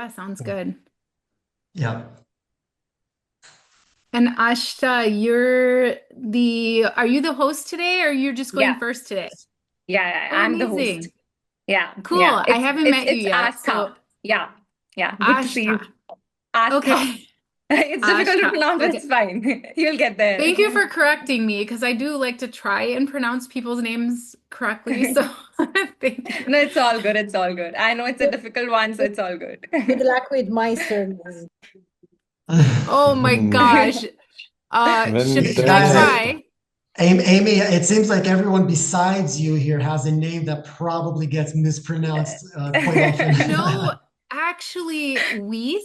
Yeah, sounds good. Yeah. And Aashta, are you the host today or you're just going Yeah, first today? Oh, I'm the host. amazing. Yeah, Cool. yeah. I haven't met you It's yet. Aashta. So Yeah, yeah. Good to see you. Aashta. Aastha. Okay. It's difficult to Aashta. pronounce, but it's Okay. fine. You'll get Thank you there. for correcting me because I do like to try and pronounce people's names correctly. So thank you. No, it's all good. It's all good. I know it's a Good, difficult one, so good, it's all good. good luck with my surname. Oh my gosh. Should I Guys, try? Amy, it seems like everyone besides you here has a name that probably gets mispronounced quite often. No, actually, Weiss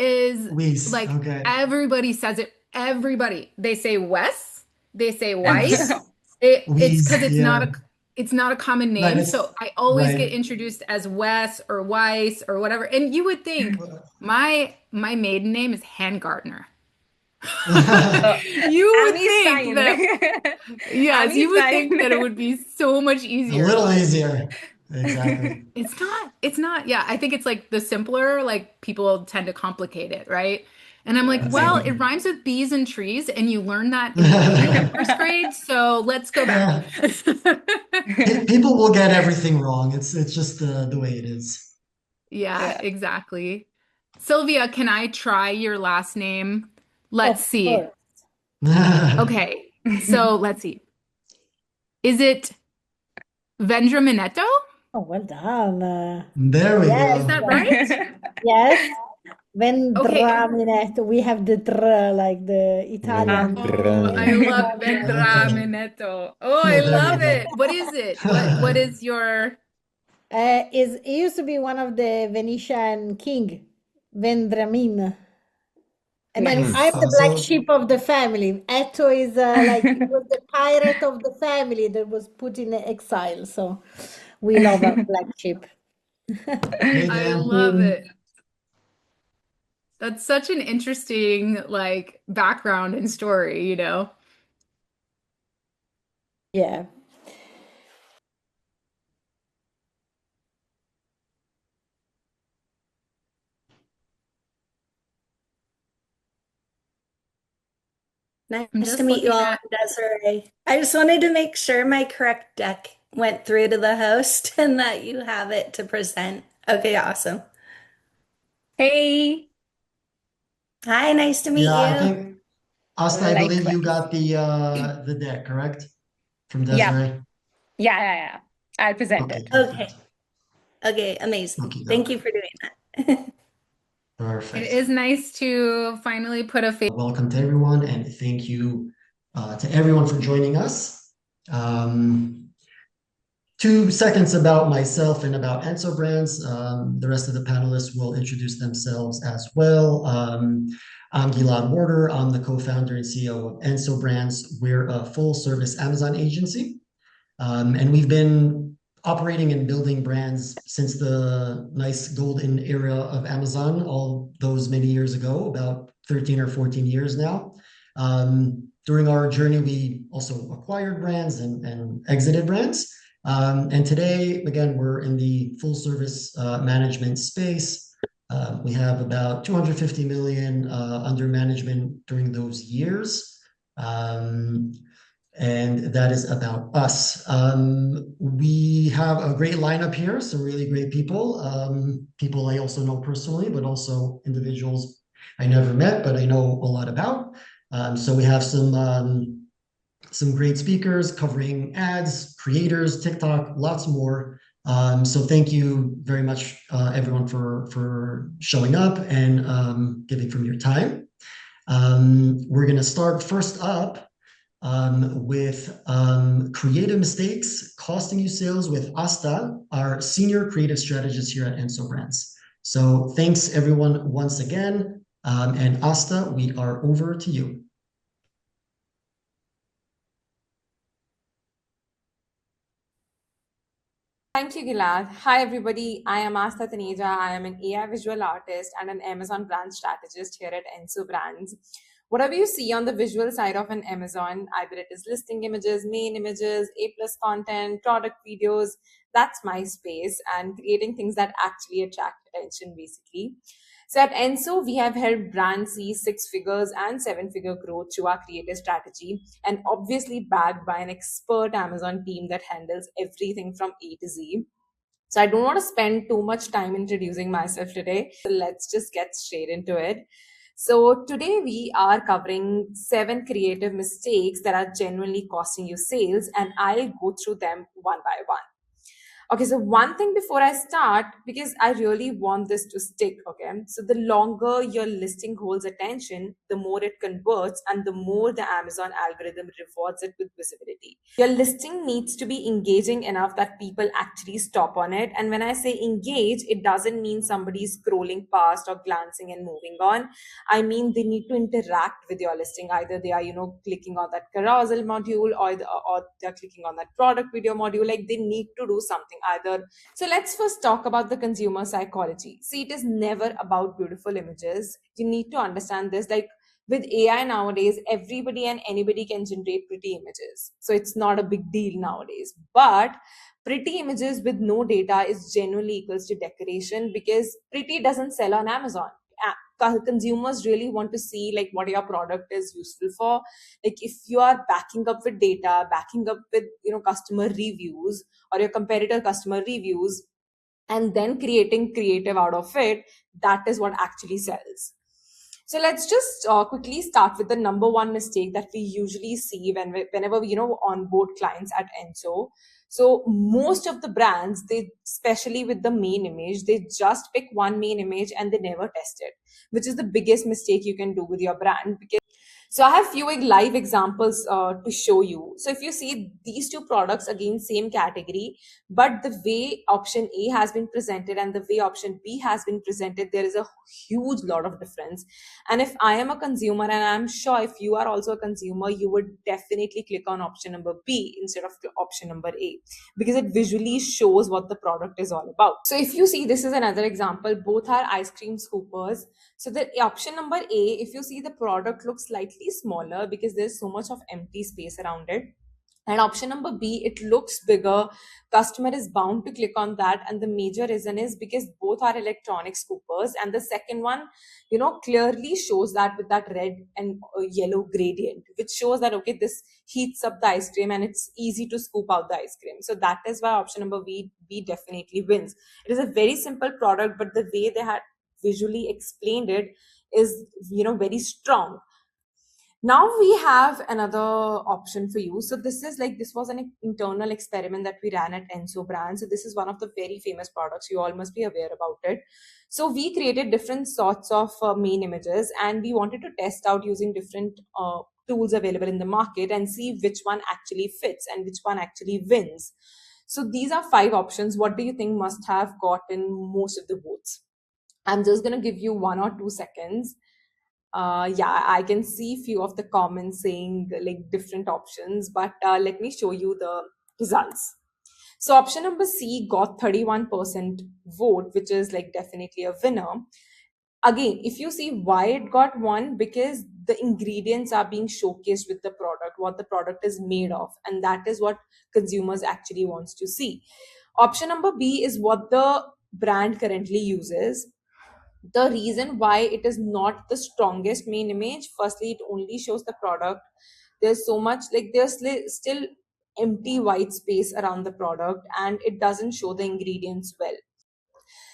is Weiss, like okay. everybody says it. Everybody. They say Wes, they say Weiss. Yes. It's because Weiss, yeah. it's not a common Right, name. it's So I always get right. introduced as Wes or Weiss or whatever. And you would think my maiden name is Handgartner. Uh, You would Ami's think fine. that, yes, you Ami's would think fine. that it would be so much A easier, little but easier. Exactly. it's not. It's not. Yeah, I think it's like the simpler, like people tend to complicate it, right? And I'm like, well, it Exactly. rhymes with bees and trees, and you learn that in reading in first grade, so let's go back. Yeah. People will get everything wrong. It's just the way it is. Yeah, Yeah. exactly. Sylvia, can I try your last name? Let's Of see. course. Okay, so let's see. Is it Vendraminetto? Oh, well done. There we Yes, Is that go. right? yes. Okay. Vendraminetto. We have the dr, like the Italian. Oh, I love Okay. Vendraminetto. Oh, I There we love go. it. What is it? What is your Is it used to be one of the Venetian king, Vendramin. And then Nice. I'm Hmm. the black So sheep of the family. Etto is like he was the pirate of the family that was put in exile. So we love our black sheep. hey I love Dan. it. That's such an interesting like background and story, you know? Yeah. I'm Nice to just meet you looking all, at Desiree. I just wanted to make sure my correct deck went through to the host and that you have it to present. Okay, awesome. Hey, Hi, nice to meet Yeah, I you. think Asta, I believe you likewise. got the deck, correct? From Yeah, Desiree. yeah. I'll present Okay, it. Okay, perfect. okay, amazing. Okay, Thank doc. you for doing that. it Perfect. is nice to finally put a face. Welcome to everyone, and thank you to everyone for joining us. 2 seconds about myself and about Enso Brands. The rest of the panelists will introduce themselves as well. I'm Gilad Warder. I'm the co-founder and CEO of Enso Brands. We're a full-service Amazon agency, and we've been operating and building brands since the nice golden era of Amazon, all those many years ago, about 13 or 14 years now. During our journey, we also acquired brands and exited brands. And today, again, we're in the full service management space. We have about 250 million under management during those years. And that is about us. We have a great lineup here, some really great people, people I also know personally, but also individuals I never met, but I know a lot about. So we have some great speakers covering ads, creators, TikTok, lots more. So thank you very much, everyone, for showing up and giving from your time. We're going to start first up with creative mistakes costing you sales with Aashta, our senior creative strategist here at Enso Brands. So thanks everyone once again. And Aashta, we are over to you. Thank you, Gilad. Hi, everybody. I am Aashta Taneja. I am an AI visual artist and an Amazon brand strategist here at Enso Brands. Whatever you see on the visual side of an Amazon, either it is listing images, main images, A+ content, product videos, that's my space, and creating things that actually attract attention basically. So at Enso, we have helped brands see 6 figures and 7-figure growth through our creative strategy, and obviously backed by an expert Amazon team that handles everything from A to Z. So I don't want to spend too much time introducing myself today. So let's just get straight into it. So today we are covering 7 creative mistakes that are genuinely costing you sales, and I'll go through them one by one. Okay, so one thing before I start, because I really want this to stick, okay? So the longer your listing holds attention, the more it converts and the more the Amazon algorithm rewards it with visibility. Your listing needs to be engaging enough that people actually stop on it. And when I say engage, it doesn't mean somebody's scrolling past or glancing and moving on. I mean, they need to interact with your listing. Either they are, clicking on that carousel module or they're clicking on that product video module. Like they need to do something either. So let's first talk about the consumer psychology. See, it is never about beautiful images. You need to understand this. Like with AI nowadays, everybody and anybody can generate pretty images. So it's not a big deal nowadays. But pretty images with no data is generally equals to decoration, because pretty doesn't sell on Amazon. Consumers really want to see like what your product is useful for. Like if you are backing up with data, backing up with customer reviews or your competitor customer reviews, and then creating creative out of it, that is what actually sells. So let's just quickly start with the number one mistake that we usually see whenever we onboard clients at Enso. So most of the brands, they, especially with the main image, they just pick one main image and they never test it, which is the biggest mistake you can do with your brand. So I have few live examples to show you. So if you see these two products, again, same category, but the way option A has been presented and the way option B has been presented, there is a huge lot of difference. And if I am a consumer, and I'm sure if you are also a consumer, you would definitely click on option number B instead of option number A, because it visually shows what the product is all about. So if you see, this is another example, both are ice cream scoopers. So the option number A, if you see, the product looks slightly smaller because there's so much of empty space around it. And option number B, it looks bigger. Customer is bound to click on that. And the major reason is because both are electronic scoopers. And the second one, clearly shows that with that red and yellow gradient, which shows that, okay, this heats up the ice cream and it's easy to scoop out the ice cream. So that is why option number B definitely wins. It is a very simple product, but the way they had visually explained it is very strong. Now we have another option for you. So this was an internal experiment that we ran at Enso brand. So this is one of the very famous products. You all must be aware about it. So we created different sorts of main images, and we wanted to test out using different tools available in the market and see which one actually fits and which one actually wins. So these are 5 options. What do you think must have gotten most of the votes? I'm just going to give you 1 or 2 seconds. I can see few of the comments saying like different options, but let me show you the results. So option number C got 31% vote, which is like definitely a winner. Again, if you see why it got won, because the ingredients are being showcased with the product, what the product is made of, and that is what consumers actually wants to see. Option number B is what the brand currently uses. The reason why it is not the strongest main image, firstly, it only shows the product. There's so much, like there's still empty white space around the product, and it doesn't show the ingredients well.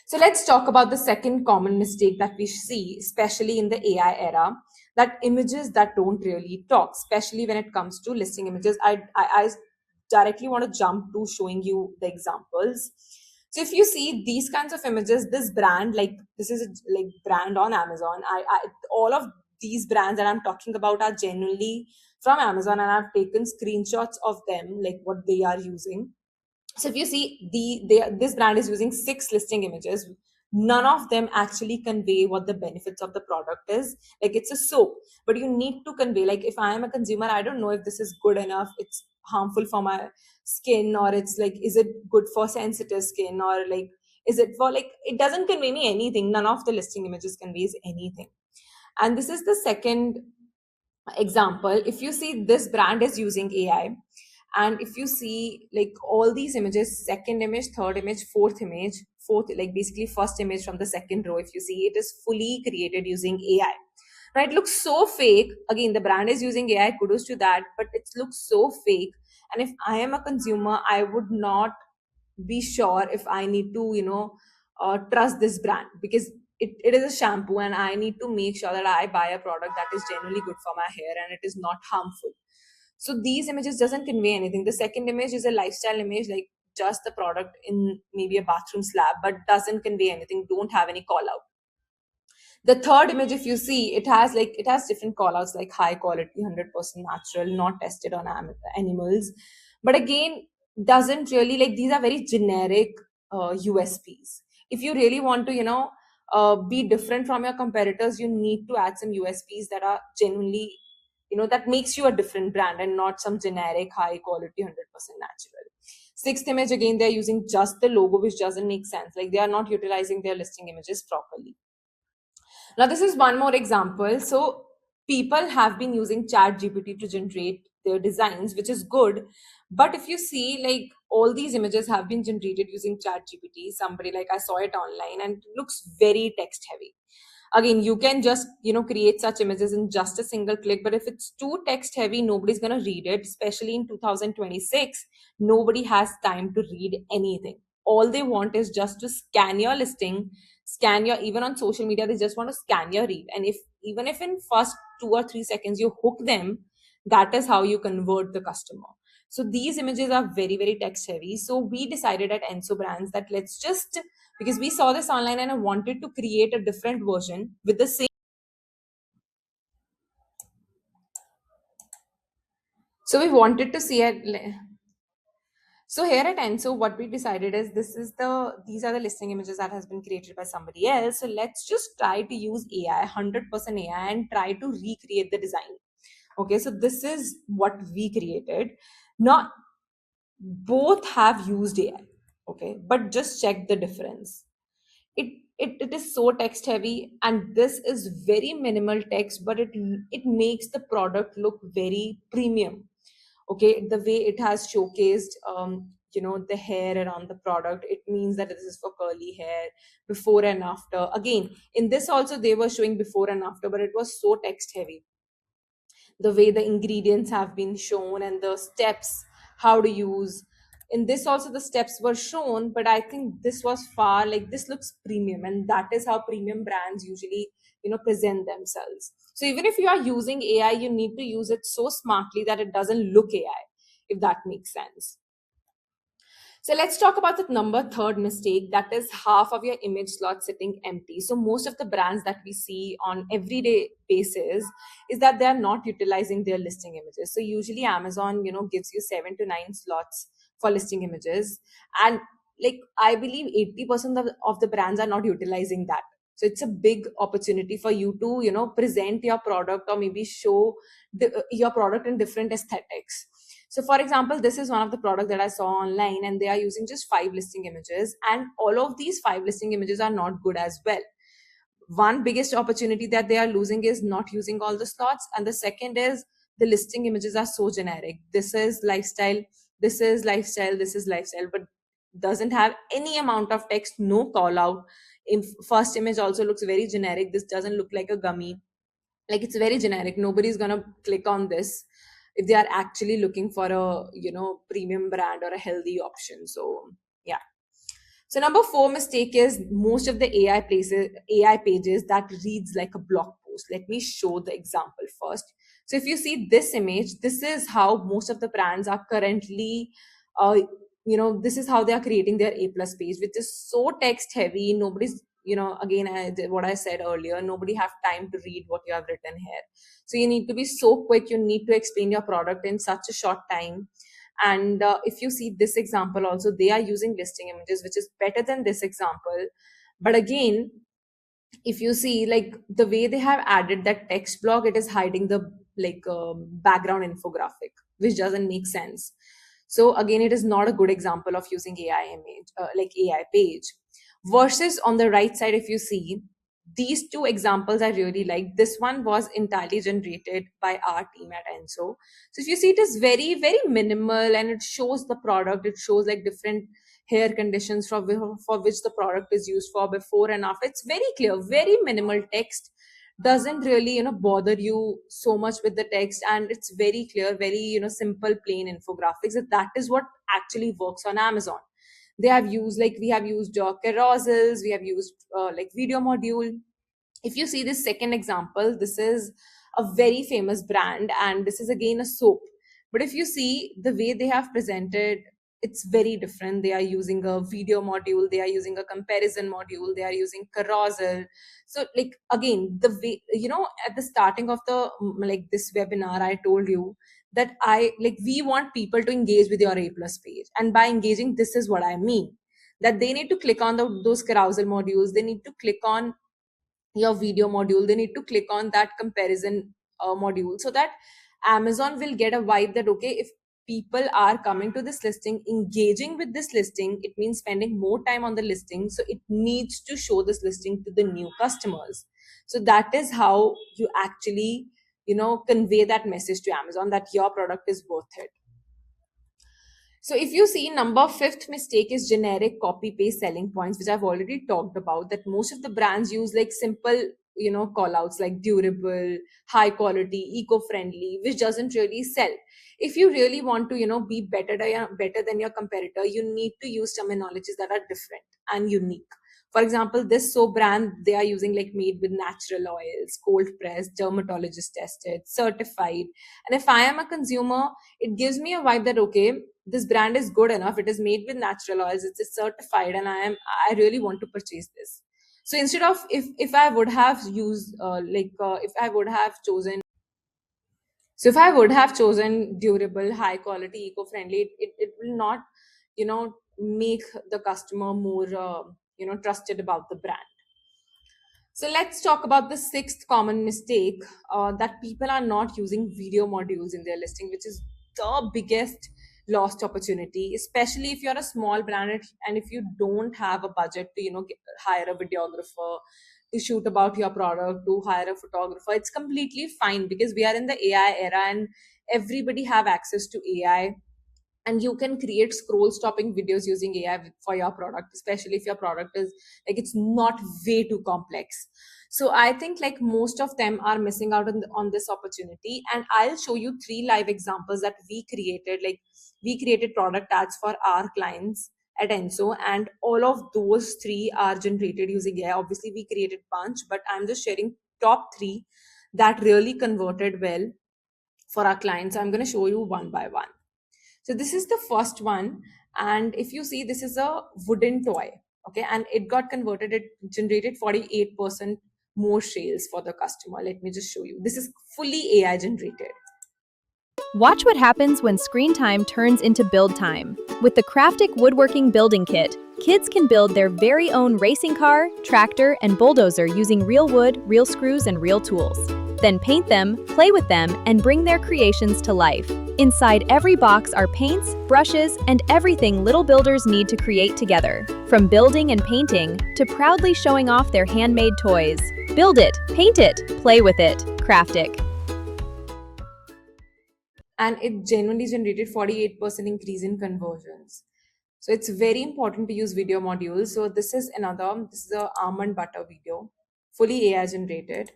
So let's talk about the second common mistake that we see, especially in the AI era, that images that don't really talk, especially when it comes to listing images. I directly want to jump to showing you the examples. So if you see these kinds of images, this brand, like this is a like brand on Amazon. All of these brands that I'm talking about are genuinely from Amazon, and I've taken screenshots of them, like what they are using. So if you see this brand is using 6 listing images, none of them actually convey what the benefits of the product is. Like it's a soap, but you need to convey, like if I am a consumer, I don't know if this is good enough, it's harmful for my skin, or it's like, is it good for sensitive skin, or like, is it for like, it doesn't convey me anything. None of the listing images conveys anything. And this is the second example, if you see this brand is using AI, and if you see like all these images, second image, third image, fourth image, like basically first image from the second row, if you see, it is fully created using AI. Right? It looks so fake. Again, the brand is using AI, kudos to that, but it looks so fake. And if I am a consumer, I would not be sure if I need to, trust this brand, because it is a shampoo and I need to make sure that I buy a product that is genuinely good for my hair and it is not harmful. So these images doesn't convey anything. The second image is a lifestyle image, like just the product in maybe a bathroom slab, but doesn't convey anything, don't have any call out. The third image, if you see, it has different call outs like high quality, 100% natural, not tested on animals. But again, doesn't really, like, these are very generic USPs. If you really want to, be different from your competitors, you need to add some USPs that are genuinely, that makes you a different brand and not some generic high quality 100% natural. Sixth image, again, they're using just the logo, which doesn't make sense. Like, they are not utilizing their listing images properly. Now, this is one more example. So people have been using ChatGPT to generate their designs, which is good. But if you see, like, all these images have been generated using ChatGPT, somebody, like, I saw it online and it looks very text heavy. Again, you can just, create such images in just a single click, but if it's too text heavy, nobody's going to read it, especially in 2026. Nobody has time to read anything. All they want is just to scan your listing, even on social media, they just want to scan your reel. And even if in first 2 or 3 seconds you hook them, that is how you convert the customer. So these images are very, very text heavy. So we decided at Enso Brands that let's just, because we saw this online and I wanted to create a different version with the same. So we wanted to see it. So here at Enso, what we decided is these are the listing images that has been created by somebody else. So let's just try to use AI, 100% AI, and try to recreate the design. Okay, so this is what we created. Now, both have used AI. Okay, but just check the difference. It is so text heavy, and this is very minimal text, but it makes the product look very premium. Okay, the way it has showcased the hair around the product, it means that this is for curly hair, before and after. Again, in this also they were showing before and after, but it was so text heavy. The way the ingredients have been shown and the steps, how to use. In this also the steps were shown, but I think this was far, like, this looks premium, and that is how premium brands usually present themselves. So even if you are using AI, you need to use it so smartly that it doesn't look AI, if that makes sense. So let's talk about the third mistake, that is half of your image slot sitting empty. So most of the brands that we see on everyday basis is that they are not utilizing their listing images. So usually Amazon, gives you 7 to 9 slots for listing images. And like, I believe 80% of the brands are not utilizing that. So it's a big opportunity for you to, present your product or maybe show your product in different aesthetics. So for example, this is one of the products that I saw online, and they are using just 5 listing images, and all of these 5 listing images are not good as well. One biggest opportunity that they are losing is not using all the slots. And the second is the listing images are so generic. This is lifestyle, this is lifestyle, this is lifestyle, but doesn't have any amount of text, no call out. In first image also looks very generic. This doesn't look like a gummy. Like, it's very generic. Nobody's gonna click on this if they are actually looking for a premium brand or a healthy option. So yeah. So number 4 mistake is most of the AI pages that reads like a blog post. Let me show the example first. So if you see this image, this is how most of the brands are currently this is how they are creating their A+ page, which is so text heavy. Nobody's, again, what I said earlier, nobody have time to read what you have written here. So you need to be so quick. You need to explain your product in such a short time. And if you see this example also, they are using listing images, which is better than this example. But again, if you see, like, the way they have added that text block, it is hiding the background infographic, which doesn't make sense. So again, it is not a good example of using AI image, AI page. Versus on the right side, if you see, these two examples I really like. This one was entirely generated by our team at Enso. So if you see, it is very, very minimal, and it shows the product. It shows like different hair conditions for which the product is used for, before and after. It's very clear, very minimal text. Doesn't really, bother you so much with the text, and it's very clear, very, simple, plain infographics. That is what actually works on Amazon. They have used, like, we have used carousels, we have used like video module. If you see this second example, this is a very famous brand, and this is again a soap. But if you see the way they have presented, it's very different. They are using a video module, they are using a comparison module, they are using carousel. So like, again, the way, at the starting of the like this webinar, I told you that we want people to engage with your A+ page. And by engaging, this is what I mean, that they need to click on those carousel modules, they need to click on your video module, they need to click on that comparison module, so that Amazon will get a vibe that, okay, if people are coming to this listing, engaging with this listing, it means spending more time on the listing, so it needs to show this listing to the new customers. So that is how you actually, convey that message to Amazon that your product is worth it. So if you see, fifth mistake is generic copy paste selling points, which I've already talked about, that most of the brands use like simple, call outs like durable, high quality, eco-friendly, which doesn't really sell. If you really want to, be better than your competitor, you need to use terminologies that are different and unique. For example, this soap brand, they are using like made with natural oils, cold pressed, dermatologist tested, certified. And if I am a consumer, it gives me a vibe that, okay, this brand is good enough, it is made with natural oils, it's certified, and I really want to purchase this. So instead of, if I would have used if I would have chosen durable, high quality, eco-friendly, it will not, make the customer more trusted about the brand. So let's talk about the sixth common mistake, that people are not using video modules in their listing, which is the biggest lost opportunity, especially if you're a small brand and if you don't have a budget to, hire a videographer to shoot about your product, to hire a photographer. It's completely fine, because we are in the AI era and everybody have access to AI. And you can create scroll stopping videos using AI for your product, especially if your product is like, it's not way too complex. So I think like most of them are missing out on this opportunity. And I'll show you 3 live examples that we created. Like, we created product ads for our clients at Enso, and all of those 3 are generated using AI. Obviously, we created bunch, but I'm just sharing top 3 that really converted well for our clients. I'm going to show you one by one. So this is the first one, and if you see, this is a wooden toy, okay, and it got converted, it generated 48% more sales for the customer. Let me just show you. This is fully AI generated. Watch what happens when screen time turns into build time. With the Craftic Woodworking Building Kit, kids can build their very own racing car, tractor, and bulldozer using real wood, real screws, and real tools. Then paint them, play with them, and bring their creations to life. Inside every box are paints, brushes, and everything little builders need to create together. From building and painting to proudly showing off their handmade toys. Build it, paint it, play with it. Craftic. And it genuinely generated 48% increase in conversions. So it's very important to use video modules. So this is a almond butter video, fully AI generated.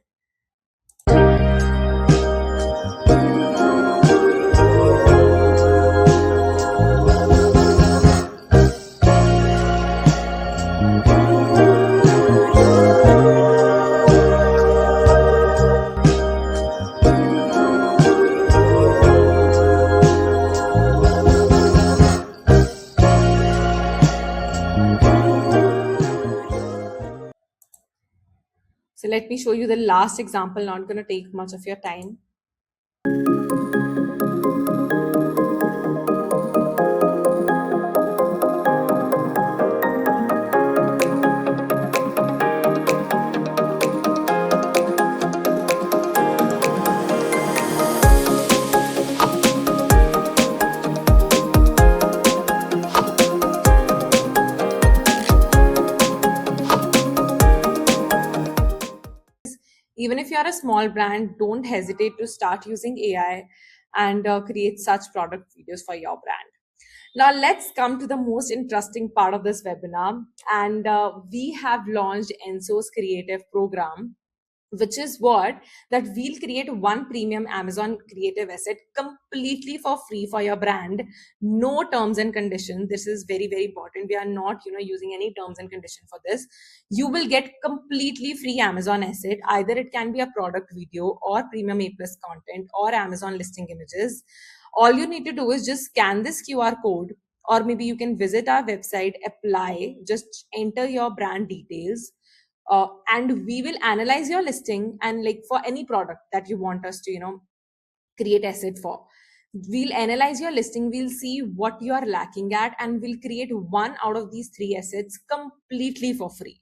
So let me show you the last example, not going to take much of your time. Even if you're a small brand, don't hesitate to start using AI and create such product videos for your brand. Now, let's come to the most interesting part of this webinar. And we have launched Enso's creative program, which is what that we'll create one premium Amazon creative asset completely for free for your brand. No terms and conditions. This is very, very important. We are not, using any terms and conditions for this. You will get completely free Amazon asset. Either it can be a product video or premium A+ content or Amazon listing images. All you need to do is just scan this QR code, or maybe you can visit our website, apply, just enter your brand details, and we will analyze your listing. And like for any product that you want us to create asset for, we'll analyze your listing, we'll see what you are lacking at, and we'll create one out of these three assets completely for free.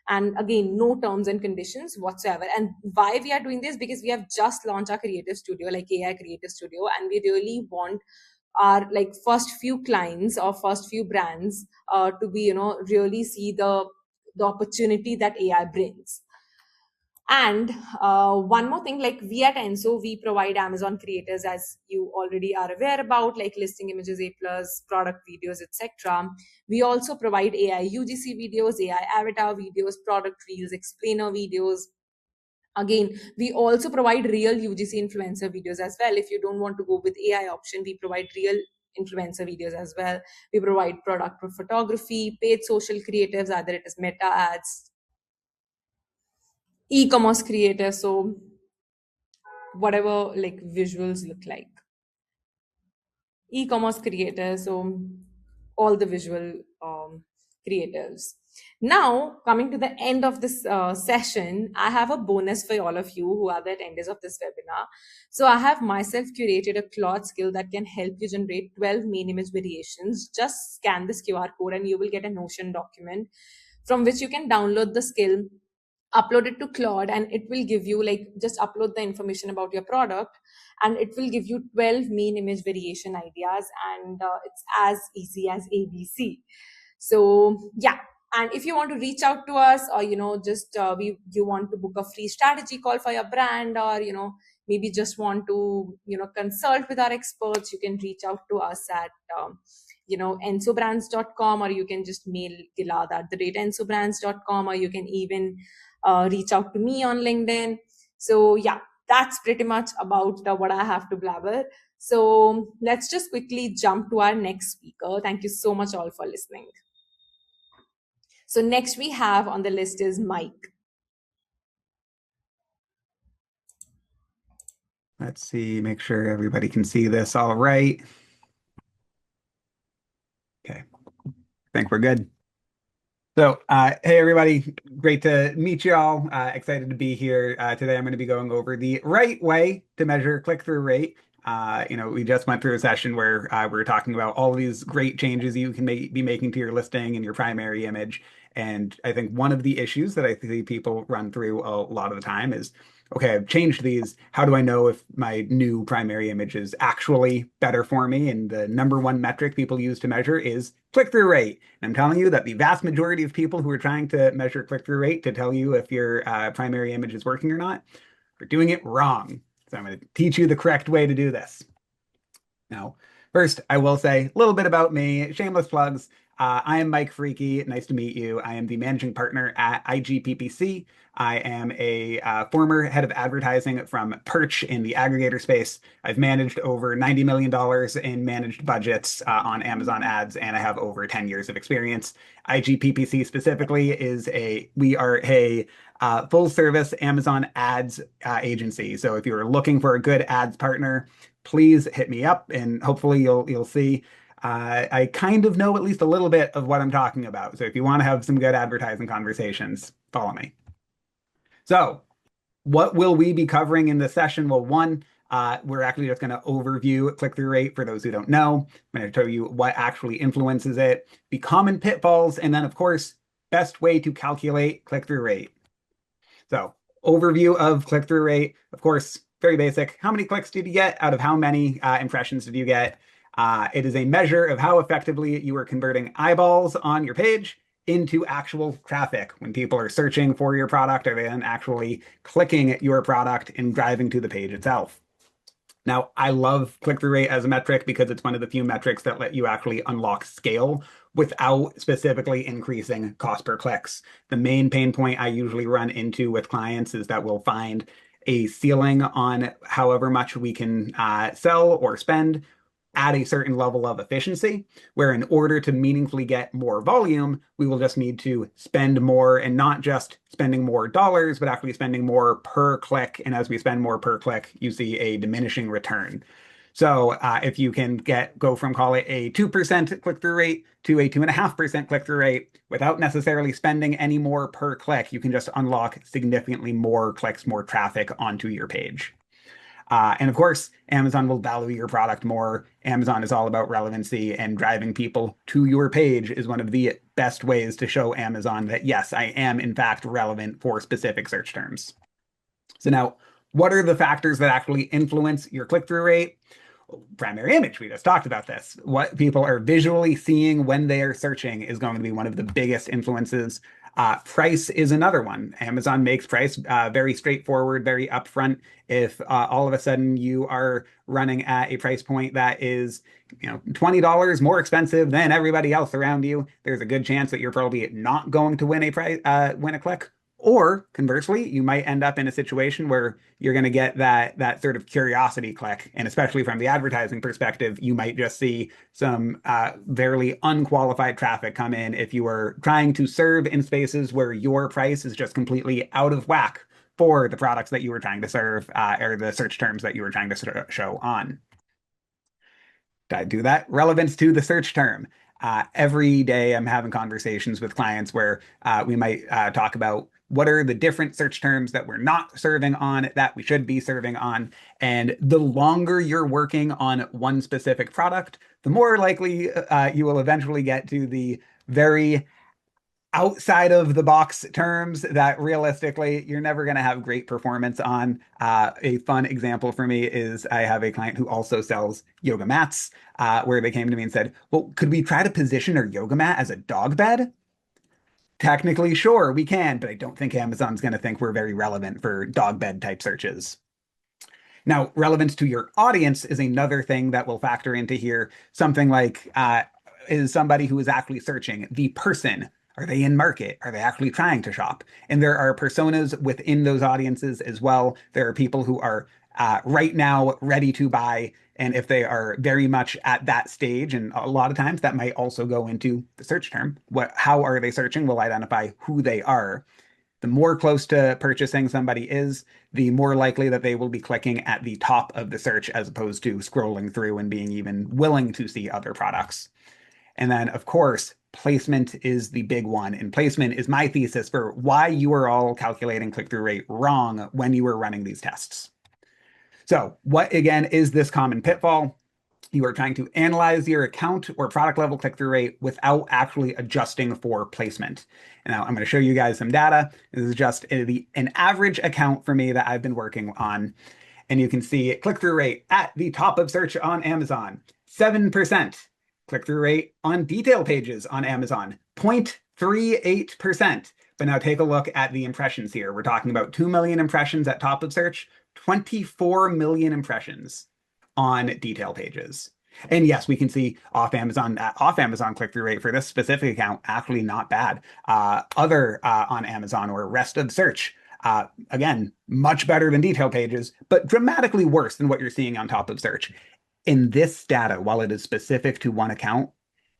And again, no terms and conditions whatsoever. And why we are doing this? Because we have just launched our creative studio, like AI creative studio, and we really want our like first few clients or first few brands to be really see the opportunity that AI brings. And one more thing, like we at Enso, we provide Amazon creators, as you already are aware about, like listing images, A+, product videos, etc. We also provide AI UGC videos, AI avatar videos, product reels, explainer videos. Again, we also provide real UGC influencer videos as well. If you don't want to go with AI option, we provide real influencer videos as well. We provide product photography, paid social creatives, either it is meta ads, e-commerce creators, so whatever like visuals look like, e-commerce creators, so all the visual creatives. Now, coming to the end of this session, I have a bonus for all of you who are the attendees of this webinar. So I have myself curated a Claude skill that can help you generate 12 main image variations. Just scan this QR code and you will get a Notion document from which you can download the skill, upload it to Claude, and it will give you, like, just upload the information about your product and it will give you 12 main image variation ideas, and it's as easy as ABC. So yeah, and if you want to reach out to us, or just you want to book a free strategy call for your brand, or maybe just want to consult with our experts, you can reach out to us at ensobrands.com, or you can just mail gilad@ensobrands.com, or you can even reach out to me on LinkedIn. So yeah, that's pretty much about what I have to blabber. So let's just quickly jump to our next speaker. Thank you so much all for listening. So next we have on the list is Mike. Let's see, make sure everybody can see this all right. Okay, I think we're good. So, hey everybody, great to meet you all. Excited to be here. Today I'm going to be going over the right way to measure click-through rate. We just went through a session where we were talking about all of these great changes you can be making to your listing and your primary image. And I think one of the issues that I see people run through a lot of the time is, okay, I've changed these. How do I know if my new primary image is actually better for me? And the number one metric people use to measure is click-through rate. And I'm telling you that the vast majority of people who are trying to measure click-through rate to tell you if your primary image is working or not are doing it wrong. So I'm going to teach you the correct way to do this. Now, first, I will say a little bit about me, shameless plugs. I am Mike Frekey. Nice to meet you. I am the managing partner at IGPPC. I am a former head of advertising from Perch in the aggregator space. I've managed over $90 million in managed budgets on Amazon ads, and I have over 10 years of experience. IGPPC specifically we are a full service Amazon ads agency. So if you're looking for a good ads partner, please hit me up, and hopefully you'll see I kind of know at least a little bit of what I'm talking about. So if you want to have some good advertising conversations, follow me. So what will we be covering in this session? Well, one, we're actually just going to overview click-through rate for those who don't know. I'm going to tell you what actually influences it, the common pitfalls, and then, of course, best way to calculate click-through rate. So overview of click-through rate, of course, very basic. How many clicks did you get out of how many impressions did you get? It is a measure of how effectively you are converting eyeballs on your page into actual traffic. When people are searching for your product, are they then actually clicking your product and driving to the page itself? Now, I love click-through rate as a metric because it's one of the few metrics that let you actually unlock scale without specifically increasing cost per clicks. The main pain point I usually run into with clients is that we'll find a ceiling on however much we can sell or spend at a certain level of efficiency, where in order to meaningfully get more volume, we will just need to spend more, and not just spending more dollars, but actually spending more per click. And as we spend more per click, you see a diminishing return. So if you can go from, call it a 2% click-through rate to a 2.5% click-through rate without necessarily spending any more per click, you can just unlock significantly more clicks, more traffic onto your page. And of course, Amazon will value your product more. Amazon is all about relevancy, and driving people to your page is one of the best ways to show Amazon that, yes, I am in fact relevant for specific search terms. So now, what are the factors that actually influence your click-through rate? Primary image, we just talked about this. What people are visually seeing when they are searching is going to be one of the biggest influences. Price is another one. Amazon makes price very straightforward, very upfront. If all of a sudden you are running at a price point that is, $20 more expensive than everybody else around you, there's a good chance that you're probably not going to win a click. Or conversely, you might end up in a situation where you're going to get that sort of curiosity click. And especially from the advertising perspective, you might just see some very unqualified traffic come in if you are trying to serve in spaces where your price is just completely out of whack for the products that you were trying to serve or the search terms that you were trying to show on. Did I do that? Relevance to the search term. Every day I'm having conversations with clients where we might talk about what are the different search terms that we're not serving on that we should be serving on. And the longer you're working on one specific product, the more likely you will eventually get to the very outside of the box terms that realistically you're never going to have great performance on. A fun example for me is I have a client who also sells yoga mats, where they came to me and said, well, could we try to position our yoga mat as a dog bed? Technically, sure, we can, but I don't think Amazon's going to think we're very relevant for dog bed type searches. Now, relevance to your audience is another thing that will factor into here. Something like, is somebody who is actually searching the person? Are they in market? Are they actually trying to shop? And there are personas within those audiences as well. There are people who are right now ready to buy. And if they are very much at that stage, and a lot of times that might also go into the search term, how are they searching will identify who they are. The more close to purchasing somebody is, the more likely that they will be clicking at the top of the search as opposed to scrolling through and being even willing to see other products. And then, of course, placement is the big one. And placement is my thesis for why you are all calculating click-through rate wrong when you were running these tests. So what, again, is this common pitfall? You are trying to analyze your account or product level click-through rate without actually adjusting for placement. And now I'm going to show you guys some data. This is just an average account for me that I've been working on. And you can see click-through rate at the top of search on Amazon, 7%. Click-through rate on detail pages on Amazon, 0.38%. But now take a look at the impressions here. We're talking about 2 million impressions at top of search, 24 million impressions on detail pages. And yes, we can see off Amazon click-through rate for this specific account, actually not bad. Other on Amazon or rest of search, again, much better than detail pages, but dramatically worse than what you're seeing on top of search. And this data, while it is specific to one account,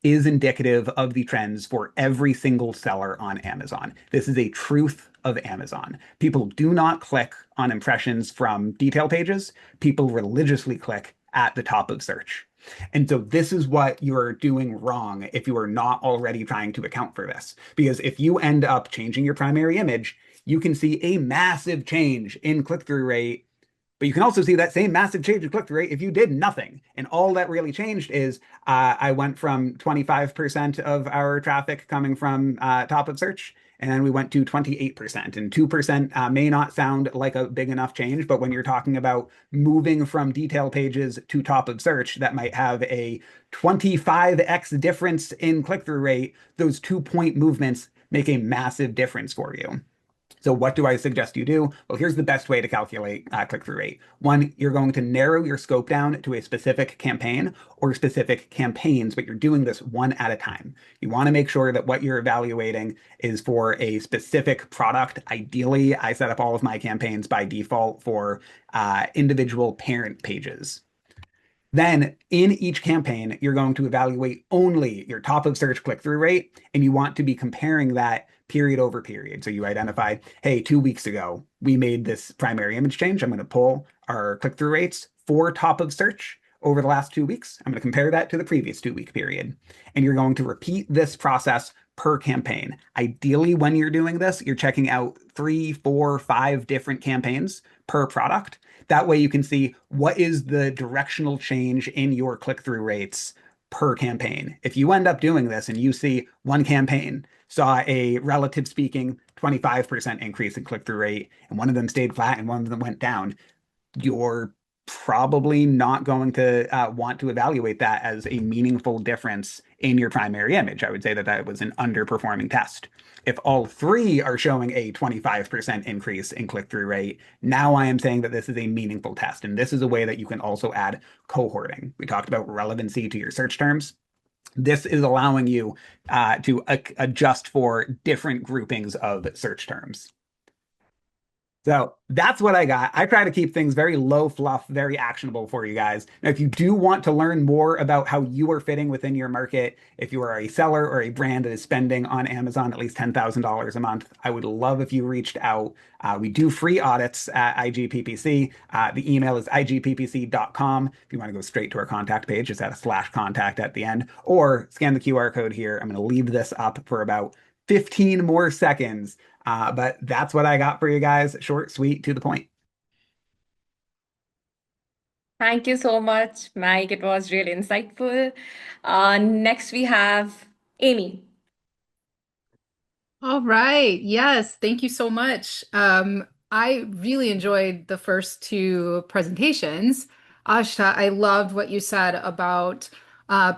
is indicative of the trends for every single seller on Amazon. This is a truth of Amazon. People do not click on impressions from detail pages. People religiously click at the top of search. And so this is what you're doing wrong if you are not already trying to account for this. Because if you end up changing your primary image, you can see a massive change in click-through rate. But you can also see that same massive change in click-through rate if you did nothing. And all that really changed is I went from 25% of our traffic coming from top of search, and then we went to 28%. And 2% may not sound like a big enough change, but when you're talking about moving from detail pages to top of search, that might have a 25x difference in click-through rate. Those 2-point movements make a massive difference for you. So what do I suggest you do? Well, here's the best way to calculate click-through rate. One, you're going to narrow your scope down to a specific campaign or specific campaigns, but you're doing this one at a time. You want to make sure that what you're evaluating is for a specific product. Ideally, I set up all of my campaigns by default for individual parent pages. Then in each campaign, you're going to evaluate only your top of search click-through rate, and you want to be comparing that period over period. So you identify, hey, 2 weeks ago, we made this primary image change. I'm going to pull our click-through rates for top of search over the last 2 weeks. I'm going to compare that to the previous 2-week period. And you're going to repeat this process per campaign. Ideally, when you're doing this, you're checking out 3, 4, 5 different campaigns per product. That way you can see what is the directional change in your click-through rates per campaign. If you end up doing this and you see one campaign saw a relative speaking 25% increase in click-through rate, and one of them stayed flat and one of them went down, you're probably not going to want to evaluate that as a meaningful difference in your primary image. I would say that that was an underperforming test. If all 3 are showing a 25% increase in click-through rate, now I am saying that this is a meaningful test. And this is a way that you can also add cohorting. We talked about relevancy to your search terms. This is allowing you to adjust for different groupings of search terms. So that's what I got. I try to keep things very low fluff, very actionable for you guys. Now, if you do want to learn more about how you are fitting within your market, if you are a seller or a brand that is spending on Amazon at least $10,000 a month, I would love if you reached out. We do free audits at IGPPC. The email is igppc.com. If you want to go straight to our contact page, just add a /contact at the end, or scan the QR code here. I'm going to leave this up for about 15 more seconds. But that's what I got for you guys. Short, sweet, to the point. Thank you so much, Mike. It was really insightful. Next, we have Amy. All right. Yes. Thank you so much. I really enjoyed the first 2 presentations. Aashta, I loved what you said about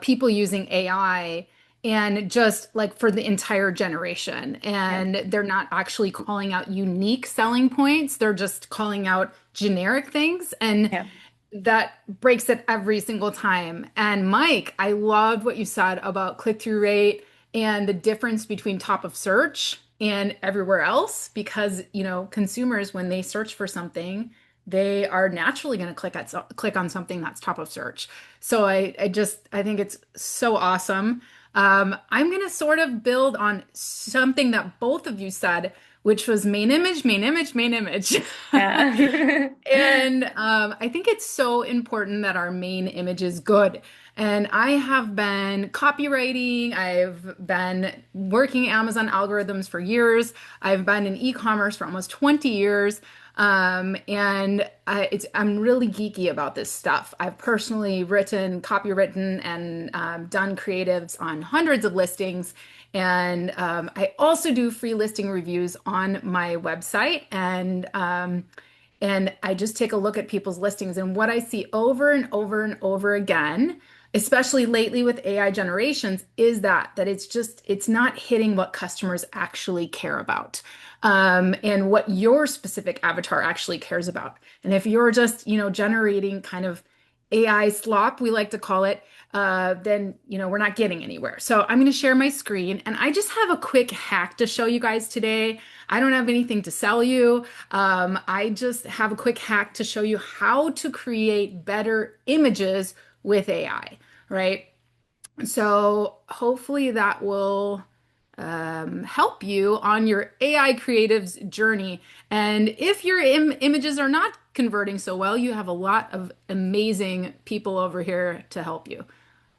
people using AI and just like for the entire generation. And they're not actually calling out unique selling points. They're just calling out generic things. And that breaks it every single time. And Mike, I loved what you said about click-through rate and the difference between top of search and everywhere else, because, consumers, when they search for something, they are naturally going to click on something that's top of search. So I think it's so awesome. I'm going to sort of build on something that both of you said, which was main image, main image, main image. Yeah. And I think it's so important that our main image is good. And I have been copywriting, I've been working Amazon algorithms for years, I've been in e-commerce for almost 20 years. I'm really geeky about this stuff. I've personally copywritten and done creatives on hundreds of listings. And I also do free listing reviews on my website. And I just take a look at people's listings. And what I see over and over and over again, especially lately with AI generations, is that it's not hitting what customers actually care about. And what your specific avatar actually cares about. And if you're just, generating kind of AI slop, we like to call it, then, we're not getting anywhere. So I'm going to share my screen, and I just have a quick hack to show you guys today. I don't have anything to sell you. I just have a quick hack to show you how to create better images with AI, right? So hopefully that will help you on your AI creatives journey. And if your images are not converting so well, you have a lot of amazing people over here to help you.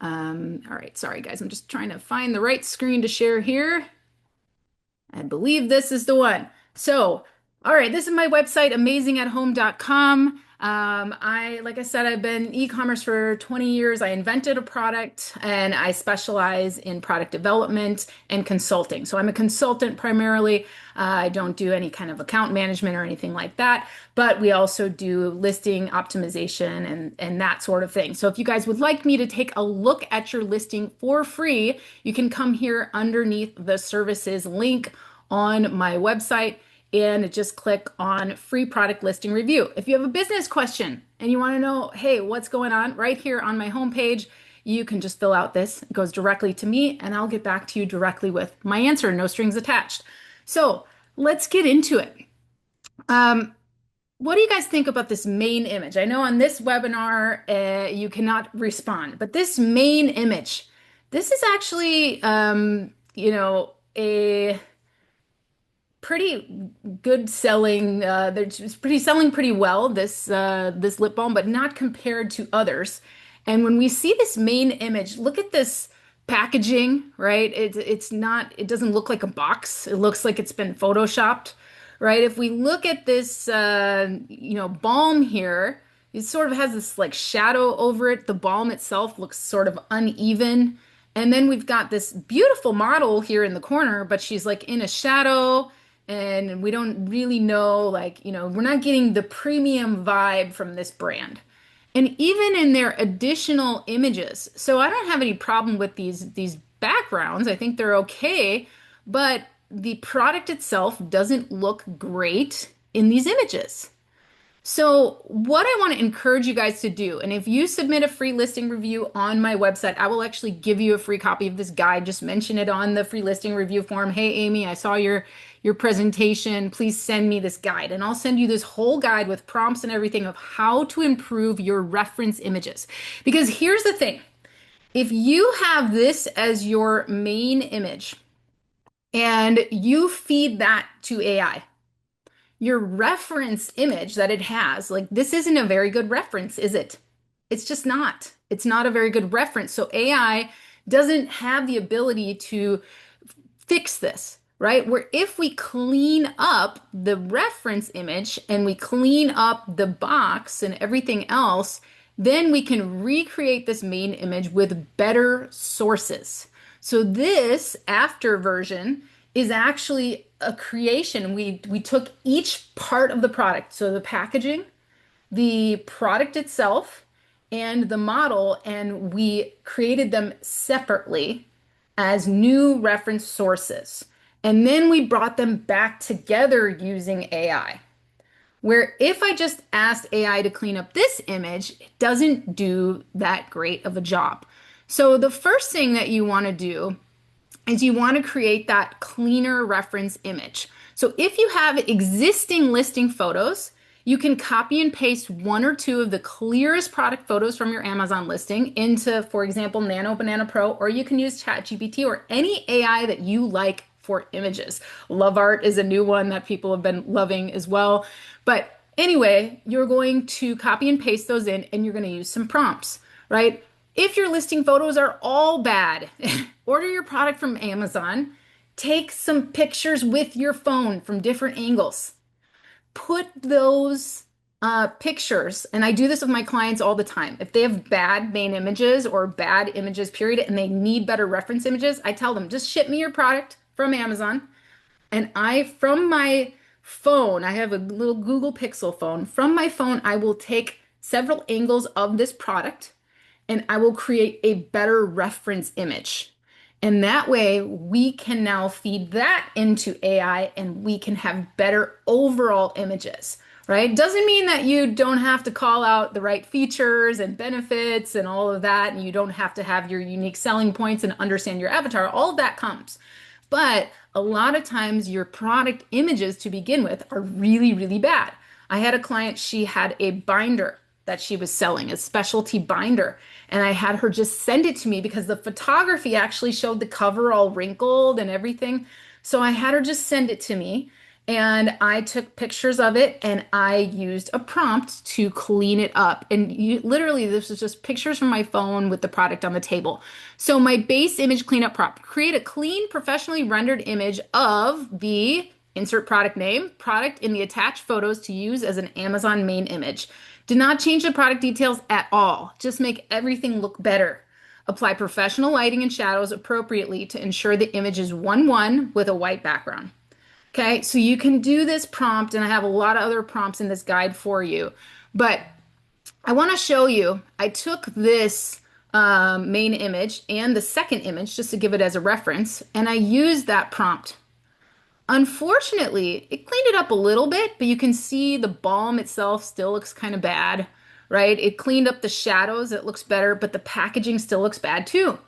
All right, sorry guys, I'm just trying to find the right screen to share here. I believe this is the one. So All right, this is my website, amazingathome.com. Like I said, I've been e-commerce for 20 years. I invented a product and I specialize in product development and consulting. So I'm a consultant primarily. I don't do any kind of account management or anything like that, but we also do listing optimization and that sort of thing. So if you guys would like me to take a look at your listing for free, you can come here underneath the services link on my website and just click on free product listing review. If you have a business question and you want to know, hey, what's going on right here on my homepage, you can just fill out this. It goes directly to me and I'll get back to you directly with my answer, no strings attached. So let's get into it. What do you guys think about this main image? I know on this webinar, you cannot respond, but this main image, this is actually, a pretty good selling. It's pretty selling pretty well, this lip balm, but not compared to others. And when we see this main image, look at this packaging, right? It's not. It doesn't look like a box. It looks like it's been photoshopped, right? If we look at this, balm here, it sort of has this like shadow over it. The balm itself looks sort of uneven. And then we've got this beautiful model here in the corner, but she's like in a shadow and we don't really know, we're not getting the premium vibe from this brand. And even in their additional images, so I don't have any problem with these backgrounds. I think they're okay, but the product itself doesn't look great in these images. So what I want to encourage you guys to do, and if you submit a free listing review on my website, I will actually give you a free copy of this guide. Just mention it on the free listing review form. Hey, Amy, I saw your presentation. Please send me this guide. And I'll send you this whole guide with prompts and everything of how to improve your reference images. Because here's the thing. If you have this as your main image and you feed that to AI, your reference image that it has, like this isn't a very good reference, is it? It's just not. It's not a very good reference. So AI doesn't have the ability to fix this, right? Where if we clean up the reference image and we clean up the box and everything else, then we can recreate this main image with better sources. So this after version is actually a creation. We took each part of the product, so the packaging, the product itself, and the model, and we created them separately as new reference sources. And then we brought them back together using AI. Where if I just asked AI to clean up this image, it doesn't do that great of a job. So the first thing that you want to do is you want to create that cleaner reference image. So if you have existing listing photos, you can copy and paste one or two of the clearest product photos from your Amazon listing into, for example, Nano Banana Pro, or you can use ChatGPT or any AI that you like for images. LoveArt is a new one that people have been loving as well. But anyway, you're going to copy and paste those in and you're going to use some prompts, right? If your listing photos are all bad, order your product from Amazon, take some pictures with your phone from different angles. Put those pictures, and I do this with my clients all the time. If they have bad main images or bad images, period, and they need better reference images, I tell them, just ship me your product from Amazon. And from my phone, I have a little Google Pixel phone. From my phone, I will take several angles of this product and I will create a better reference image. And that way we can now feed that into AI and we can have better overall images, right? Doesn't mean that you don't have to call out the right features and benefits and all of that, and you don't have to have your unique selling points and understand your avatar. All of that comes. But a lot of times your product images to begin with are really, really bad. I had a client, she had a binder that she was selling, a specialty binder. And I had her just send it to me because the photography actually showed the cover all wrinkled and everything. So I had her just send it to me and I took pictures of it and I used a prompt to clean it up. And literally this was just pictures from my phone with the product on the table. So my base image cleanup prompt, create a clean, professionally rendered image of the insert product name, product in the attached photos to use as an Amazon main image. Do not change the product details at all. Just make everything look better. Apply professional lighting and shadows appropriately to ensure the image is 1:1 with a white background. Okay, so you can do this prompt, and I have a lot of other prompts in this guide for you. But I want to show you, I took this main image and the second image just to give it as a reference, and I used that prompt. Unfortunately, it cleaned it up a little bit, but you can see the balm itself still looks kind of bad, right? It cleaned up the shadows, it looks better, but the packaging still looks bad too,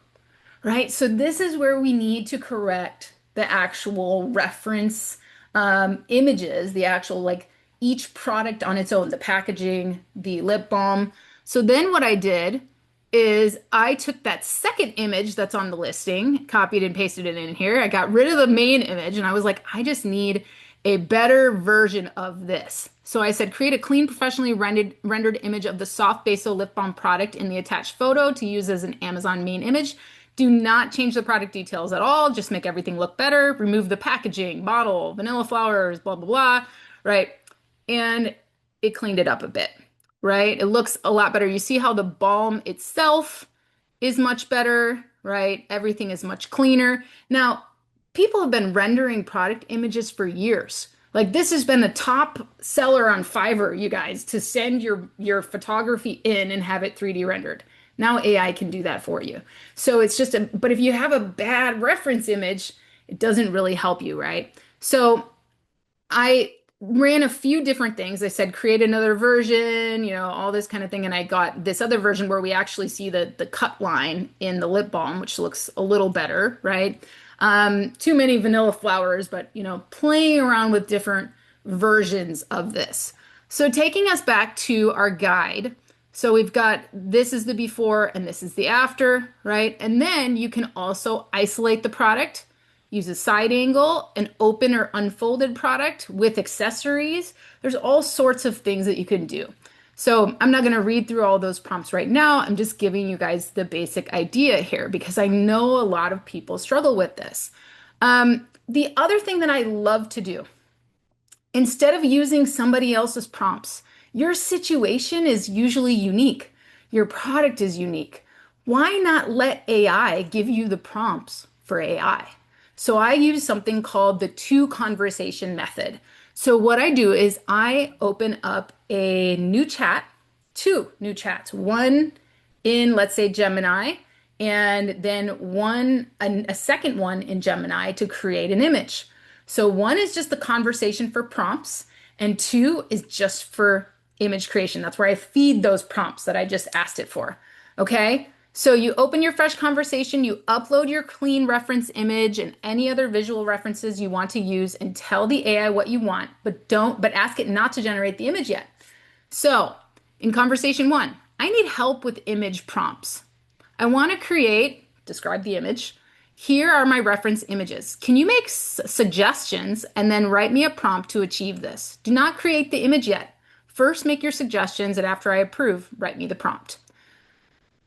right? So this is where we need to correct the actual reference images, the actual like each product on its own, the packaging, the lip balm. So then what I did is I took that second image that's on the listing, copied and pasted it in here. I got rid of the main image and I was like, I just need a better version of this. So I said, create a clean, professionally rendered image of the soft basil lip balm product in the attached photo to use as an Amazon main image. Do not change the product details at all. Just make everything look better. Remove the packaging, bottle, vanilla flowers, blah, blah, blah, right? And it cleaned it up a bit, right? It looks a lot better. You see how the balm itself is much better, right? Everything is much cleaner. Now, people have been rendering product images for years. Like this has been the top seller on Fiverr, you guys, to send your photography in and have it 3D rendered. Now AI can do that for you. So it's just but if you have a bad reference image, it doesn't really help you, right? So I ran a few different things. I said, create another version, you know, all this kind of thing. And I got this other version where we actually see the cut line in the lip balm, which looks a little better, right? Too many vanilla flowers, but, you know, playing around with different versions of this. So taking us back to our guide. So we've got, this is the before and this is the after, right? And then you can also isolate the product, use a side angle, an open or unfolded product with accessories. There's all sorts of things that you can do. So I'm not going to read through all those prompts right now. I'm just giving you guys the basic idea here because I know a lot of people struggle with this. The other thing that I love to do, instead of using somebody else's prompts, your situation is usually unique. Your product is unique. Why not let AI give you the prompts for AI? So I use something called the two conversation method. So what I do is I open up a new chat, two new chats, one in, let's say, Gemini, and then a second one in Gemini to create an image. So one is just the conversation for prompts, and two is just for image creation. That's where I feed those prompts that I just asked it for. Okay? So you open your fresh conversation, you upload your clean reference image and any other visual references you want to use and tell the AI what you want, but ask it not to generate the image yet. So in conversation one, I need help with image prompts. I want to describe the image. Here are my reference images. Can you make suggestions and then write me a prompt to achieve this? Do not create the image yet. First, make your suggestions, and after I approve, write me the prompt.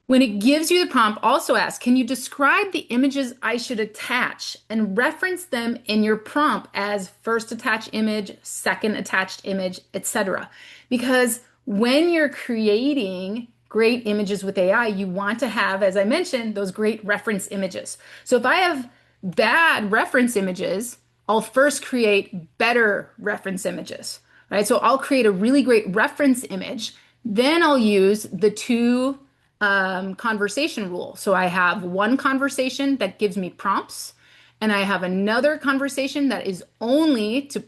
When it gives you the prompt, also ask, can you describe the images I should attach and reference them in your prompt as first attached image, second attached image, etc. Because when you're creating great images with AI, you want to have, as I mentioned, those great reference images. So if I have bad reference images, I'll first create better reference images, right? So I'll create a really great reference image, then I'll use the two conversation rule. So I have one conversation that gives me prompts, and I have another conversation that is only to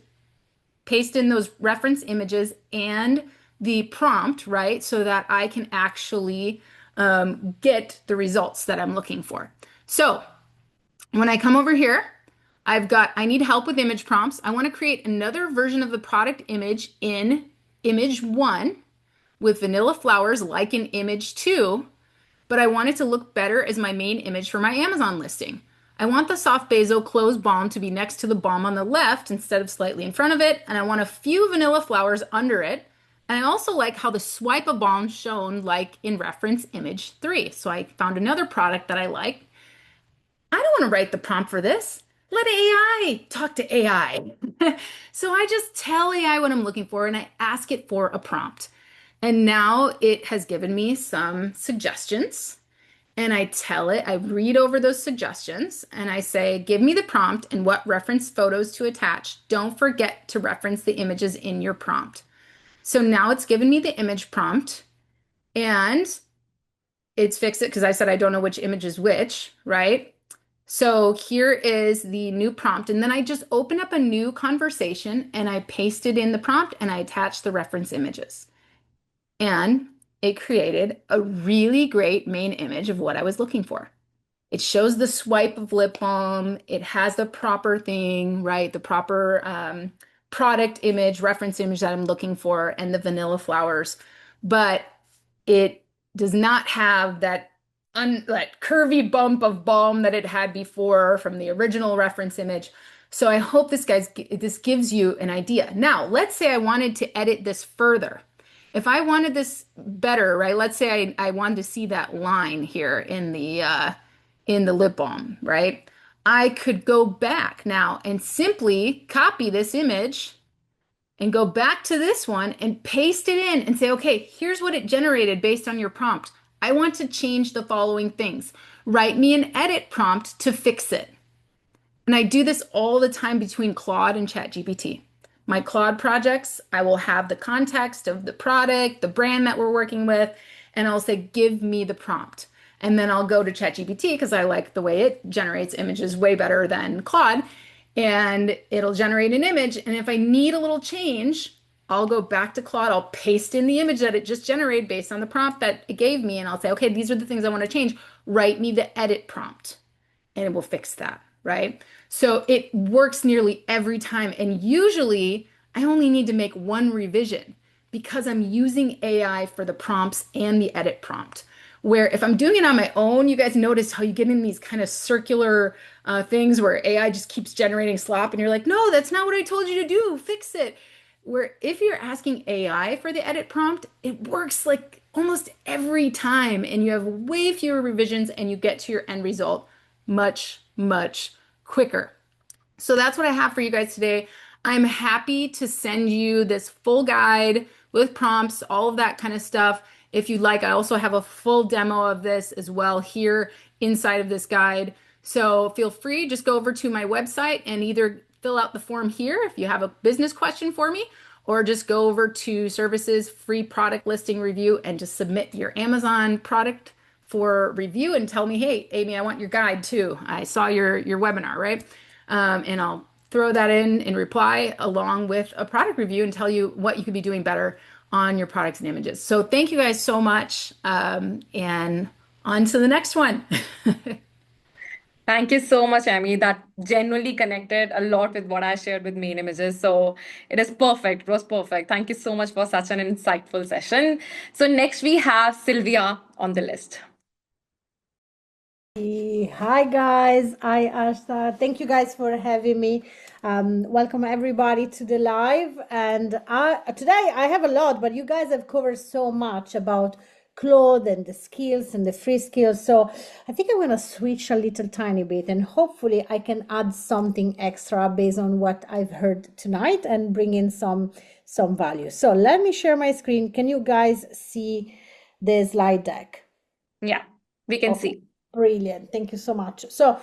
paste in those reference images and the prompt, right? So that I can actually get the results that I'm looking for. So when I come over here, I need help with image prompts. I want to create another version of the product image in image one with vanilla flowers like in image two, but I want it to look better as my main image for my Amazon listing. I want the soft basil closed balm to be next to the balm on the left instead of slightly in front of it, and I want a few vanilla flowers under it. And I also like how the swipe of balm shown like in reference image 3. So I found another product that I like. I don't want to write the prompt for this. let AI talk to AI. So I just tell AI what I'm looking for and I ask it for a prompt. And now it has given me some suggestions. And I tell it, I read over those suggestions and I say, give me the prompt and what reference photos to attach. Don't forget to reference the images in your prompt. So now it's given me the image prompt and it's fixed it because I said I don't know which image is which, right? So here is the new prompt. And then I just open up a new conversation and I paste it in the prompt and I attach the reference images. And it created a really great main image of what I was looking for. It shows the swipe of lip balm. It has the proper thing, right? The proper product image, reference image that I'm looking for, and the vanilla flowers. But it does not have that curvy bump of balm that it had before from the original reference image. So I hope this gives you an idea. Now, let's say I wanted to edit this further. If I wanted this better, right? Let's say I wanted to see that line here in the lip balm, right? I could go back now and simply copy this image and go back to this one and paste it in and say, okay, here's what it generated based on your prompt. I want to change the following things. Write me an edit prompt to fix it. And I do this all the time between Claude and ChatGPT. My Claude projects, I will have the context of the product, the brand that we're working with, and I'll say, give me the prompt. And then I'll go to ChatGPT because I like the way it generates images way better than Claude. And it'll generate an image. And if I need a little change, I'll go back to Claude. I'll paste in the image that it just generated based on the prompt that it gave me. And I'll say, okay, these are the things I want to change. Write me the edit prompt. And it will fix that, right? So it works nearly every time. And usually I only need to make one revision because I'm using AI for the prompts and the edit prompt. Where if I'm doing it on my own, you guys notice how you get in these kind of circular things where AI just keeps generating slop and you're like, no, that's not what I told you to do. Fix it. Where if you're asking AI for the edit prompt, it works like almost every time and you have way fewer revisions and you get to your end result much, much quicker. So that's what I have for you guys today. I'm happy to send you this full guide with prompts, all of that kind of stuff. If you'd like, I also have a full demo of this as well here inside of this guide. So feel free, just go over to my website and either fill out the form here if you have a business question for me, or just go over to services, free product listing review, and just submit your Amazon product for review and tell me, hey, Amy, I want your guide too. I saw your webinar, right? And I'll throw that in reply along with a product review and tell you what you could be doing better on your products and images. So thank you guys so much. And on to the next one. Thank you so much, Amy. That genuinely connected a lot with what I shared with main images. So it is perfect. It was perfect. Thank you so much for such an insightful session. So next we have Silvia on the list. Hi guys, hi Aashta. Thank you guys for having me. Welcome everybody to the live. And today I have a lot, but you guys have covered so much about Claude and the skills and the free skills. So I think I'm going to switch a little tiny bit and hopefully I can add something extra based on what I've heard tonight and bring in some value. So let me share my screen. Can you guys see the slide deck? Yeah, we can see. Brilliant. Thank you so much. So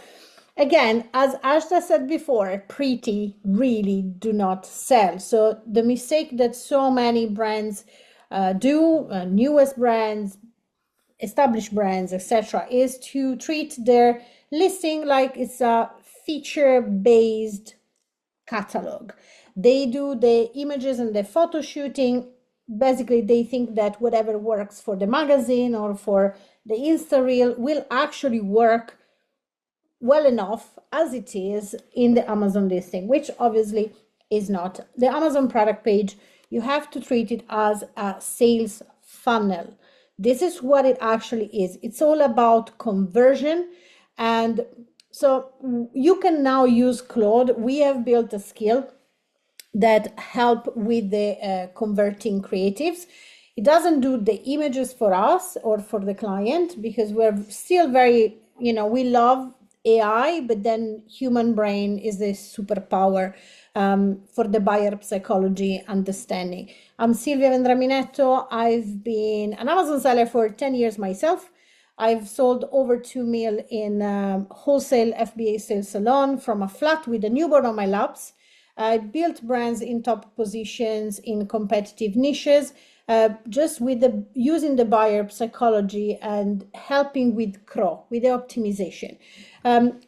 again, as Aashta said before, pretty really do not sell. So the mistake that so many brands do, newest brands, established brands, etc., is to treat their listing like it's a feature-based catalog. They do the images and the photo shooting. Basically, they think that whatever works for the magazine or for the Insta reel will actually work well enough as it is in the Amazon listing, which obviously is not. The Amazon product page, you have to treat it as a sales funnel. This is what it actually is. It's all about conversion. And so you can now use Claude. We have built a skill that help with the converting creatives. It doesn't do the images for us or for the client because we're still very, we love AI, but then human brain is the superpower for the buyer psychology understanding. I'm Silvia Vendraminetto. I've been an Amazon seller for 10 years myself. I've sold over 2 mil in wholesale FBA sales salon from a flat with a newborn on my laps. I built brands in top positions in competitive niches, just with using the buyer psychology and helping with CRO, with the optimization.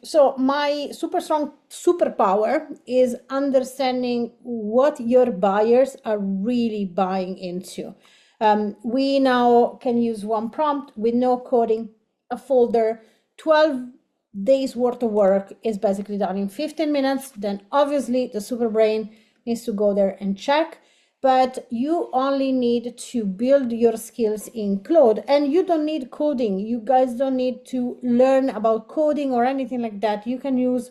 So my super strong superpower is understanding what your buyers are really buying into. We now can use one prompt with no coding, a folder, 12 days worth of work is basically done in 15 minutes. Then obviously the super brain needs to go there and check, but you only need to build your skills in Claude, and you don't need coding. You guys don't need to learn about coding or anything like that. You can use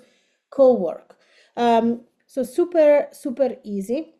co-work. So super easy,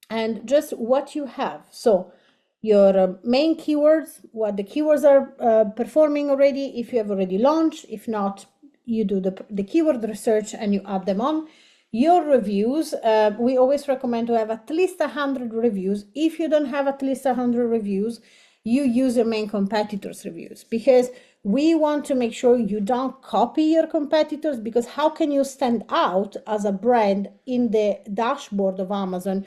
and just what you have. So your main keywords, what the keywords are performing already, if you have already launched. If not, you do the keyword research and you add them on. Your reviews, we always recommend to have at least 100 reviews. If you don't have at least 100 reviews, you use your main competitors' reviews, because we want to make sure you don't copy your competitors, because how can you stand out as a brand in the dashboard of Amazon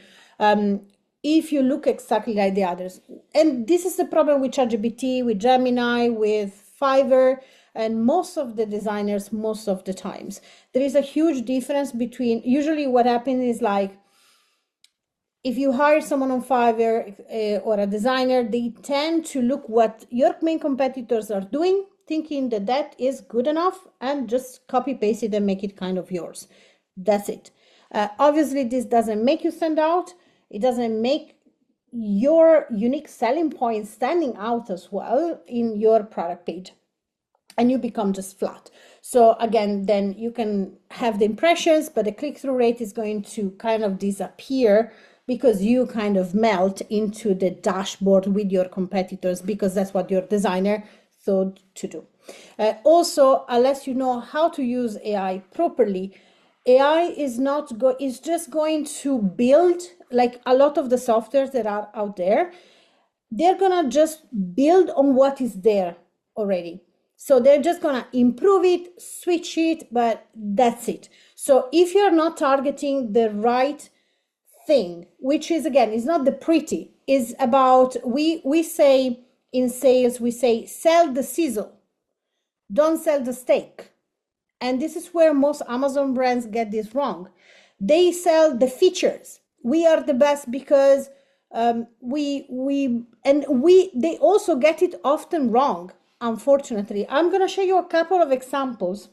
if you look exactly like the others? And this is the problem with ChatGPT, with Gemini, with Fiverr, and most of the designers, most of the times. There is a huge difference between, usually what happens is like, if you hire someone on Fiverr or a designer, they tend to look what your main competitors are doing, thinking that that is good enough, and just copy paste it and make it kind of yours. That's it. Obviously, this doesn't make you stand out. It doesn't make your unique selling point standing out as well in your product page, and you become just flat. So again, then you can have the impressions, but the click-through rate is going to kind of disappear, because you kind of melt into the dashboard with your competitors, because that's what your designer thought to do. Also, unless you know how to use AI properly, AI is just going to build, like a lot of the softwares that are out there, they're gonna just build on what is there already. So they're just gonna improve it, switch it, but that's it. So if you're not targeting the right thing, which is, again, is not the pretty, is about, we say in sales, we say sell the sizzle, don't sell the steak. And this is where most Amazon brands get this wrong. They sell the features. We are the best because they also get it often wrong, unfortunately. I'm going to show you a couple of examples.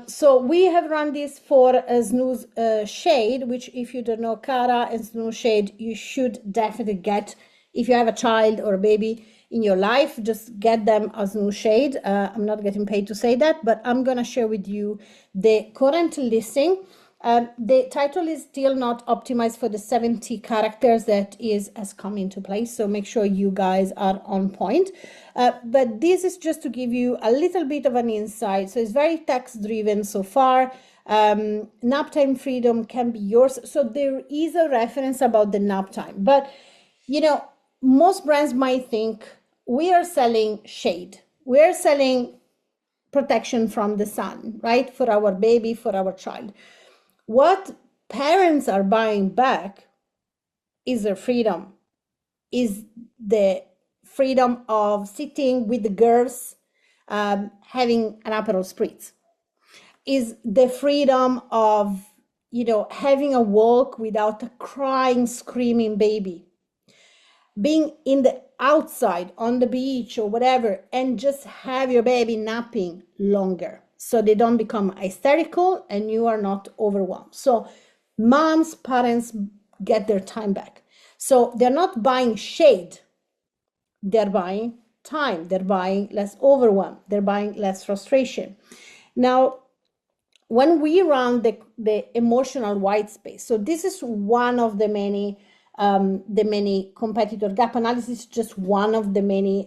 So we have run this for a snooze shade, which, if you don't know Cara and snooze shade, you should definitely get. If you have a child or a baby in your life, just get them a snooze shade. I'm not getting paid to say that, but I'm going to share with you the current listing. The title is still not optimized for the 70 characters that has come into place, so make sure you guys are on point. But this is just to give you a little bit of an insight. So it's very text driven so far. Nap time freedom can be yours. So there is a reference about the nap time, but you know, most brands might think we are selling shade, we are selling protection from the sun, right, for our baby, for our child. What parents are buying back is their freedom, is the freedom of sitting with the girls, having an Aperol Spritz, is the freedom of, you know, having a walk without a crying, screaming baby, being in the outside on the beach or whatever, and just have your baby napping longer, so they don't become hysterical and you are not overwhelmed. So moms, parents get their time back. So they're not buying shade, they're buying time, they're buying less overwhelm, they're buying less frustration. Now, when we run the emotional white space, so this is one of the many competitor gap analysis, just one of the many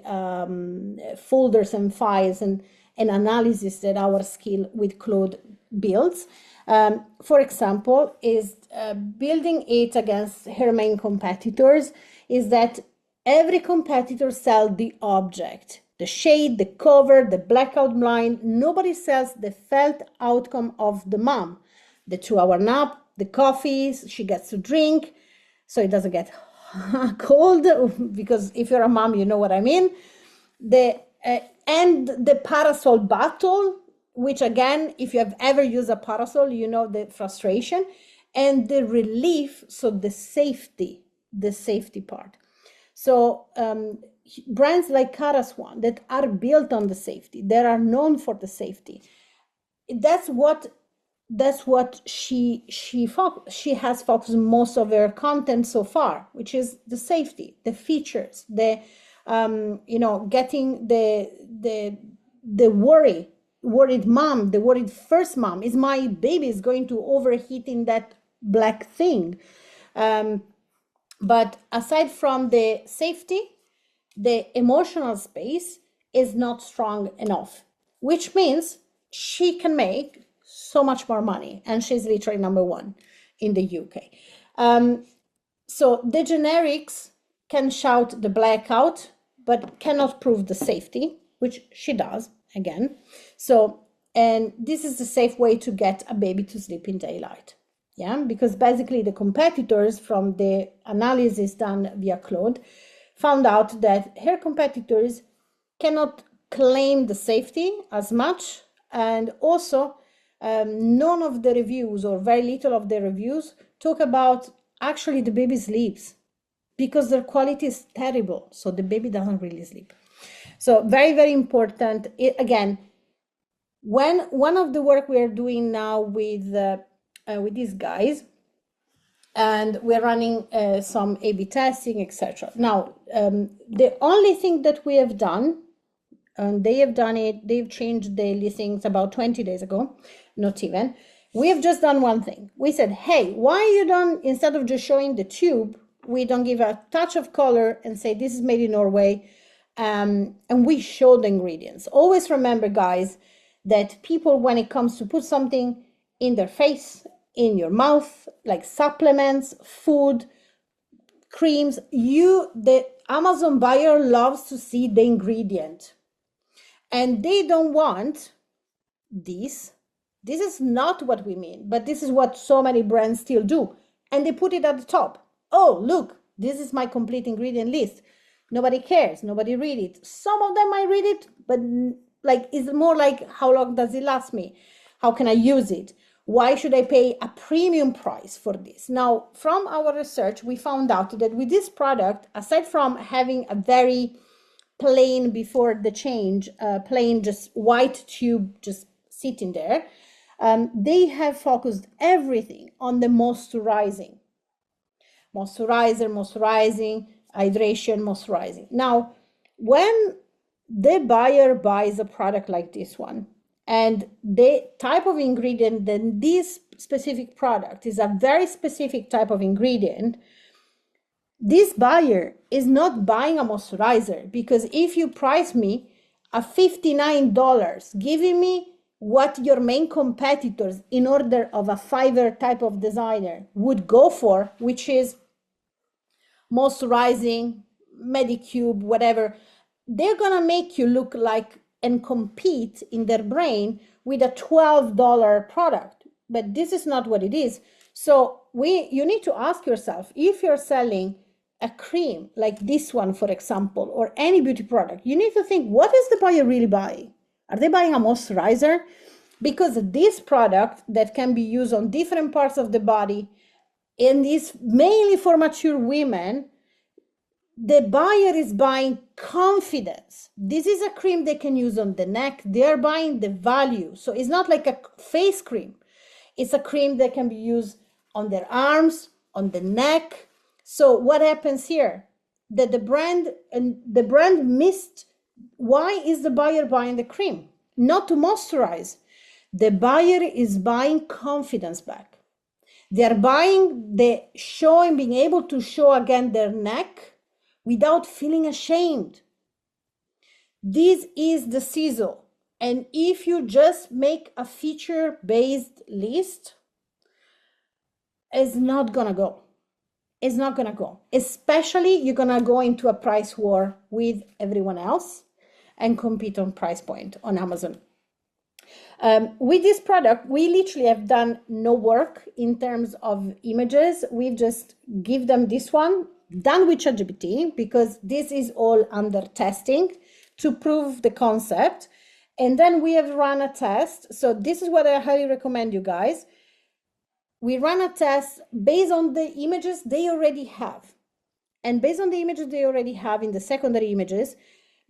folders and files and an analysis that our skill with Claude builds. For example, is building it against her main competitors is that every competitor sells the object, the shade, the cover, the blackout blind. Nobody sells the felt outcome of the mom, the 2-hour nap, the coffee she gets to drink, so it doesn't get cold, because if you're a mom, you know what I mean. And the parasol battle, which again, if you have ever used a parasol, you know the frustration and the relief. So the safety part. So brands like Karaswan that are built on the safety, that are known for the safety. That's what she has focused most of her content so far, which is the safety, the features, the getting the worried mom, the worried first mom. Is my baby is going to overheat in that black thing? But aside from the safety, the emotional space is not strong enough, which means she can make so much more money, and she's literally number one in the UK. So the generics can shout the blackout, but cannot prove the safety, which she does again. So, and this is the safe way to get a baby to sleep in daylight. Yeah, because basically the competitors, from the analysis done via Claude, found out that her competitors cannot claim the safety as much, and also none of the reviews, or very little of the reviews, talk about actually the baby sleeps, because their quality is terrible, so the baby doesn't really sleep. So very, very important. Again, when one of the work we are doing now with these guys, and we're running some A/B testing, etc. Now, the only thing that we have done, and they have done it, they've changed the listings about 20 days ago, not even. We have just done one thing. We said, hey, why you don't, instead of just showing the tube, we don't give a touch of color and say this is made in Norway, and we show the ingredients. Always remember, guys, that people, when it comes to put something in their face, in your mouth, like supplements, food, creams, the Amazon buyer loves to see the ingredient, and they don't want this. This is not what we mean, but this is what so many brands still do, and they put it at the top. Oh, look, this is my complete ingredient list. Nobody cares, nobody read it. Some of them might read it, but like, it's more like, how long does it last me? How can I use it? Why should I pay a premium price for this? Now, from our research, we found out that with this product, aside from having a very plain, before the change, plain just white tube just sitting there, they have focused everything on the moisturizing, hydration, moisturizing. Now, when the buyer buys a product like this one, and the type of ingredient, then this specific product is a very specific type of ingredient, this buyer is not buying a moisturizer, because if you price me a $59, giving me what your main competitors in order of a Fiverr type of designer would go for, which is moisturizing, Medicube, whatever, they're gonna make you look like and compete in their brain with a $12 product, but this is not what it is. So you need to ask yourself, if you're selling a cream like this one, for example, or any beauty product, you need to think, what is the buyer really buying? Are they buying a moisturizer? Because this product that can be used on different parts of the body, and is mainly for mature women, the buyer is buying confidence. This is a cream they can use on the neck. They're buying the value. So it's not like a face cream. It's a cream that can be used on their arms, on the neck. So what happens here? That the brand missed. Why is the buyer buying the cream? Not to moisturize. The buyer is buying confidence back. They're buying the showing, being able to show again their neck without feeling ashamed. This is the sizzle. And if you just make a feature-based list, it's not gonna go. It's not gonna go. Especially you're gonna go into a price war with everyone else and compete on price point on Amazon. With this product, we literally have done no work in terms of images. We just give them this one, done with ChatGPT, because this is all under testing to prove the concept. And then we have run a test. So this is what I highly recommend you guys. We run a test based on the images they already have. And based on the images they already have in the secondary images,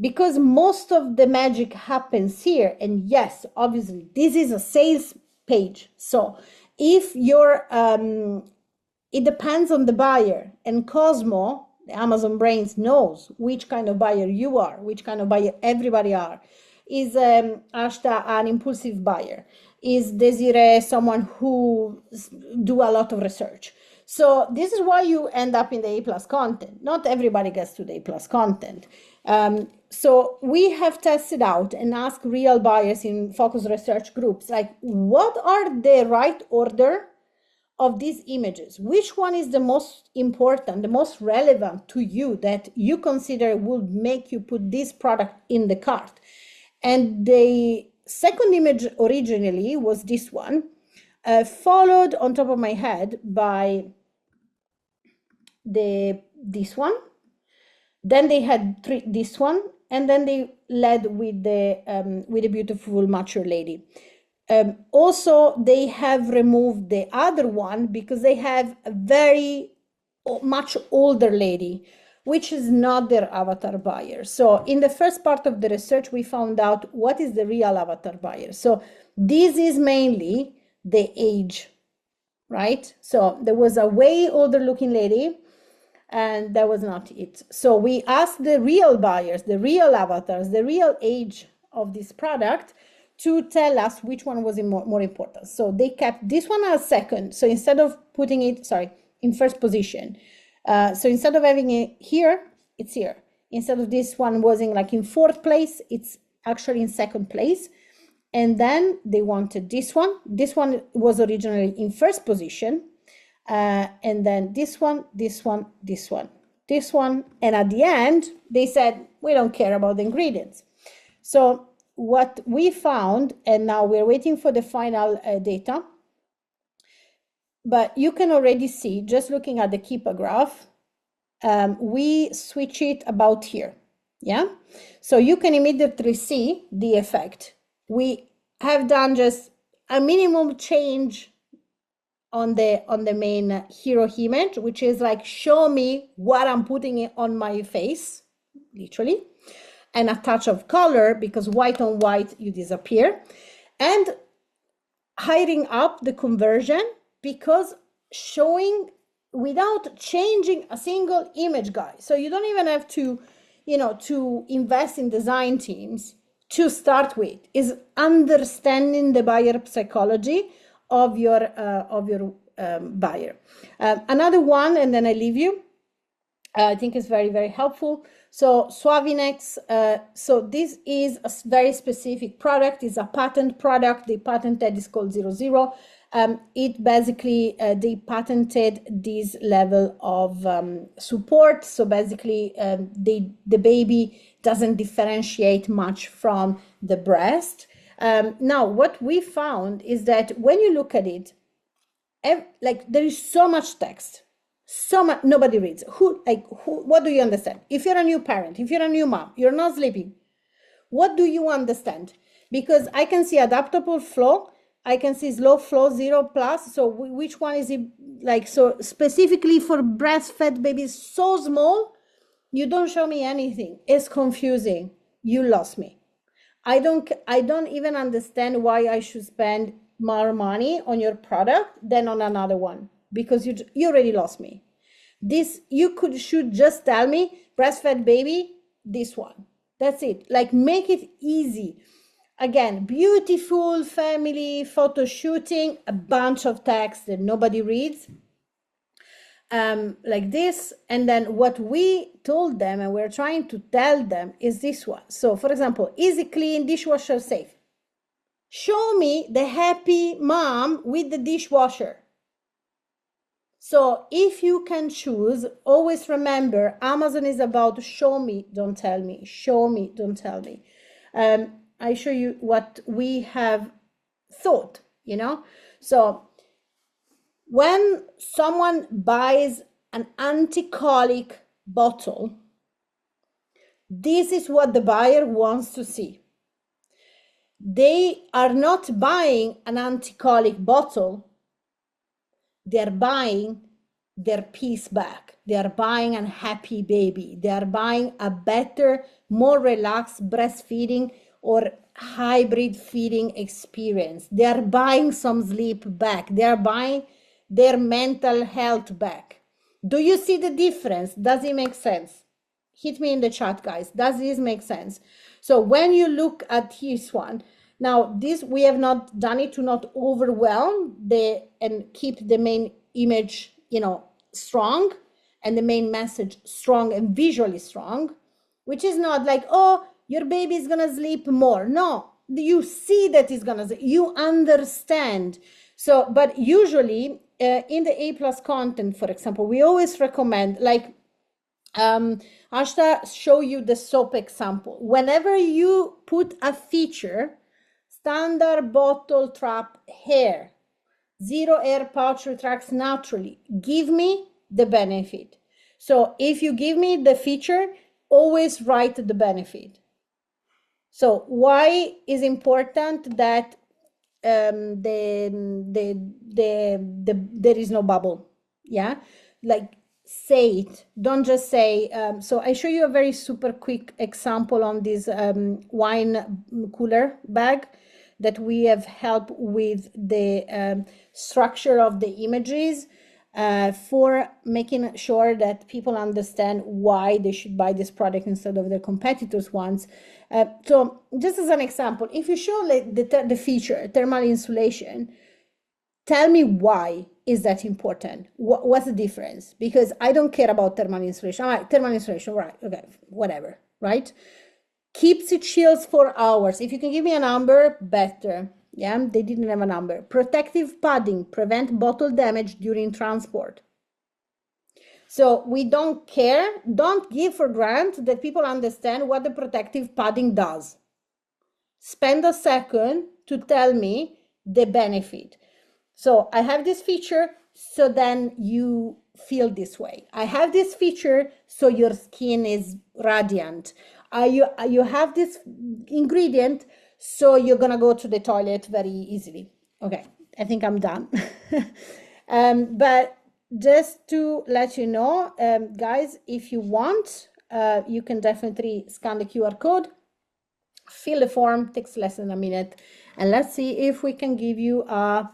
because most of the magic happens here, and yes, obviously, this is a sales page. So if you're, it depends on the buyer, and Cosmo, the Amazon brains, knows which kind of buyer you are, which kind of buyer everybody are. Is Aashta an impulsive buyer? Is Desiree someone who do a lot of research? So this is why you end up in the A+ content. Not everybody gets to the A+ content. So we have tested out and asked real buyers in focus research groups, like, what are the right order of these images? Which one is the most important, the most relevant to you that you consider would make you put this product in the cart? And the second image originally was this one, followed on top of my head by this one. Then they had this one, and then they led with the beautiful mature lady. Also, they have removed the other one because they have a very much older lady, which is not their avatar buyer. So in the first part of the research, we found out what is the real avatar buyer. So this is mainly the age, right? So there was a way older looking lady, and that was not it. So we asked the real buyers, the real avatars, the real age of this product to tell us which one was more important. So they kept this one as second. So instead of putting it, in first position. So instead of having it here, it's here. Instead of this one was in fourth place, it's actually in second place. And then they wanted this one. This one was originally in first position. And then this one, this one, this one, this one. And at the end, they said, we don't care about the ingredients. So what we found, and now we're waiting for the final data, but you can already see, just looking at the Keepa graph, we switch it about here, yeah? So you can immediately see the effect. We have done just a minimum change on the main hero image, which is like, show me what I'm putting on my face, literally, and a touch of color, because white on white, you disappear, and hiding up the conversion, because showing without changing a single image, guys. So you don't even have to, to invest in design teams to start with. Is understanding the buyer psychology of your buyer. Another one, and then I leave you. I think it's very, very helpful. So Suavinex, so this is a very specific product. It's a patent product. The patent is called 00. It basically, they patented this level of support. So basically, the baby doesn't differentiate much from the breast. Now, what we found is that when you look at it, there is so much text, so much, nobody reads. What do you understand? If you're a new parent, if you're a new mom, you're not sleeping, what do you understand? Because I can see adaptable flow, I can see slow flow 0+. So which one is it? So specifically for breastfed babies so small, you don't show me anything. It's confusing. You lost me. I don't even understand why I should spend more money on your product than on another one, because you already lost me. This should just tell me breastfed baby, this one. That's it. Make it easy. Again, beautiful family photo shooting, a bunch of text that nobody reads. Like this, and then what we told them and we're trying to tell them is this one. So for example, easy clean, dishwasher safe. Show me the happy mom with the dishwasher. So if you can choose, always remember, Amazon is about show me, don't tell me. Show me, don't tell me. I show you what we have thought, you know? So when someone buys an anti-colic bottle, this is what the buyer wants to see. They are not buying an anti-colic bottle. They're buying their peace back. They are buying a happy baby. They are buying a better, more relaxed breastfeeding or hybrid feeding experience. They are buying some sleep back. They are buying their mental health back. Do you see the difference? Does it make sense? Hit me in the chat, guys. Does this make sense? So when you look at this one, now this we have not done it to not overwhelm the and keep the main image, you know, strong and the main message strong and visually strong, which is not like, oh, your baby is gonna sleep more. No, you see that it's gonna sleep. You understand. So, but usually in the A+ content, for example, we always recommend, like Aashta show you the soap example. Whenever you put a feature, standard bottle trap hair, zero air pouch retracts naturally, give me the benefit. So if you give me the feature, always write the benefit. So why is important that there is no bubble? Yeah, like say it, don't just say. So I show you a very super quick example on this wine cooler bag that we have helped with the structure of the images for making sure that people understand why they should buy this product instead of their competitors' ones. So just as an example, if you show like the feature thermal insulation, tell me why is that important? What's the difference? Because I don't care about thermal insulation. All right, thermal insulation, right? Okay, whatever, right? Keeps it chills for hours. If you can give me a number, better. Yeah, they didn't have a number. Protective padding, prevent bottle damage during transport. So we don't care, don't give for granted that people understand what the protective padding does. Spend a second to tell me the benefit. So I have this feature, so then you feel this way. I have this feature, so your skin is radiant. You have this ingredient, so you're gonna go to the toilet very easily. Okay, I think I'm done. But just to let you know, guys, if you want, you can definitely scan the QR code, fill the form, takes less than a minute, and let's see if we can give you a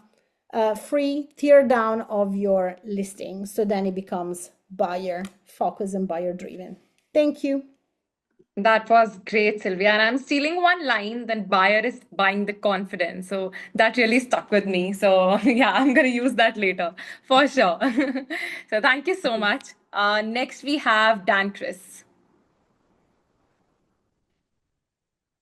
free tear down of your listing, so then it becomes buyer focused and buyer driven. Thank you. That was great, Sylvia. And I'm stealing one line, then buyer is buying the confidence. So that really stuck with me. So yeah, I'm going to use that later for sure. So thank you so much. Next, we have Dan Kriss.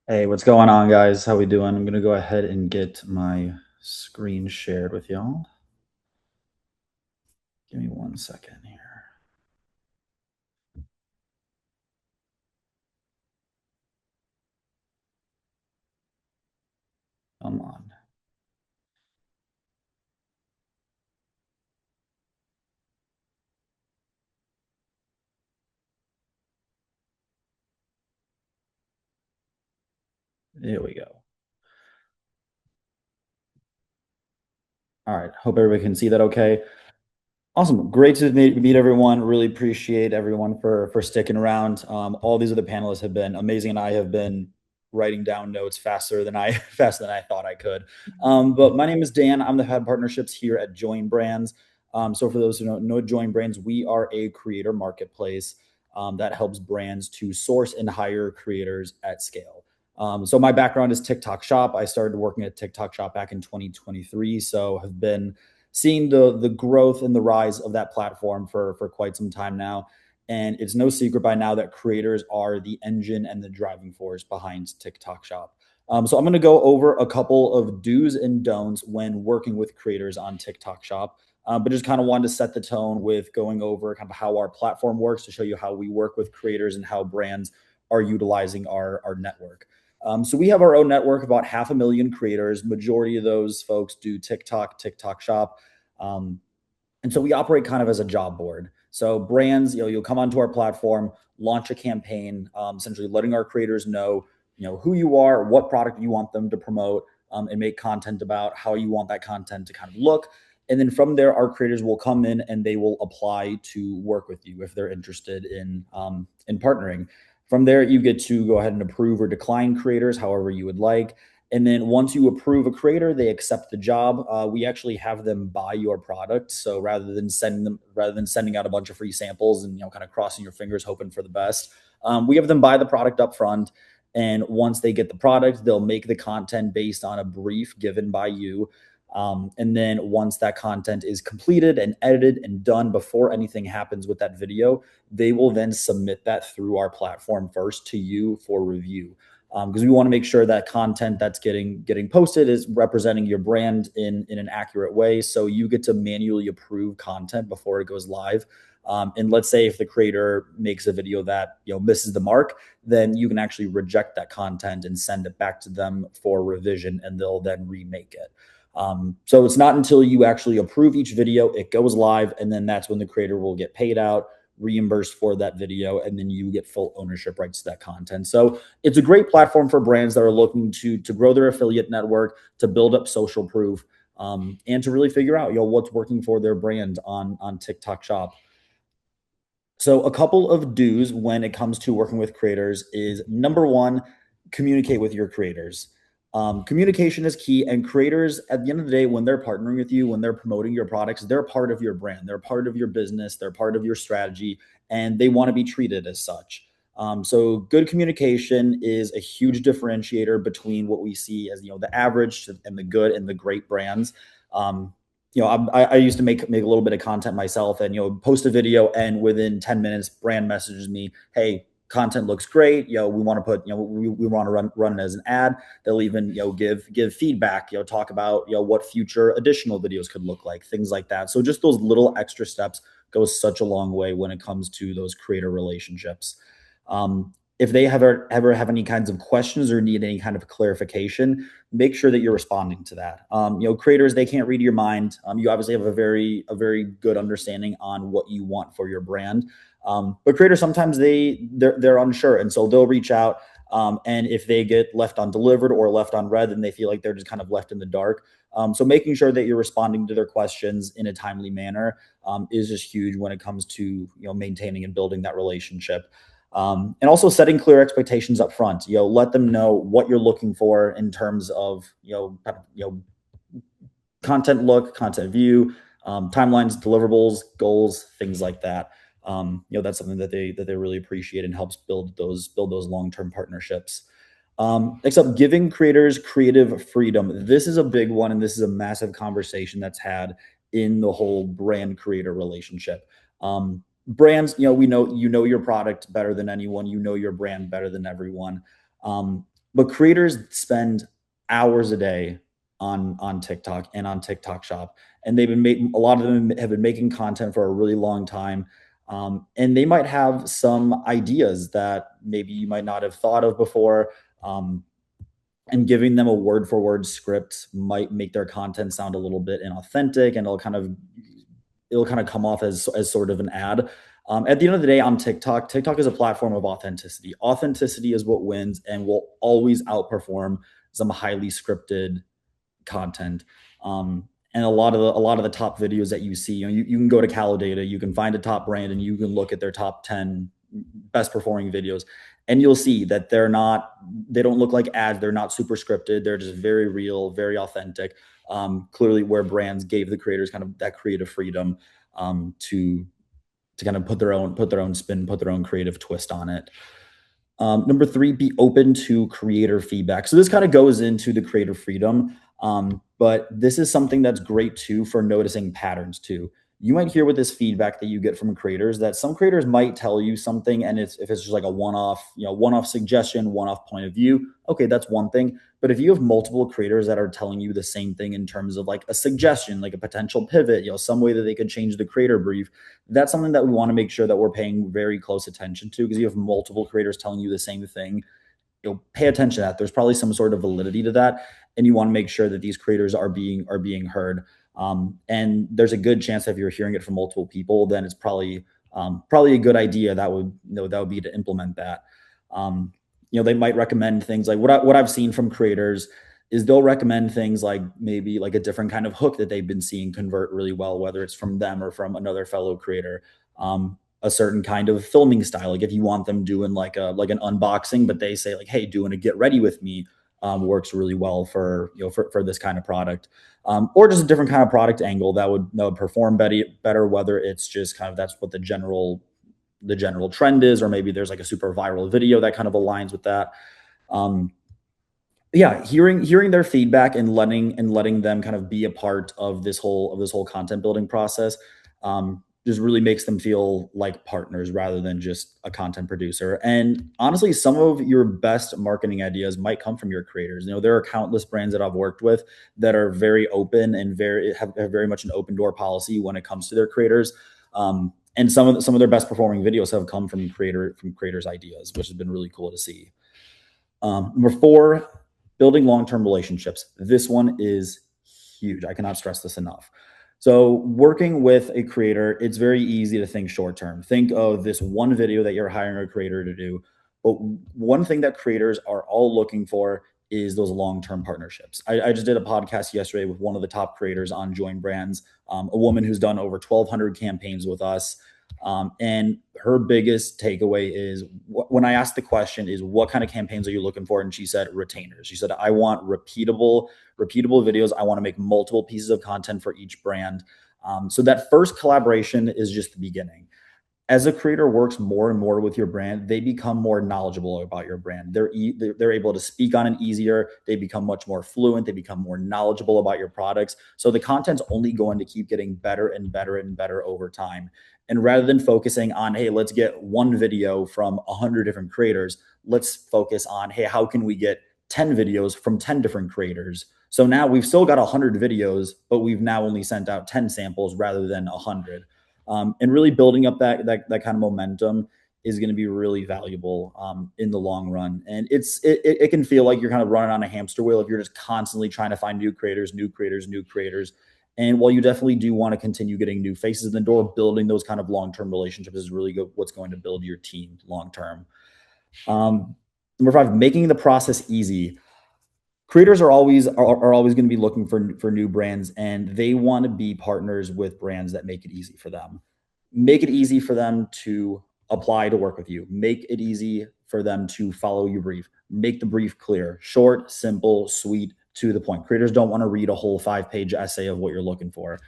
Hey, what's going on, guys? How we doing? I'm going to go ahead and get my screen shared with y'all. Give me 1 second here. Come on. There we go. All right. Hope everybody can see that okay. Awesome. Great to meet everyone. Really appreciate everyone for sticking around. All these other panelists have been amazing, and I have been writing down notes faster than I thought I could. But my name is Dan. I'm the head of partnerships here at JoinBrands. So for those who don't know JoinBrands, we are a creator marketplace that helps brands to source and hire creators at scale. So my background is TikTok Shop. I started working at TikTok Shop back in 2023. So have been seeing the growth and the rise of that platform for quite some time now. And it's no secret by now that creators are the engine and the driving force behind TikTok Shop. So I'm going to go over a couple of do's and don'ts when working with creators on TikTok Shop. But just kind of wanted to set the tone with going over kind of how our platform works to show you how we work with creators and how brands are utilizing our network. So we have our own network, about 500,000 creators. Majority of those folks do TikTok Shop. And so we operate kind of as a job board. So brands, you'll come onto our platform, launch a campaign, essentially letting our creators know, who you are, what product you want them to promote, and make content about how you want that content to kind of look. And then from there, our creators will come in and they will apply to work with you if they're interested in partnering. From there, you get to go ahead and approve or decline creators, however you would like. And then once you approve a creator, they accept the job. We actually have them buy your product. So rather than sending out a bunch of free samples and kind of crossing your fingers hoping for the best, we have them buy the product up front. And once they get the product, they'll make the content based on a brief given by you. And then once that content is completed and edited and done before anything happens with that video, they will then submit that through our platform first to you for review. Because we want to make sure that content that's getting posted is representing your brand in an accurate way. So you get to manually approve content before it goes live. And let's say if the creator makes a video that misses the mark, then you can actually reject that content and send it back to them for revision, and they'll then remake it. So it's not until you actually approve each video, it goes live, and then that's when the creator will get paid out, reimbursed for that video, and then you get full ownership rights to that content. So it's a great platform for brands that are looking to grow their affiliate network, to build up social proof, and to really figure out what's working for their brand on TikTok Shop. So a couple of do's when it comes to working with creators is, number one, communicate with your creators. Communication is key, and creators, at the end of the day, when they're partnering with you, when they're promoting your products, they're part of your brand, they're part of your business, they're part of your strategy, and they want to be treated as such. So good communication is a huge differentiator between what we see as the average and the good and the great brands. I used to make a little bit of content myself, and post a video, and within 10 minutes, brand messages me, "Hey, content looks great. We want to put, we want to run it as an ad." They'll even, give feedback, talk about, what future additional videos could look like, things like that. So just those little extra steps go such a long way when it comes to those creator relationships. If they ever have any kinds of questions or need any kind of clarification, make sure that you're responding to that. Creators, they can't read your mind. You obviously have a very good understanding on what you want for your brand. But creators, sometimes they're unsure. And so they'll reach out. And if they get left undelivered or left unread, then they feel like they're just kind of left in the dark. So making sure that you're responding to their questions in a timely manner is just huge when it comes to maintaining and building that relationship. And also setting clear expectations up front. Let them know what you're looking for in terms of content look, content view, timelines, deliverables, goals, things like that. That's something that they really appreciate and helps build those long-term partnerships. Next up, giving creators creative freedom. This is a big one, and this is a massive conversation that's had in the whole brand creator relationship. Brands, we know your product better than anyone, your brand better than everyone. But creators spend hours a day on TikTok and on TikTok Shop, and a lot of them have been making content for a really long time. And they might have some ideas that maybe you might not have thought of before. And giving them a word for word script might make their content sound a little bit inauthentic, and it'll kind of come off as sort of an ad. At the end of the day, on TikTok is a platform of authenticity. Authenticity is what wins and will always outperform some highly scripted content. And a lot of the top videos that you see, you can go to Calidata, you can find a top brand, and you can look at their top 10 best performing videos, and you'll see that they don't look like ads. They're not super scripted. They're just very real, very authentic. Clearly where brands gave the creators kind of that creative freedom to kind of put their own spin, put their own creative twist on it. Number 3, be open to creator feedback. So this kind of goes into the creative freedom. But this is something that's great too for noticing patterns too. you might hear with this feedback that you get from creators that some creators might tell you something, and if it's just like a one-off suggestion, one-off point of view, okay, that's one thing. But if you have multiple creators that are telling you the same thing in terms of like a suggestion, like a potential pivot, some way that they could change the creator brief, that's something that we want to make sure that we're paying very close attention to, because you have multiple creators telling you the same thing. Pay attention to that. There's probably some sort of validity to that, and you want to make sure that these creators are being heard. And there's a good chance that if you're hearing it from multiple people, then it's probably a good idea that would be to implement that. They might recommend things like what I've seen from creators is they'll recommend things like maybe like a different kind of hook that they've been seeing convert really well, whether it's from them or from another fellow creator. A certain kind of filming style, like if you want them doing like an unboxing, but they say like, hey, doing a get ready with me works really well for this kind of product, or just a different kind of product angle that would perform better, whether it's just kind of that's what the general trend is, or maybe there's like a super viral video that kind of aligns with that. Hearing their feedback and letting them kind of be a part of this whole content building process just really makes them feel like partners rather than just a content producer. And honestly, some of your best marketing ideas might come from your creators. There are countless brands that I've worked with that are very open and have very much an open door policy when it comes to their creators. And some of their best performing videos have come from creators' ideas, which has been really cool to see. Number 4, building long-term relationships. This one is huge. I cannot stress this enough. So working with a creator, it's very easy to think short-term. Think of this one video that you're hiring a creator to do. But one thing that creators are all looking for is those long-term partnerships. I just did a podcast yesterday with one of the top creators on JoinBrands, a woman who's done over 1,200 campaigns with us. And her biggest takeaway is when I asked the question is, what kind of campaigns are you looking for? And she said, retainers. She said, I want repeatable videos. I want to make multiple pieces of content for each brand. So that first collaboration is just the beginning. As a creator works more and more with your brand, they become more knowledgeable about your brand. They're able to speak on it easier. They become much more fluent. They become more knowledgeable about your products. So the content's only going to keep getting better and better and better over time. And rather than focusing on, hey, let's get one video from 100 different creators, let's focus on, hey, how can we get 10 videos from 10 different creators? So now we've still got 100 videos, but we've now only sent out 10 samples rather than 100. And really building up that kind of momentum is going to be really valuable in the long run. And it can feel like you're kind of running on a hamster wheel if you're just constantly trying to find new creators. And while you definitely do want to continue getting new faces in the door, building those kind of long-term relationships is really good. What's going to build your team long-term. Number 5, making the process easy. Creators are always going to be looking for new brands, and they want to be partners with brands that make it easy for them. Make it easy for them to apply to work with you. Make it easy for them to follow your brief. Make the brief clear, short, simple, sweet, to the point. Creators don't want to read a whole 5-page essay of what you're looking for.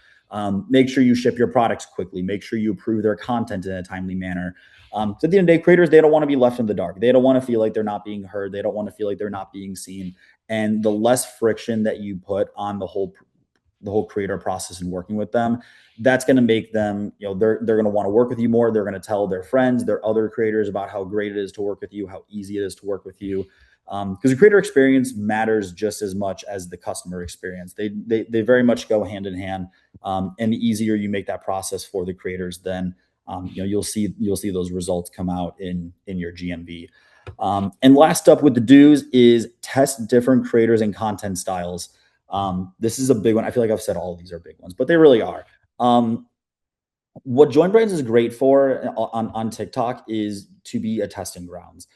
Make sure you ship your products quickly. Make sure you approve their content in a timely manner. So at the end of the day, creators, they don't want to be left in the dark. They don't want to feel like they're not being heard. They don't want to feel like they're not being seen. And the less friction that you put on the whole creator process and working with them, that's going to make them, they're going to want to work with you more. They're going to tell their friends, their other creators about how great it is to work with you, how easy it is to work with you. Because the creator experience matters just as much as the customer experience. They very much go hand in hand. And the easier you make that process for the creators, then you'll see those results come out in your GMV. And last up with the do's is test different creators and content styles. This is a big one. I feel like I've said all of these are big ones, but they really are. What JoinBrands is great for on TikTok is to be a testing grounds.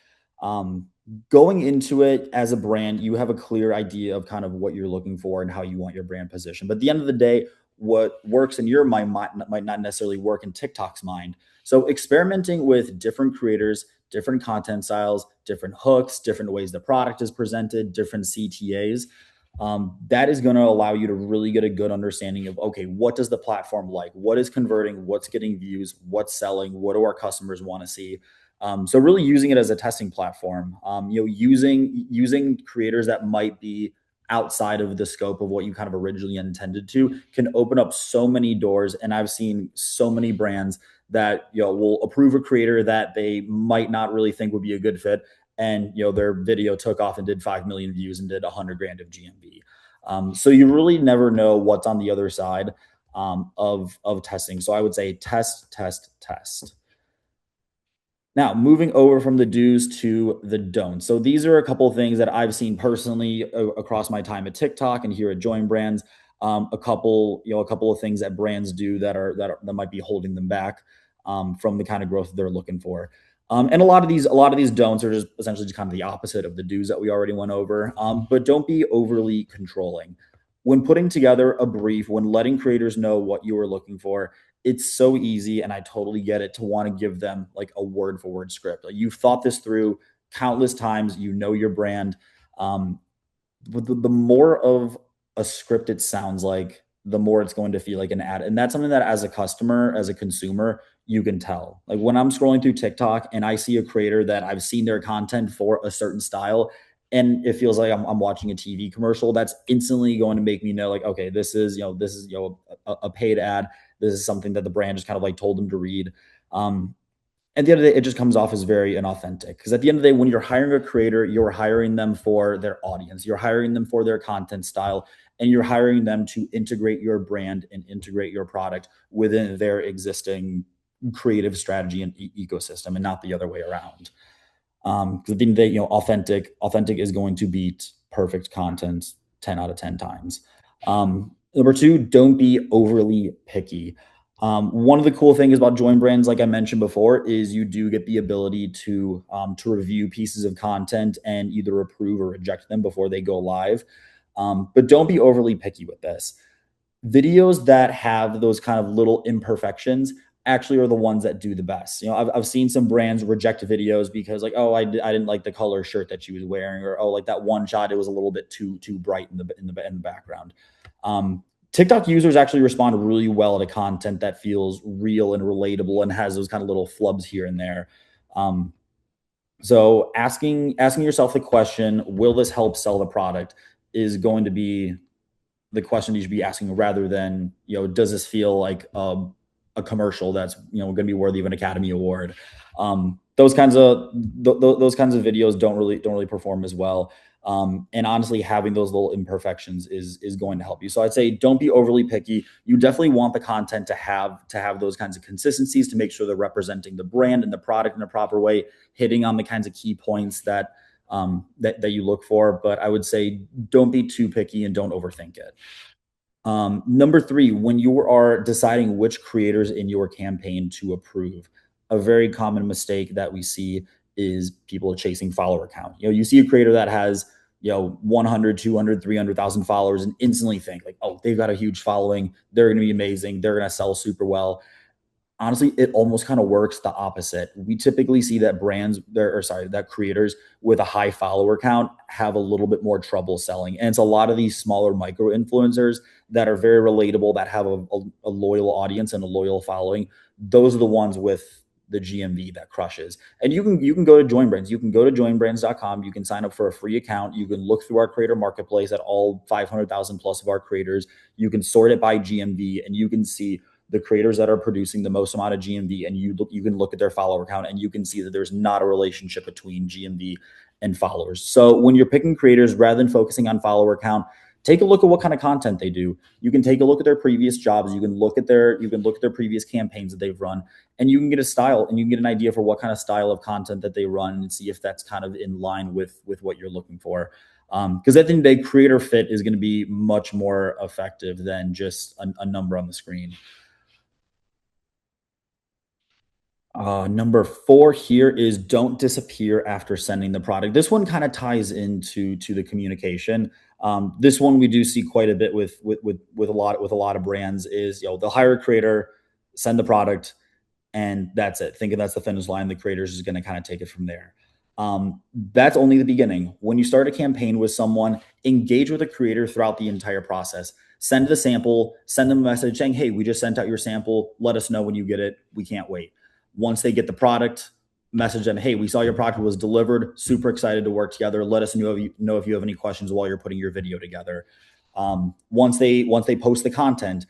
Going into it as a brand, you have a clear idea of kind of what you're looking for and how you want your brand positioned. But at the end of the day, what works in your mind might not necessarily work in TikTok's mind. So experimenting with different creators, different content styles, different hooks, different ways the product is presented, different CTAs, that is going to allow you to really get a good understanding of, okay, what does the platform like? What is converting? What's getting views? What's selling? What do our customers want to see? So really using it as a testing platform, using creators that might be outside of the scope of what you kind of originally intended to can open up so many doors. And I've seen so many brands that, you know, will approve a creator that they might not really think would be a good fit. And, you know, their video took off and did 5 million views and did 100 grand of GMV. So you really never know what's on the other side of testing. So I would say test, test, test. Now, moving over from the do's to the don'ts. So these are a couple of things that I've seen personally across my time at TikTok and here at JoinBrands. A couple of things that brands do that might be holding them back from the kind of growth that they're looking for. And a lot of these don'ts are just essentially just kind of the opposite of the do's that we already went over. But don't be overly controlling. When putting together a brief, when letting creators know what you are looking for, it's so easy, and I totally get it, to want to give them like a word for word script. Like, you've thought this through countless times, you know your brand. But the more of a script it sounds like, the more it's going to feel like an ad. And that's something that as a customer, as a consumer, you can tell. Like, when I'm scrolling through TikTok and I see a creator that I've seen their content for a certain style, and it feels like I'm watching a TV commercial, that's instantly going to make me know, like, okay, this is a paid ad. This is something that the brand just kind of like told them to read. At the end of the day, it just comes off as very inauthentic. Because at the end of the day, when you're hiring a creator, you're hiring them for their audience. You're hiring them for their content style, and you're hiring them to integrate your brand and integrate your product within their existing creative strategy and ecosystem, and not the other way around. Because at the end of the day, authentic is going to beat perfect content 10 out of 10 times. Number two, don't be overly picky. One of the cool things about JoinBrands, like I mentioned before, is you do get the ability to review pieces of content and either approve or reject them before they go live. But don't be overly picky with this. Videos that have those kind of little imperfections actually are the ones that do the best. I've seen some brands reject videos because, like, oh, I didn't like the color shirt that she was wearing, or, oh, like that one shot, it was a little bit too bright in the background. TikTok users actually respond really well to content that feels real and relatable and has those kind of little flubs here and there. So asking yourself the question, will this help sell the product, is going to be the question you should be asking, rather than, does this feel like a commercial that's going to be worthy of an Academy Award. Those kinds of videos don't really perform as well. And honestly, having those little imperfections is going to help you. So I'd say don't be overly picky. You definitely want the content to have those kinds of consistencies, to make sure they're representing the brand and the product in a proper way, hitting on the kinds of key points that you look for. But I would say don't be too picky and don't overthink it. Number three, when you are deciding which creators in your campaign to approve, a very common mistake that we see is people chasing follower count. You see a creator that has 100, 200, 300,000 followers and instantly think like, oh, they've got a huge following, they're going to be amazing, they're going to sell super well. Honestly, it almost kind of works the opposite. We typically see that that creators with a high follower count have a little bit more trouble selling. And it's a lot of these smaller micro influencers that are very relatable, that have a loyal audience and a loyal following. Those are the ones with the GMV that crushes. And you can go to JoinBrands. You can go to joinbrands.com. You can sign up for a free account. You can look through our creator marketplace at all 500,000 plus of our creators. You can sort it by GMV, and you can see the creators that are producing the most amount of GMV, and you can look at their follower count, and you can see that there's not a relationship between GMV and followers. So when you're picking creators, rather than focusing on follower count, take a look at what kind of content they do. You can take a look at their previous jobs. You can look at their previous campaigns that they've run, and you can get a style, and you can get an idea for what kind of style of content that they run, and see if that's kind of in line with what you're looking for. Because at the end of the day, creator fit is going to be much more effective than just a number on the screen. Number 4 here is don't disappear after sending the product. This one kind of ties into the communication. This one we do see quite a bit with a lot of brands is, they'll hire a creator, send the product, and that's it. Thinking that's the finish line. The creators is going to kind of take it from there. That's only the beginning. When you start a campaign with someone, engage with a creator throughout the entire process. Send the sample, send them a message saying, hey, we just sent out your sample. Let us know when you get it. We can't wait. Once they get the product, message them, hey, we saw your product was delivered, super excited to work together. Let us know if you have any questions while you're putting your video together. Once they post the content,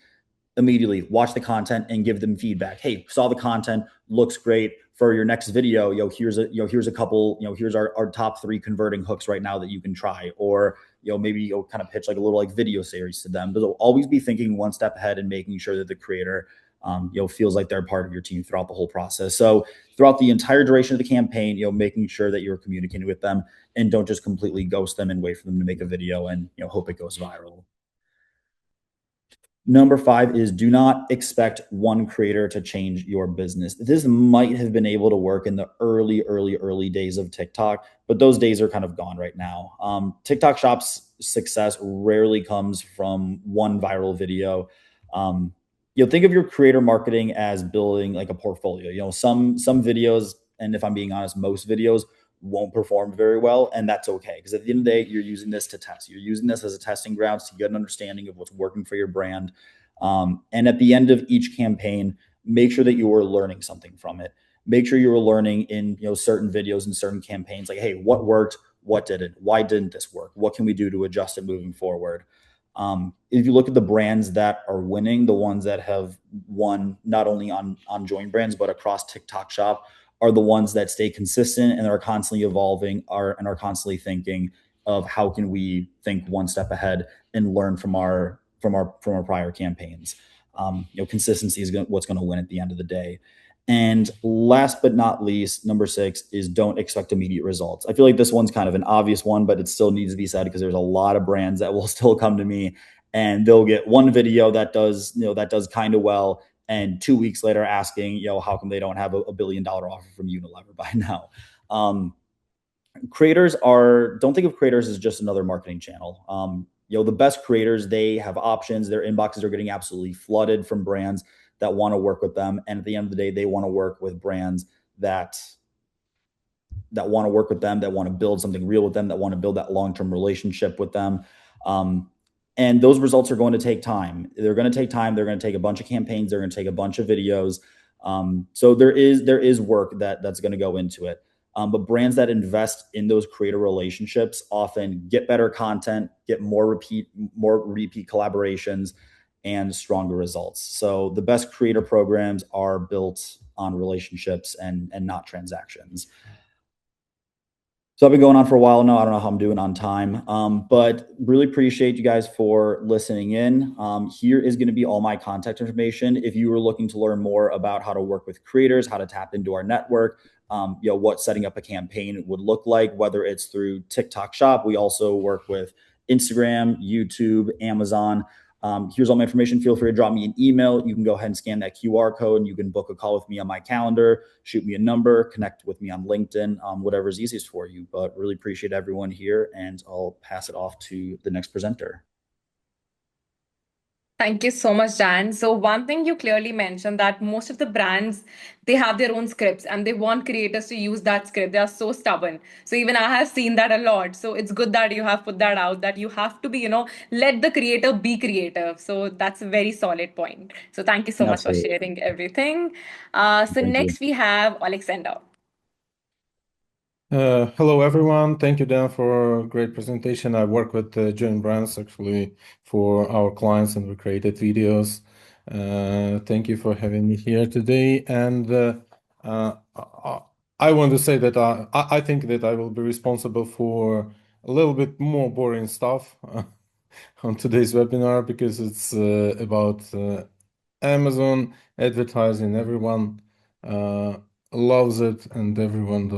immediately watch the content and give them feedback. Hey, saw the content, looks great. For your next video, here's a couple, here's our top 3 converting hooks right now that you can try. Or maybe you'll kind of pitch like a little like video series to them. But they'll always be thinking one step ahead and making sure that the creator feels like they're part of your team throughout the whole process. So throughout the entire duration of the campaign, making sure that you're communicating with them and don't just completely ghost them and wait for them to make a video and hope it goes viral. Number 5 is do not expect one creator to change your business. This might have been able to work in the early days of TikTok, but those days are kind of gone right now. TikTok Shop's success rarely comes from one viral video. Think of your creator marketing as building like a portfolio. Some videos, and if I'm being honest, most videos won't perform very well, and that's okay, because at the end of the day, you're using this to test. You're using this as a testing ground to get an understanding of what's working for your brand. And at the end of each campaign, make sure that you are learning something from it. Make sure you are learning in certain videos and certain campaigns, like, hey, what worked, what didn't, why didn't this work, what can we do to adjust it moving forward. If you look at the brands that are winning, the ones that have won not only on JoinBrands but across TikTok Shop, are the ones that stay consistent and are constantly evolving, and are constantly thinking of how can we think one step ahead and learn from our prior campaigns. Consistency is what's going to win at the end of the day. And last but not least, number 6 is don't expect immediate results. I feel like this one's kind of an obvious one, but it still needs to be said because there's a lot of brands that will still come to me and they'll get one video that does kind of well, and 2 weeks later asking, how come they don't have a $1 billion offer from Unilever by now? Don't think of creators as just another marketing channel. The best creators, they have options. Their inboxes are getting absolutely flooded from brands that want to work with them. And at the end of the day, they want to work with brands that want to work with them, that want to build something real with them, that want to build that long-term relationship with them. And those results are going to take time. They're going to take time. They're going to take a bunch of campaigns. They're going to take a bunch of videos. So there is work that's going to go into it. But brands that invest in those creator relationships often get better content, get more repeat collaborations, and stronger results. So the best creator programs are built on relationships and not transactions. So I've been going on for a while now. I don't know how I'm doing on time, but really appreciate you guys for listening in. Here is going to be all my contact information. If you were looking to learn more about how to work with creators, how to tap into our network, what setting up a campaign would look like, whether it's through TikTok Shop. We also work with Instagram, YouTube, Amazon. Here's all my information. Feel free to drop me an email. You can go ahead and scan that QR code and you can book a call with me on my calendar, shoot me a number, connect with me on LinkedIn, whatever is easiest for you. But really appreciate everyone here, and I'll pass it off to the next presenter. Thank you so much, Dan. So one thing you clearly mentioned, that most of the brands, they have their own scripts and they want creators to use that script. They are so stubborn. So even I have seen that a lot. So it's good that you have put that out, that you have to be, let the creator be creative. So that's a very solid point. So thank you so much for sharing everything. Next we have Oleksandr. Hello, everyone. Thank you, Dan, for a great presentation. I work with JoinBrands actually for our clients, and we created videos. Thank you for having me here today. And I want to say that I think that I will be responsible for a little bit more boring stuff on today's webinar, because it's about Amazon advertising. Everyone loves it and everyone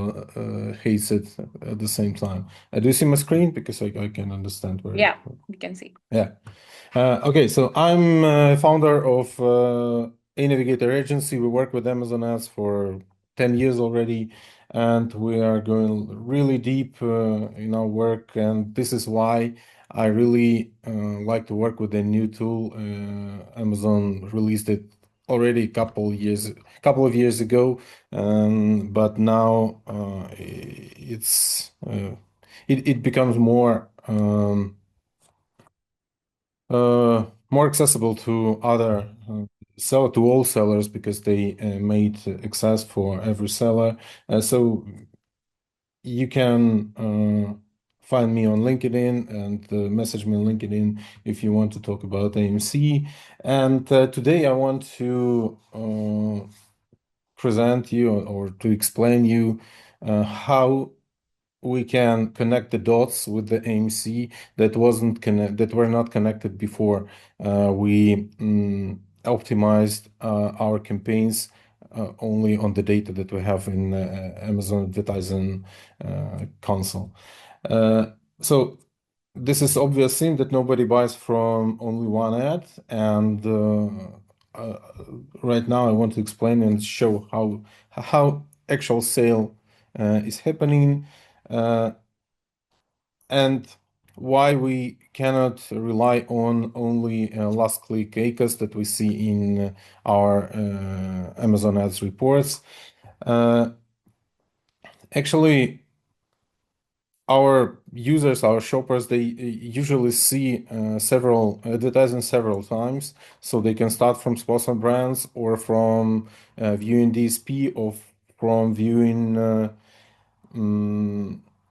hates it at the same time. Do you see my screen? Because I can understand where. Yeah, we can see. Yeah. Okay, so I'm a founder of ANavigator agency. We work with Amazon ads for 10 years already, and we are going really deep in our work. And this is why I really like to work with a new tool. Amazon released it already a couple of years ago, but now it becomes more accessible to other sell to all sellers because they made access for every seller. So you can find me on LinkedIn and message me on LinkedIn if you want to talk about AMC. And today I want to present you or to explain you how we can connect the dots with the AMC that were not connected before. We optimized our campaigns only on the data that we have in Amazon Advertising console. So this is obvious thing that nobody buys from only one ad, and right now I want to explain and show how actual sale is happening, and why we cannot rely on only last click ACOS that we see in our Amazon Ads reports. Actually, our users, our shoppers, they usually see several advertising several times, so they can start from sponsored brands or from viewing DSP or from viewing a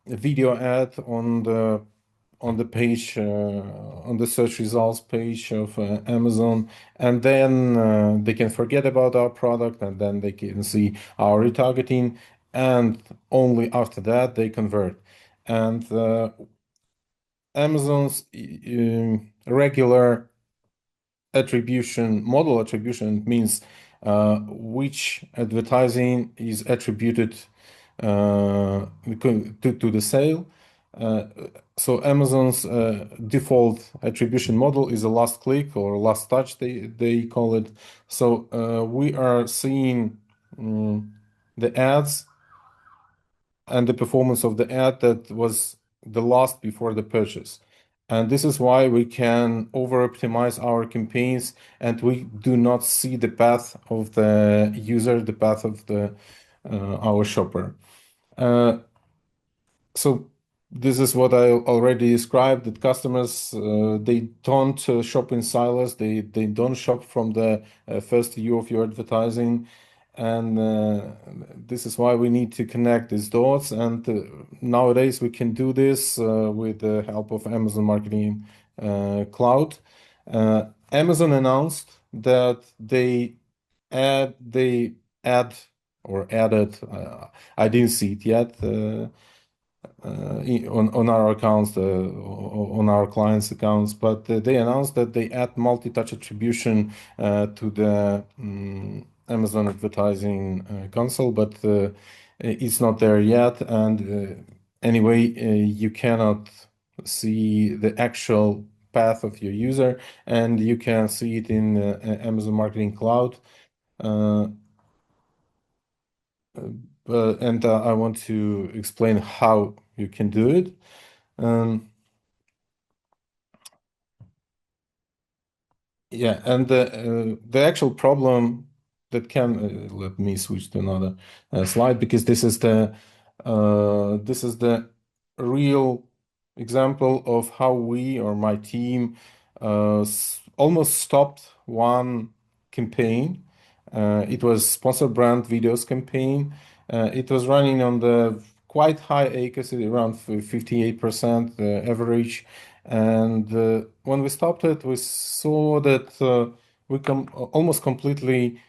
video ad on the page on the search results page of Amazon, and then they can forget about our product, and then they can see our retargeting, and only after that they convert. And Amazon's regular model attribution means which advertising is attributed to the sale. So Amazon's default attribution model is a last click or last touch, they call it. So we are seeing the ads and the performance of the ad that was the last before the purchase. And this is why we can over-optimize our campaigns, and we do not see the path of the user, the path of our shopper. So this is what I already described, that customers, they don't shop in silos, they don't shop from the first view of your advertising. And this is why we need to connect these dots. And nowadays we can do this with the help of Amazon Marketing Cloud. Amazon announced that they add or added, I didn't see it yet, on our accounts, on our clients' accounts, but they announced that they add multi-touch attribution to the Amazon advertising console, but it's not there yet. And anyway, you cannot see the actual path of your user, and you can see it in Amazon Marketing Cloud. And I want to explain how you can do it. Yeah, and the actual problem that can let me switch to another slide, because this is the real example of how we or my team almost stopped one campaign. It was sponsored brand videos campaign. It was running on the quite high accuracy, around 58% average. And when we stopped it, we saw that we almost completely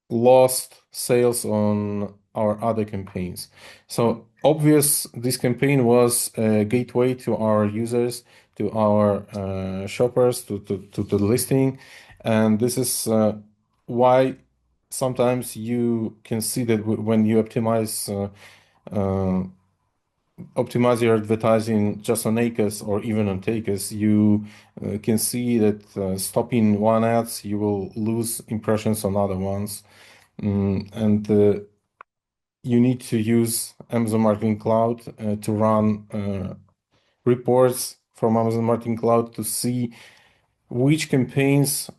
lost sales on our other campaigns. So obvious, this campaign was a gateway to our users, to our shoppers, to the listing. And this is why sometimes you can see that when you optimize your advertising just on ACOS or even on TACOS, you can see that stopping one ads, you will lose impressions on other ones. And you need to use Amazon Marketing Cloud to run reports from Amazon Marketing Cloud to see which campaigns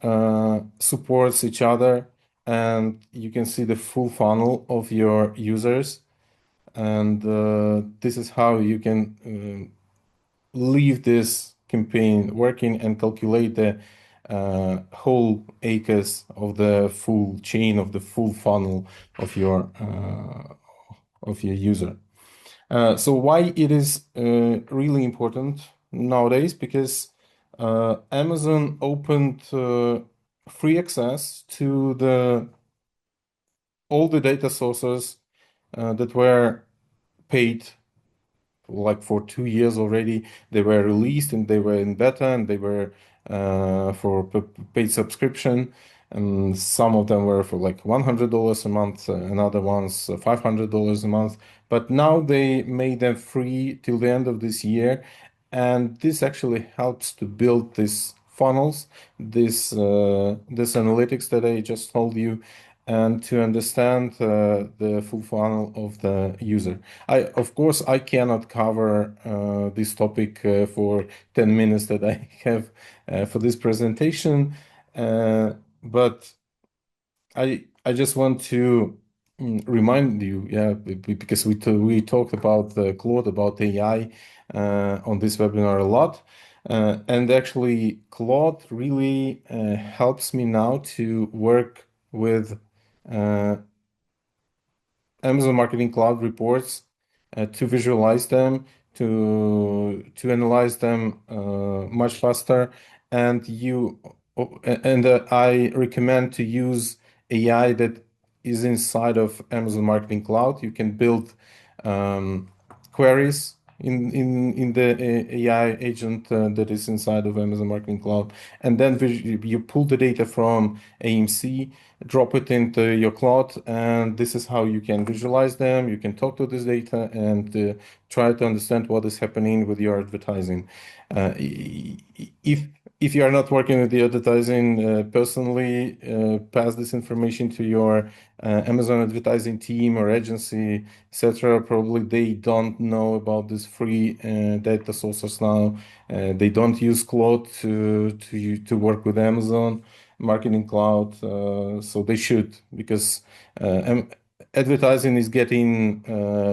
supports each other, and you can see the full funnel of your users. And this is how you can leave this campaign working and calculate the whole ACAS of the full chain of the full funnel of your user. So why it is really important nowadays? Because Amazon opened free access to all the data sources that were paid like for 2 years already. They were released and they were in beta and they were for paid subscription. And some of them were for like $100 a month, and other ones $500 a month. But now they made them free till the end of this year. And this actually helps to build these funnels, this analytics that I just told you, and to understand the full funnel of the user. Of course, I cannot cover this topic for 10 minutes that I have for this presentation, but I just want to remind you, because we talked about Claude, about AI on this webinar a lot. And actually, Claude really helps me now to work with Amazon Marketing Cloud reports to visualize them, to analyze them much faster. And I recommend to use AI that is inside of Amazon Marketing Cloud. You can build queries in the AI agent that is inside of Amazon Marketing Cloud, and then you pull the data from AMC, drop it into your cloud, and this is how you can visualize them. You can talk to this data and try to understand what is happening with your advertising. If you are not working with the advertising personally, pass this information to your Amazon advertising team or agency, etc. Probably they don't know about this free data sources now. They don't use Claude to work with Amazon Marketing Cloud, so they should, because advertising is getting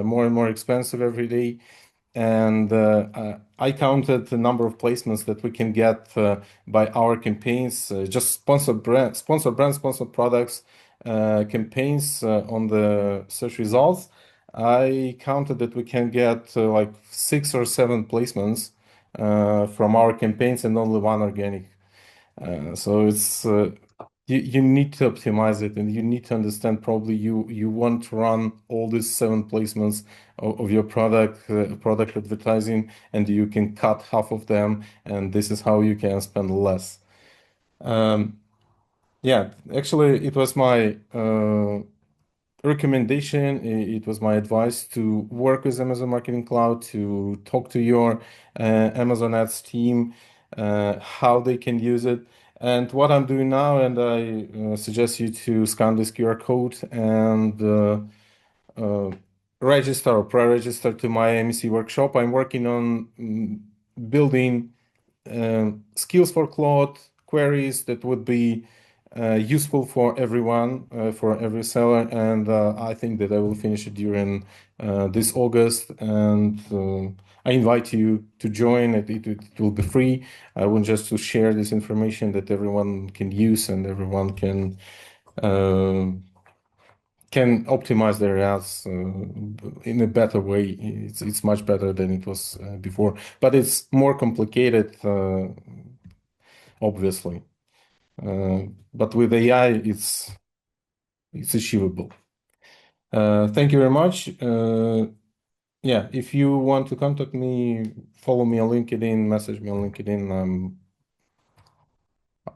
more and more expensive every day. And I counted the number of placements that we can get by our campaigns, just sponsored products campaigns on the search results. I counted that we can get like 6 or 7 placements from our campaigns and only 1 organic. So it's you need to optimize it, and you need to understand probably you want to run all these 7 placements of your product advertising, and you can cut half of them, and this is how you can spend less. Yeah, actually, it was my recommendation. It was my advice to work with Amazon Marketing Cloud, to talk to your Amazon Ads team, how they can use it. And what I'm doing now, and I suggest you to scan this QR code and register or pre-register to my MEC workshop. I'm working on building skills for Claude, queries that would be useful for everyone, for every seller, and I think that I will finish it during this August, and I invite you to join. It will be free. I want just to share this information that everyone can use and everyone can optimize their ads in a better way. It's much better than it was before, but it's more complicated, obviously. But with AI, it's achievable. Thank you very much. Yeah, if you want to contact me, follow me on LinkedIn, message me on LinkedIn.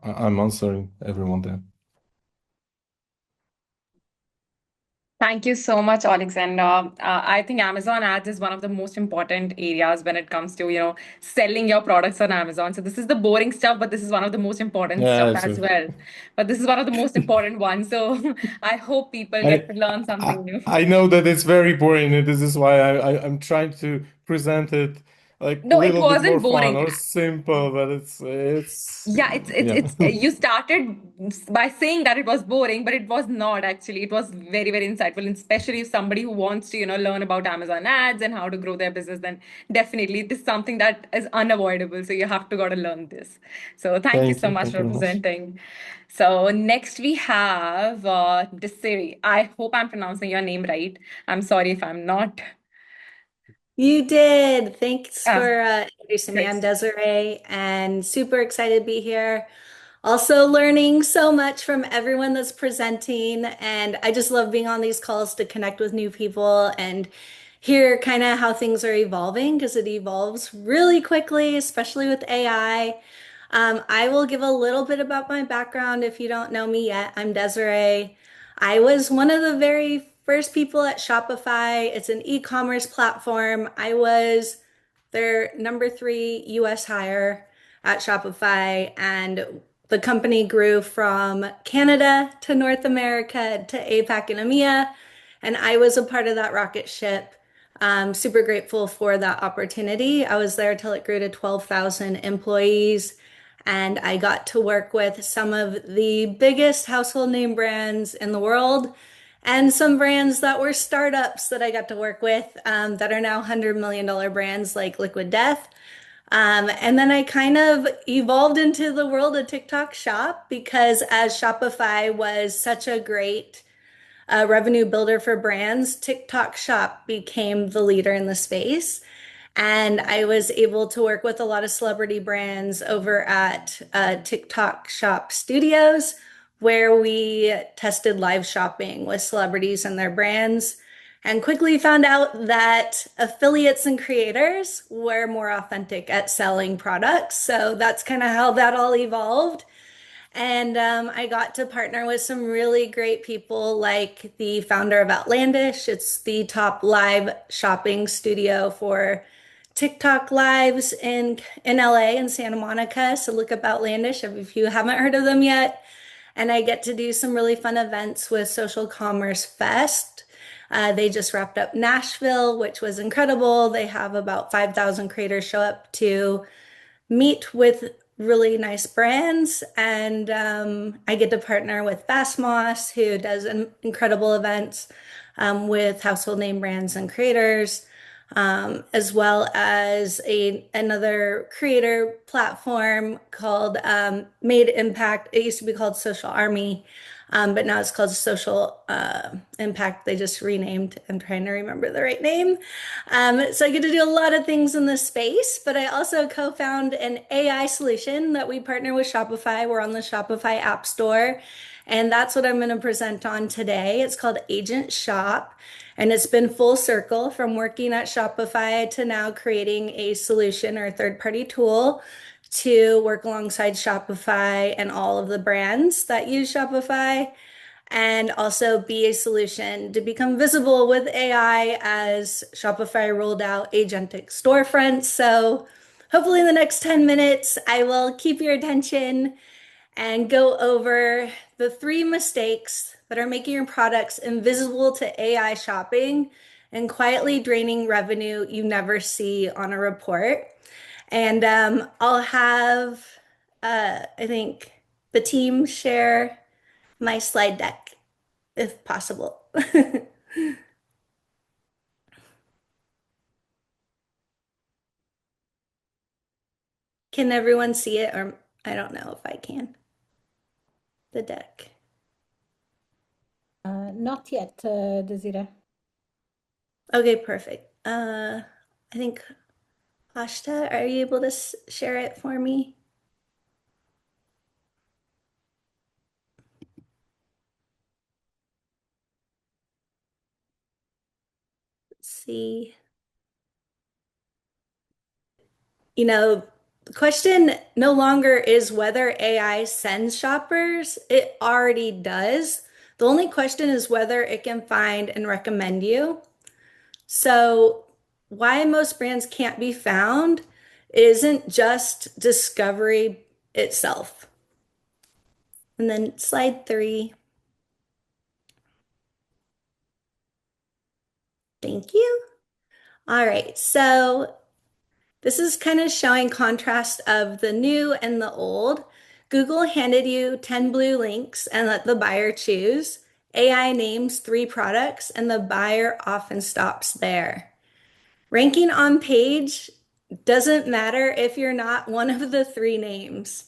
I'm answering everyone there. Thank you so much, Oleksandr. I think Amazon ads is one of the most important areas when it comes to, selling your products on Amazon. So this is the boring stuff, but this is one of the most important stuff as well. But this is one of the most important ones. So I hope people get to learn something new. I know that it's very boring, and this is why I'm trying to present it like a No, it little bit more wasn't fun boring. or simple, but Yeah, it's yeah. you started by saying that it was boring, but it was not actually. It was very, very insightful, and especially if somebody who wants to, learn about Amazon ads and how to grow their business, then definitely this is something that is unavoidable. So you have to gotta learn this. So thank you so much Thank for you very much. presenting. So next we have Desiree. I hope I'm pronouncing your name right. I'm sorry if I'm not. You did. Thanks Ah, for introducing me. great. I'm Desiree and super excited to be here. Also, learning so much from everyone that's presenting. And I just love being on these calls to connect with new people and hear kind of how things are evolving because it evolves really quickly, especially with AI. I will give a little bit about my background if you don't know me yet. I'm Desiree. I was one of the very first people at Shopify. It's an e-commerce platform. I was their number 3 US hire at Shopify, and the company grew from Canada to North America to APAC and EMEA, and I was a part of that rocket ship. Super grateful for that opportunity. I was there till it grew to 12,000 employees, and I got to work with some of the biggest household name brands in the world and some brands that were startups that I got to work with that are now $100 million brands like Liquid Death. And then I kind of evolved into the world of TikTok Shop because as Shopify was such a great revenue builder for brands, TikTok Shop became the leader in the space. And I was able to work with a lot of celebrity brands over at TikTok Shop Studios, where we tested live shopping with celebrities and their brands, and quickly found out that affiliates and creators were more authentic at selling products. So that's kind of how that all evolved. And I got to partner with some really great people like the founder of Outlandish. It's the top live shopping studio for TikTok lives in LA and Santa Monica. So look up Outlandish if you haven't heard of them yet. And I get to do some really fun events with Social Commerce Fest. They just wrapped up Nashville, which was incredible. They have about 5,000 creators show up to meet with really nice brands, and I get to partner with Moss, who does incredible events with household name brands and creators, as well as another creator platform called Made Impact. It used to be called Social Army, but now it's called Social Impact. They just renamed. I'm trying to remember the right name. So I get to do a lot of things in this space, but I also co-found an AI solution that we partner with Shopify. We're on the Shopify App Store, and that's what I'm going to present on today. It's called AgentShop, and it's been full circle from working at Shopify to now creating a solution or a third-party tool to work alongside Shopify and all of the brands that use Shopify, and also be a solution to become visible with AI as Shopify rolled out agentic storefronts. So hopefully in the next 10 minutes, I will keep your attention and go over the 3 mistakes that are making your products invisible to AI shopping and quietly draining revenue you never see on a report. And I'll have, I think, the team share my slide deck if possible. Can everyone see it? Or I don't know if I can. The deck. Not yet, Desiree. Okay, perfect. I think Aashta, are you able to share it for me? Let's see. The question no longer is whether AI sends shoppers. It already does. The only question is whether it can find and recommend you. So, why most brands can't be found isn't just discovery itself. And then slide 3. Thank you. All right. So, This is kind of showing contrast of the new and the old. Google handed you 10 blue links and let the buyer choose. AI names 3 products and the buyer often stops there. Ranking on page doesn't matter if you're not one of the 3 names.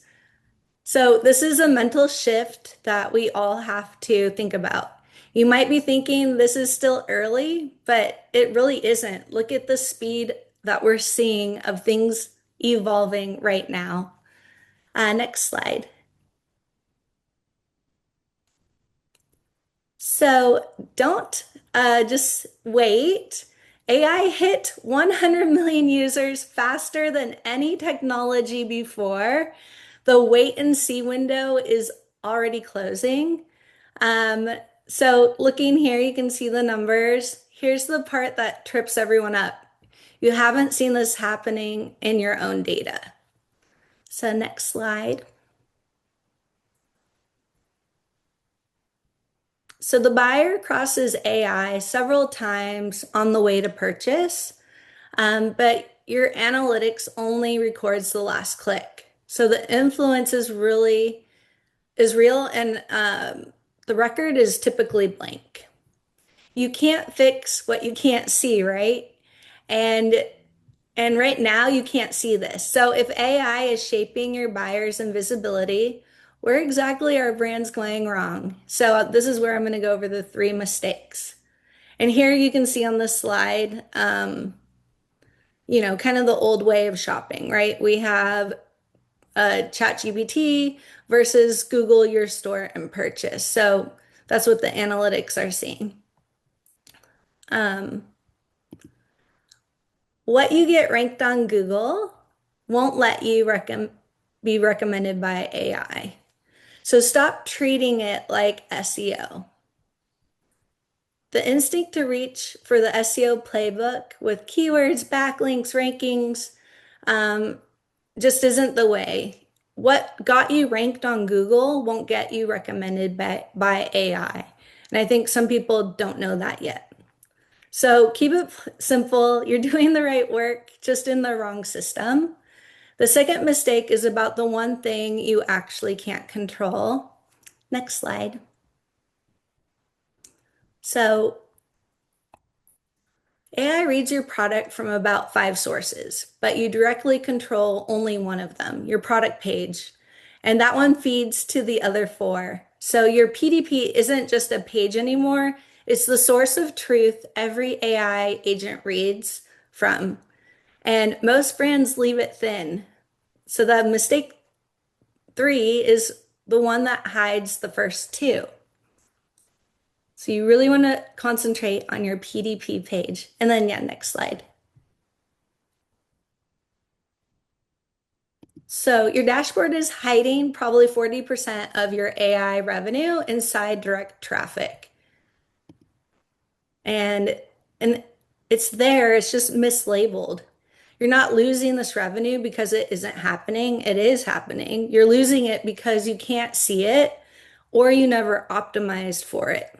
So this is a mental shift that we all have to think about. You might be thinking this is still early, but it really isn't. Look at the speed that we're seeing of things evolving right now. Next slide. So don't just wait. AI hit 100 million users faster than any technology before. The wait and see window is already closing. So looking here, you can see the numbers. Here's the part that trips everyone up. You haven't seen this happening in your own data. So next slide. So the buyer crosses AI several times on the way to purchase, but your analytics only records the last click. So the influence is real, and the record is typically blank. You can't fix what you can't see, right? And right now you can't see this. So if AI is shaping your buyer's invisibility, where exactly are brands going wrong? So this is where I'm going to go over the 3 mistakes. And here you can see on the slide, you know, kind of the old way of shopping, right? We have ChatGPT versus Google your store and purchase. So that's what the analytics are seeing. What you get ranked on Google won't let you be recommended by AI. So stop treating it like SEO. The instinct to reach for the SEO playbook with keywords, backlinks, rankings, just isn't the way. What got you ranked on Google won't get you recommended by AI. And I think some people don't know that yet. So keep it simple. You're doing the right work, just in the wrong system. The second mistake is about the one thing you actually can't control. Next slide. So AI reads your product from about 5 sources, but you directly control only one of them, your product page. And that one feeds to the other 4. So your PDP isn't just a page anymore. It's the source of truth every AI agent reads from. And most brands leave it thin. So the mistake 3 is the one that hides the first 2. So you really want to concentrate on your PDP page. And then, yeah, next slide. So your dashboard is hiding probably 40% of your AI revenue inside direct traffic. And it's there, it's just mislabeled. You're not losing this revenue because it isn't happening. It is happening. You're losing it because you can't see it or you never optimized for it.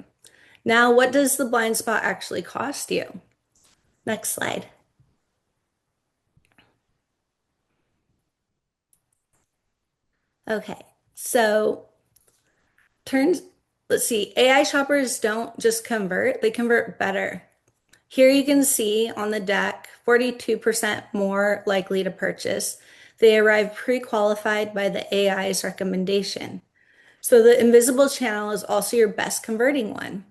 Now, what does the blind spot actually cost you? Next slide. Okay, so let's see, AI shoppers don't just convert, they convert better. Here you can see on the deck, 42% more likely to purchase. They arrive pre-qualified by the AI's recommendation. So the invisible channel is also your best converting one.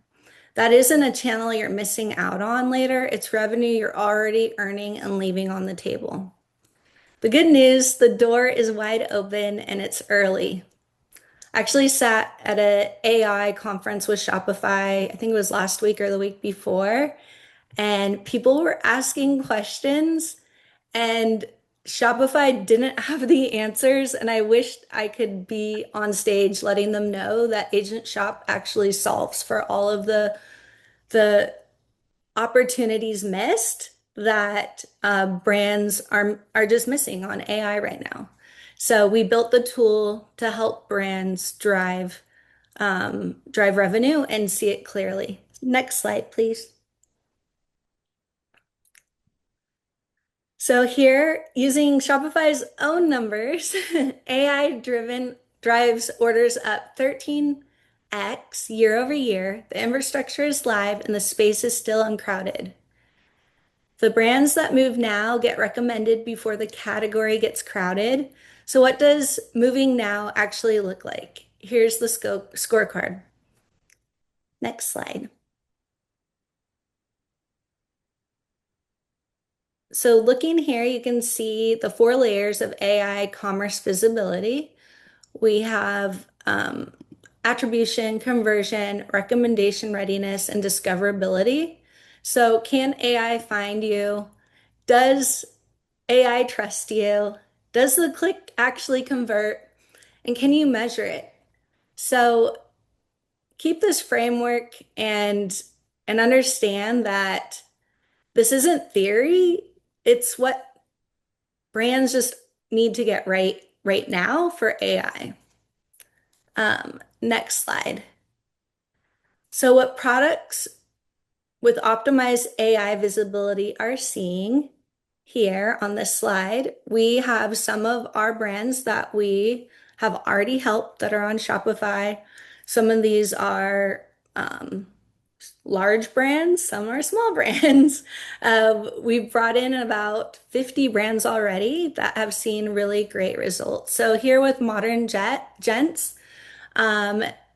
That isn't a channel you're missing out on later. It's revenue you're already earning and leaving on the table. The good news, the door is wide open and it's early. I actually sat at an AI conference with Shopify, I think it was last week or the week before, and people were asking questions and Shopify didn't have the answers. And I wished I could be on stage letting them know that agentShop actually solves for all of the opportunities missed that brands are just missing on AI right now. So we built the tool to help brands drive revenue and see it clearly. Next slide, please. So here, using Shopify's own numbers, AI-driven drives orders up 13x year over year. The infrastructure is live and the space is still uncrowded. The brands that move now get recommended before the category gets crowded. So what does moving now actually look like? Here's the scorecard. Next slide. So looking here, you can see the 4 layers of AI commerce visibility. We have attribution, conversion, recommendation readiness, and discoverability. So can AI find you? Does AI trust you? Does the click actually convert? And can you measure it? So keep this framework and understand that this isn't theory. It's what brands just need to get right now for AI. Next slide. So what products with optimized AI visibility are seeing here on this slide, we have some of our brands that we have already helped that are on Shopify. Some of these are large brands, some are small brands. We've brought in about 50 brands already that have seen really great results. So here with Modern Gents,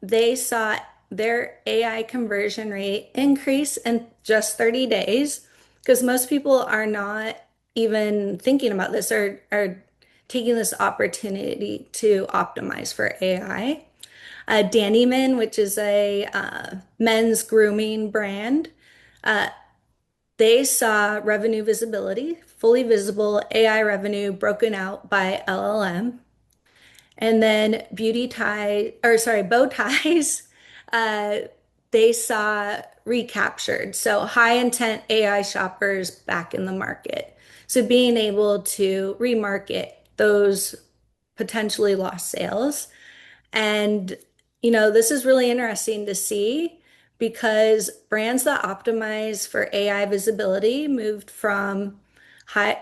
they saw their AI conversion rate increase in just 30 days because most people are not even thinking about this or are taking this opportunity to optimize for AI. Dannyman, which is a men's grooming brand, they saw revenue visibility, fully visible AI revenue broken out by LLM. And then bow ties, they saw recaptured. So high intent AI shoppers back in the market. So being able to remarket those potentially lost sales. And, this is really interesting to see because brands that optimize for AI visibility moved from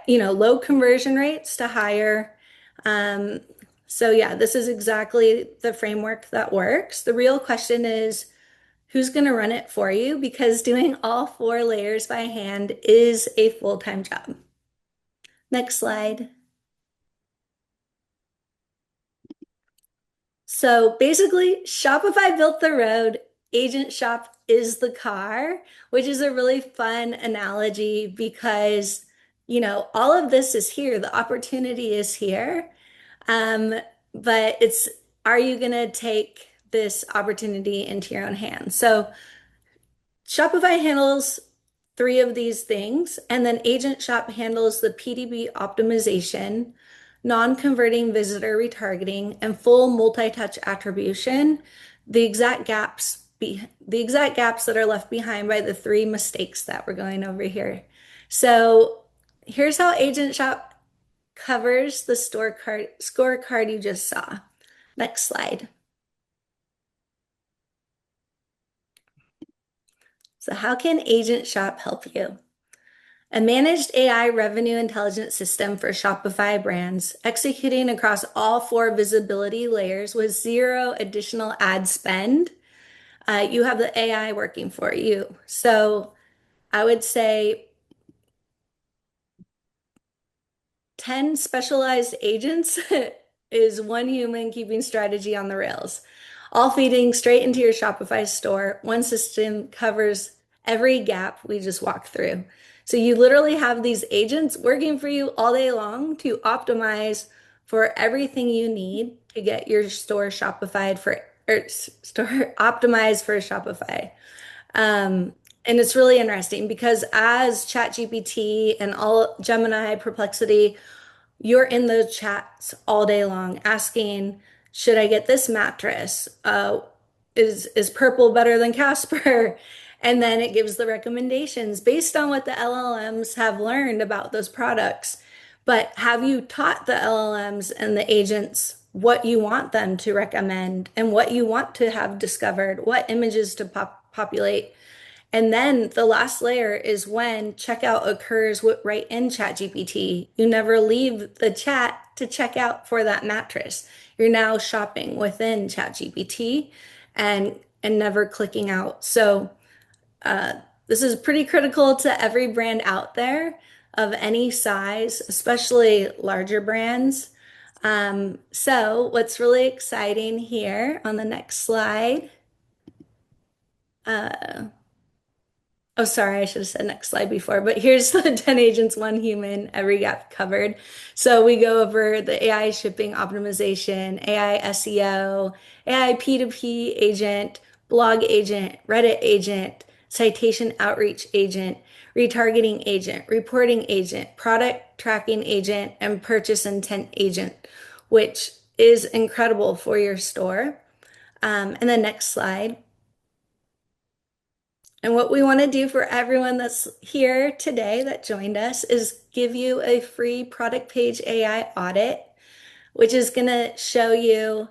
low conversion rates to higher. So yeah, this is exactly the framework that works. The real question is, who's going to run it for you? Because doing all 4 layers by hand is a full-time job. Next slide. So basically, Shopify built the road, agentShop is the car, which is a really fun analogy because, all of this is here. The opportunity is here. But are you going to take this opportunity into your own hands? So Shopify handles 3 of these things, and then agentShop handles the PDB optimization, non-converting visitor retargeting, and full multi-touch attribution, the exact gaps that are left behind by the 3 mistakes that we're going over here. So here's how agentShop covers the scorecard you just saw. Next slide. So how can agentShop help you? A managed AI revenue intelligence system for Shopify brands, executing across all 4 visibility layers with 0 additional ad spend. You have the AI working for you. So I would say 10 specialized agents is 1 human keeping strategy on the rails, all feeding straight into your Shopify store. One system covers every gap we just walked through. So you literally have these agents working for you all day long to optimize for everything you need to get your store optimized for Shopify. And it's really interesting because as ChatGPT and all Gemini, Perplexity, you're in those chats all day long asking, should I get this mattress? Is purple better than Casper? And then it gives the recommendations based on what the LLMs have learned about those products. But have you taught the LLMs and the agents what you want them to recommend and what you want to have discovered, what images to populate? And then the last layer is when checkout occurs right in ChatGPT. You never leave the chat to check out for that mattress. You're now shopping within ChatGPT and never clicking out. So this is pretty critical to every brand out there of any size, especially larger brands. So what's really exciting here on the next slide, oh, sorry, I should have said next slide before, but here's the 10 agents, 1 human, every gap covered. So we go over the AI shipping optimization, AI SEO, AI P2P agent, blog agent, Reddit agent, citation outreach agent, retargeting agent, reporting agent, product tracking agent, and purchase intent agent, which is incredible for your store. And the next slide. And what we want to do for everyone that's here today that joined us is give you a free product page AI audit, which is going to show you,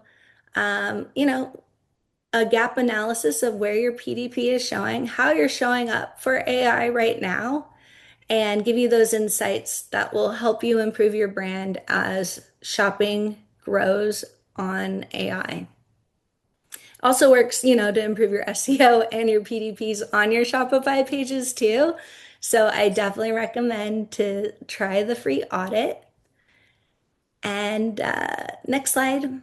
a gap analysis of where your PDP is showing, how you're showing up for AI right now, and give you those insights that will help you improve your brand as shopping grows on AI. Also works, to improve your SEO and your PDPs on your Shopify pages too. So I definitely recommend to try the free audit. And next slide.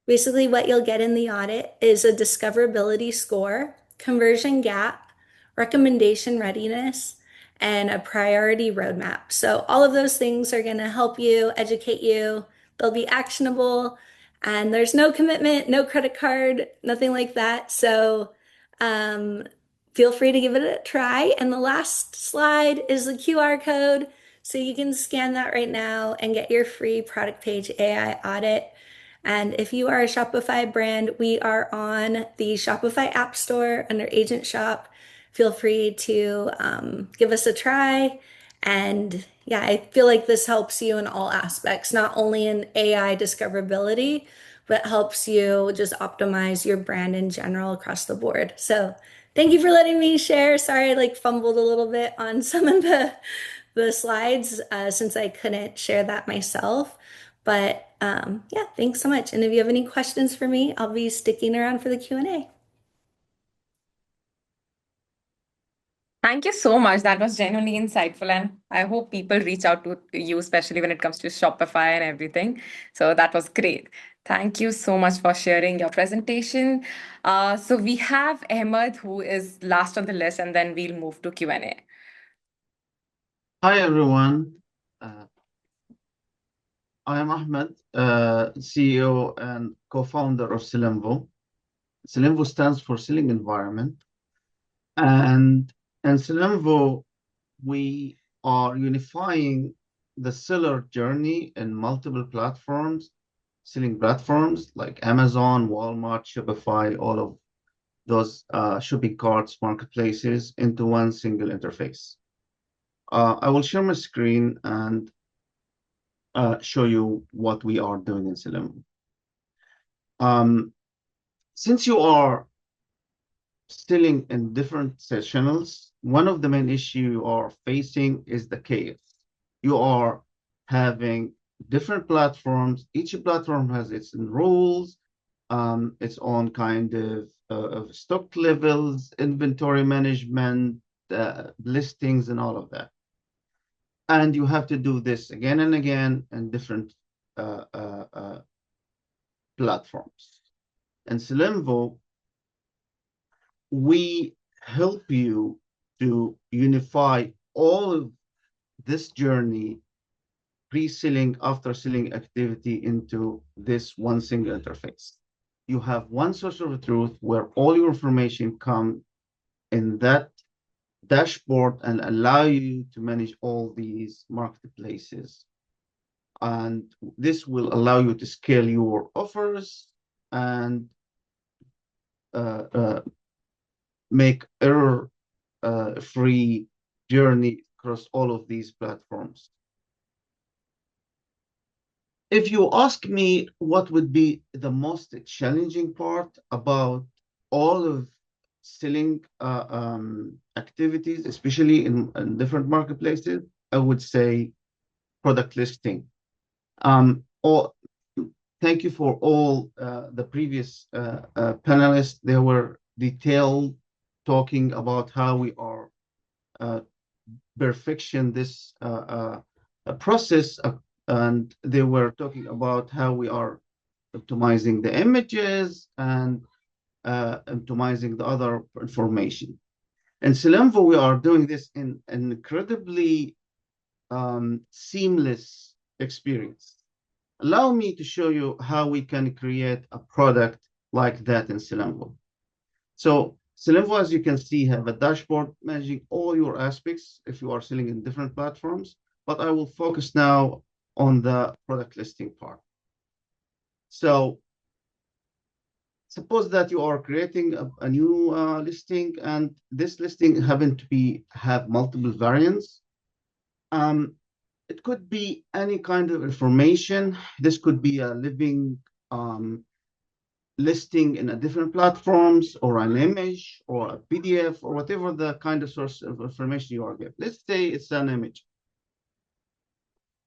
Basically, what you'll get in the audit is a discoverability score, conversion gap, recommendation readiness, and a priority roadmap. So all of those things are going to help you, educate you. They'll be actionable, and there's no commitment, no credit card, nothing like that. So feel free to give it a try. And the last slide is the QR code. So you can scan that right now and get your free product page AI audit. And if you are a Shopify brand, we are on the Shopify App Store under AgentShop. Feel free to give us a try. And yeah, I feel like this helps you in all aspects, not only in AI discoverability, but helps you just optimize your brand in general across the board. So thank you for letting me share. Sorry, I fumbled a little bit on some of the slides since I couldn't share that myself. But yeah, thanks so much. And if you have any questions for me, I'll be sticking around for the Q&A. Thank you so much. That was genuinely insightful. And I hope people reach out to you, especially when it comes to Shopify and everything. So that was great. Thank you so much for sharing your presentation. So we have Ahmed, who is last on the list, and then we'll move to Q&A. Hi, everyone. I am Ahmed, CEO and co-founder of Sellenvo. Sellenvo stands for Selling Environment. And in Sellenvo, we are unifying the seller journey in multiple platforms, selling platforms like Amazon, Walmart, Shopify, all of those shopping carts, marketplaces into one single interface. I will share my screen and show you what we are doing in Sellenvo. Since you are selling in different channels, one of the main issues you are facing is the chaos. You are having different platforms. Each platform has its own rules, its own kind of stock levels, inventory management, listings, and all of that. And you have to do this again and again in different platforms. In Sellenvo, we help you to unify all of this journey, pre-selling, after-selling activity into this one single interface. You have one source of truth where all your information come in that dashboard and allow you to manage all these marketplaces. And this will allow you to scale your offers and make error-free journey across all of these platforms. If you ask me what would be the most challenging part about all of selling activities, especially in different marketplaces, I would say product listing. Or thank you for all the previous panelists. They were detailed, talking about how we are perfection this process, and they were talking about how we are optimizing the images and optimizing the other information. In Sellenvo, we are doing this in an incredibly seamless experience. Allow me to show you how we can create a product like that in Sellenvo. So Sellenvo, as you can see, have a dashboard managing all your aspects if you are selling in different platforms, but I will focus now on the product listing part. So suppose that you are creating a new listing, and this listing happen to have multiple variants. It could be any kind of information. This could be a living listing in a different platforms, or an image, or a PDF, or whatever the kind of source of information you are given. Let's say it's an image.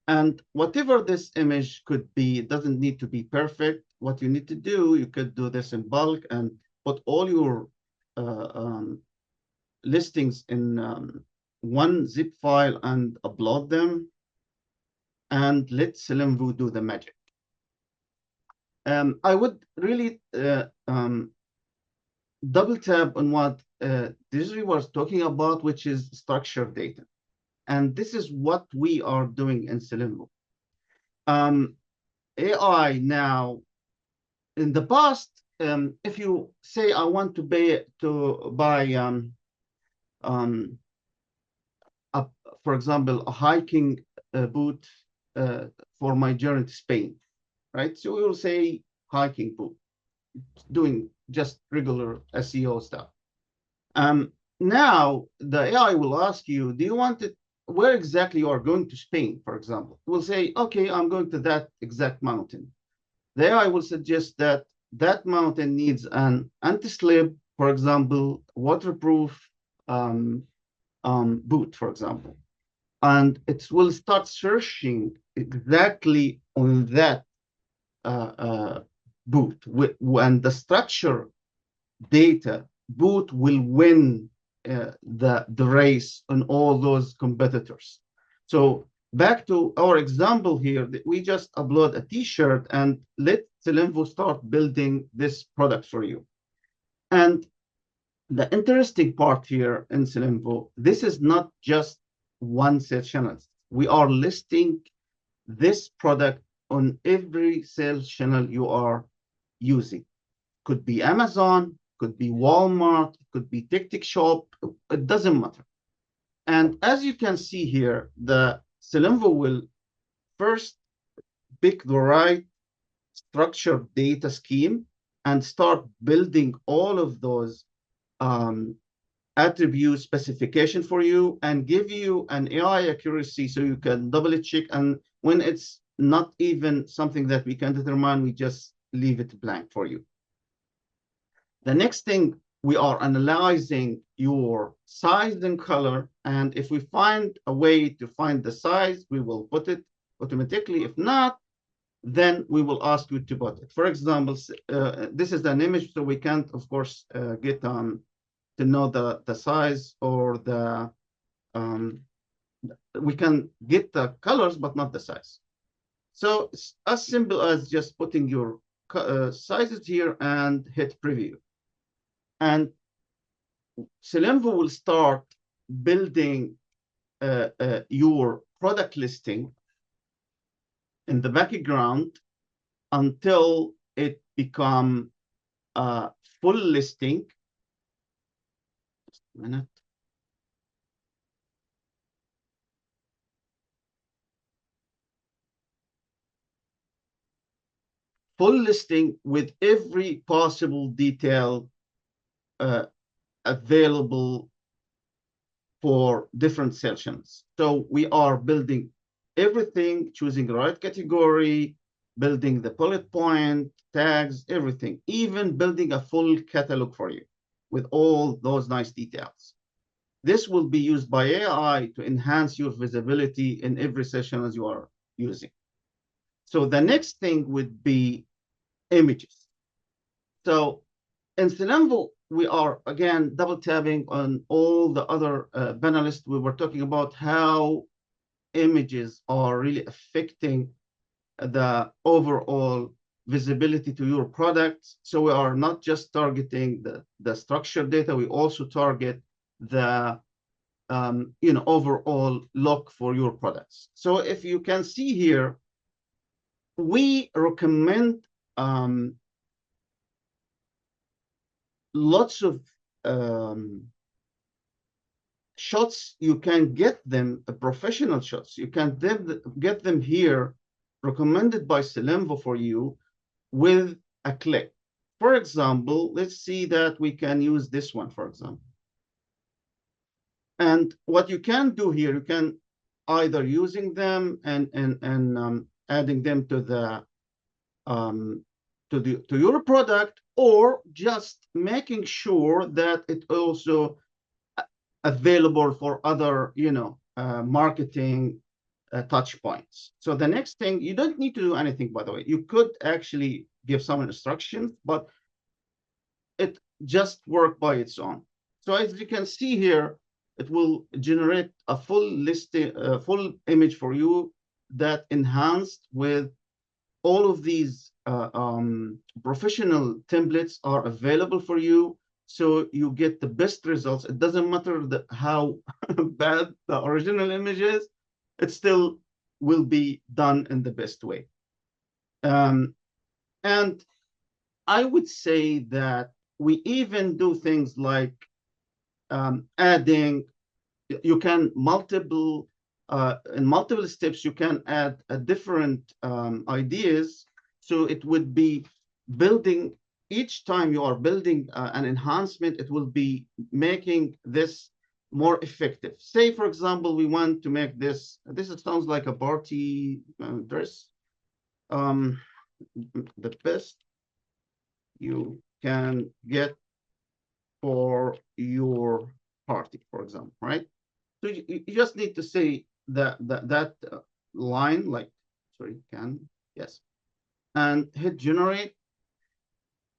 And whatever this image could be, it doesn't need to be perfect. What you need to do, you could do this in bulk and put all your listings in one zip file and upload them, and let Sellenvo do the magic. I would really double tap on what Desiree was talking about, which is structured data. And this is what we are doing in Sellenvo. AI now, in the past, if you say, I want to buy for example, a hiking boot for my journey to Spain, right? So we will say hiking boot, doing just regular SEO stuff. Now the AI will ask you, do you want it, where exactly you are going to Spain, for example? We'll say, okay, I'm going to that exact mountain. The AI will suggest that that mountain needs an anti-slip, for example, waterproof boot, for example. And it will start searching exactly on that boot. And the structure data boot will win the race on all those competitors. So back to our example here, we just upload a t-shirt and let Sellenvo start building this product for you. And the interesting part here in Sellenvo, this is not just one sales channel. We are listing this product on every sales channel you are using. Could be Amazon, could be Walmart, could be TikTok, it doesn't matter. And as you can see here, the Sellenvo will first pick the right structured data scheme and start building all of those attribute specification for you, and give you an AI accuracy so you can double check. And when it's not even something that we can determine, we just leave it blank for you. The next thing, we are analyzing your size and color. And if we find a way to find the size, we will put it automatically. If not, then we will ask you to put it. For example, this is an image, so we can't, of course, get to know the size, or the we can get the colors but not the size. So it's as simple as just putting your sizes here and hit preview, and Sellenvo will start building your product listing in the background until it become a full listing. Just a minute. Full listing with every possible detail available for different sales channels. So we are building everything, choosing the right category, building the bullet point, tags, everything, even building a full catalog for you. with all those nice details. This will be used by AI to enhance your visibility in every session as you are using. So the next thing would be images. So in Sellenvo, we are, again, double tapping on all the other panelists. We were talking about how images are really affecting the overall visibility to your products. So we are not just targeting the structured data, we also target the overall look for your products. So if you can see here, we recommend lots of shots. You can get them, professional shots. You can get them here, recommended by Sellenvo for you with a click. For example, let's see that we can use this one, for example. And what you can do here, you can either using them and adding them to your product, or just making sure that it also available for other marketing touch points. So the next thing, you don't need to do anything, by the way. You could actually give some instructions, but it just work by its own. So as you can see here, it will generate a full listing, full image for you that enhanced with all of these professional templates are available for you. So you get the best results. It doesn't matter how bad the original image is, it still will be done in the best way. And I would say that we even do things like adding, you can in multiple steps, you can add different ideas. So it would be building, each time you are building an enhancement, it will be making this more effective. Say, for example, we want to make this sounds like a party dress. The best you can get for your party, for example, right? So you just need to say that line, like, sorry, yes, and hit generate,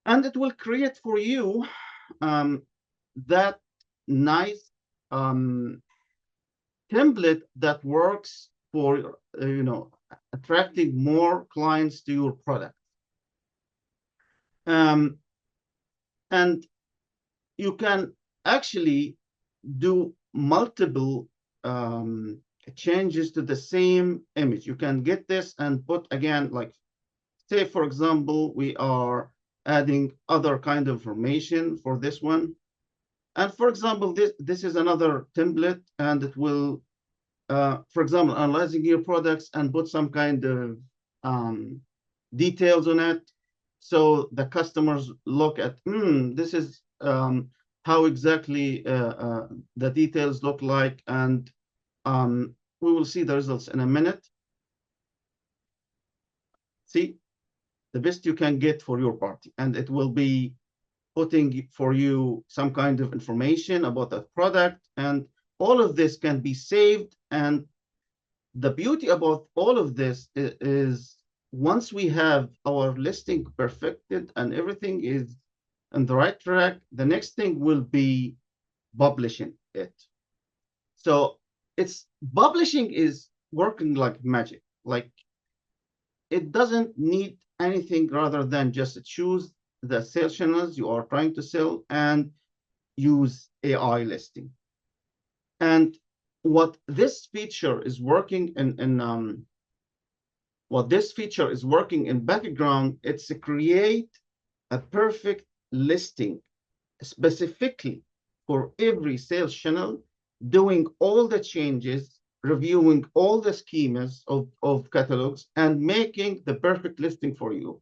and it will create for you that nice template that works for attracting more clients to your product. And you can actually do multiple changes to the same image. You can get this and put, again, like, say, for example, we are adding other kind of information for this one. And for example, this is another template, and it will, for example, analyzing your products and put some kind of details on it. So the customers look at, this is how exactly the details look like, and we will see the results in a minute. See, the best you can get for your party, and it will be putting for you some kind of information about that product, and all of this can be saved. And the beauty about all of this is once we have our listing perfected and everything is on the right track, the next thing will be publishing it. So publishing is working like magic. Like, it doesn't need anything rather than just choose the sales channels you are trying to sell and use AI listing. And what this feature is working in background, it's to create a perfect listing specifically for every sales channel, doing all the changes, reviewing all the schemas of catalogs, and making the perfect listing for you.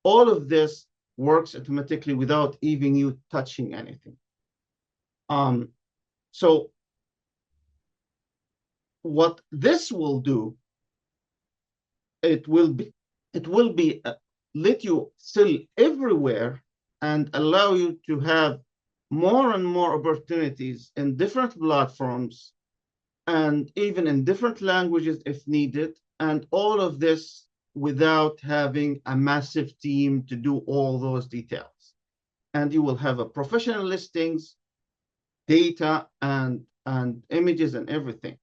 All of this works automatically without even you touching anything. So what this will do, it will let you sell everywhere and allow you to have more and more opportunities in different platforms and even in different languages if needed, and all of this without having a massive team to do all those details. And you will have a professional listings, data, and images and everything.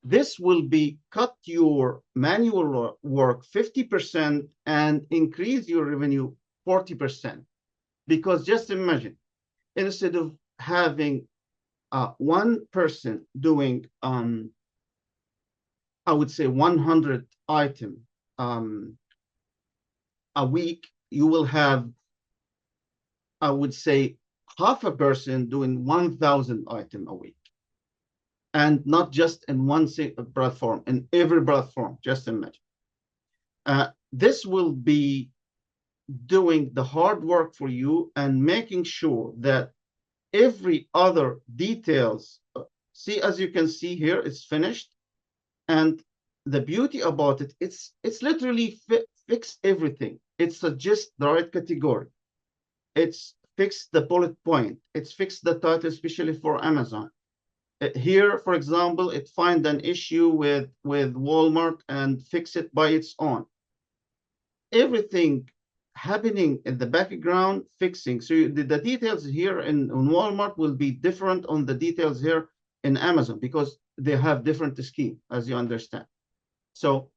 This will be cut your manual work 50% and increase your revenue 40%. Because just imagine, instead of having one person doing, I would say 100 items a week, you will have, I would say, half a person doing 1,000 items a week. And not just in one platform, in every platform, just imagine. This will be doing the hard work for you and making sure that every other details, see, as you can see here, it's finished. And the beauty about it, it's literally fix everything. It suggests the right category. It's fixed the bullet point. It's fixed the title, especially for Amazon. Here, for example, it find an issue with Walmart and fix it by its own. Everything happening in the background, fixing. So the details here in Walmart will be different on the details here in Amazon because they have different scheme, as you understand. So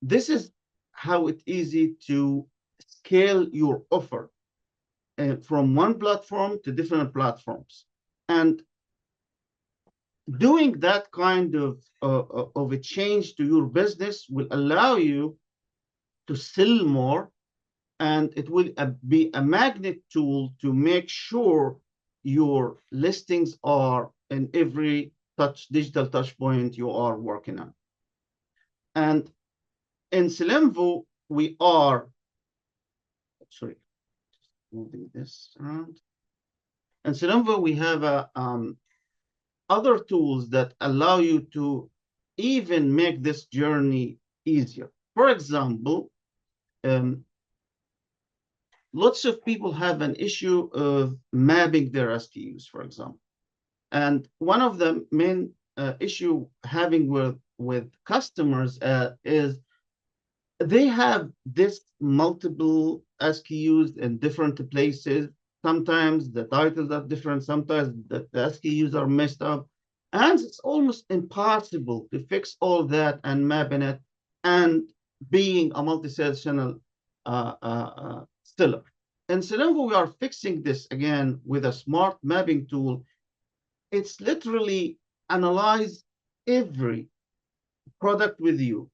this is how it's easy to scale your offer from one platform to different platforms. And doing that kind of a change to your business will allow you to sell more, and it will be a magnet tool to make sure your listings are in every digital touch point you are working on. And in Sellenvo, we are, sorry, just moving this around. In Sellenvo, we have other tools that allow you to even make this journey easier. For example, lots of people have an issue of mapping their SKUs, for example. And one of the main issue having with customers is they have this multiple SKUs in different places. Sometimes the titles are different. Sometimes the SKUs are messed up. And it's almost impossible to fix all that and mapping it and being a multi-sales channel seller. In Sellenvo, we are fixing this again with a smart mapping tool. It's literally analyze every product with you,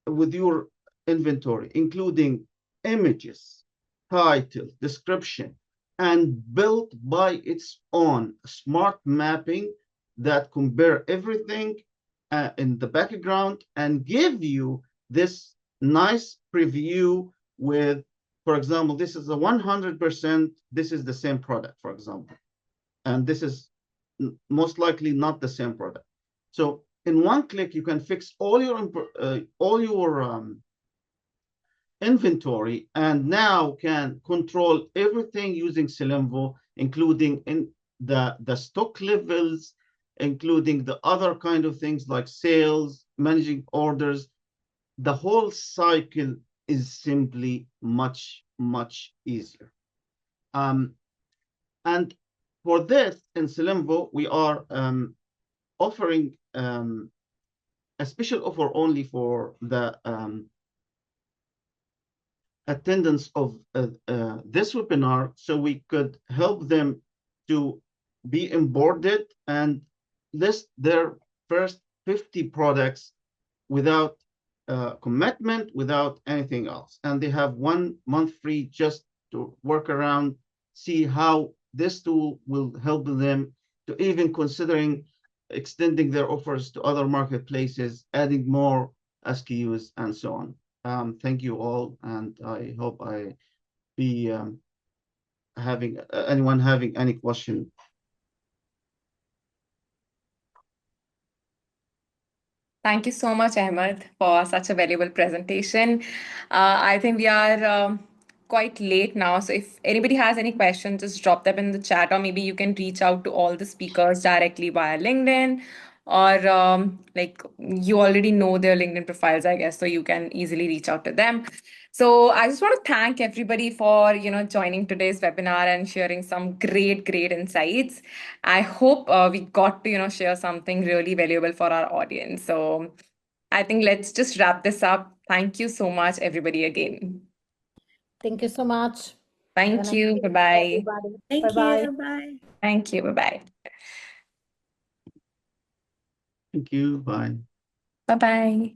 with your inventory, including images, title, description, and built by its own smart mapping that compare everything in the background and give you this nice preview with, for example, this is a 100%, this is the same product, for example. And this is most likely not the same product. So in one click, you can fix all your inventory, and now can control everything using Sellenvo, including in the stock levels, including the other kind of things like sales, managing orders. The whole cycle is simply much, much easier. And for this, in Sellenvo, we are offering a special offer only for the attendance of this webinar, so we could help them to be onboarded and list their first 50 products without commitment, without anything else. And they have 1 month free just to work around, see how this tool will help them to even considering extending their offers to other marketplaces, adding more SKUs, and so on. Thank you all, and I hope I be having anyone having any question. Thank you so much, Ahmed, for such a valuable presentation. I think we are quite late now. So if anybody has any questions, just drop them in the chat, or maybe you can reach out to all the speakers directly via LinkedIn, or like you already know their LinkedIn profiles, I guess, so you can easily reach out to them. So I just want to thank everybody for, joining today's webinar and sharing some great, great insights. I hope we got to, share something really valuable for our audience. So I think let's just wrap this up. Thank you so much, everybody, again. Thank you so much. Have a Thank nice you. day, Bye-bye. everybody. Thank Bye-bye. you. Bye. Thank you. Bye-bye. Thank you. Bye. Bye-bye.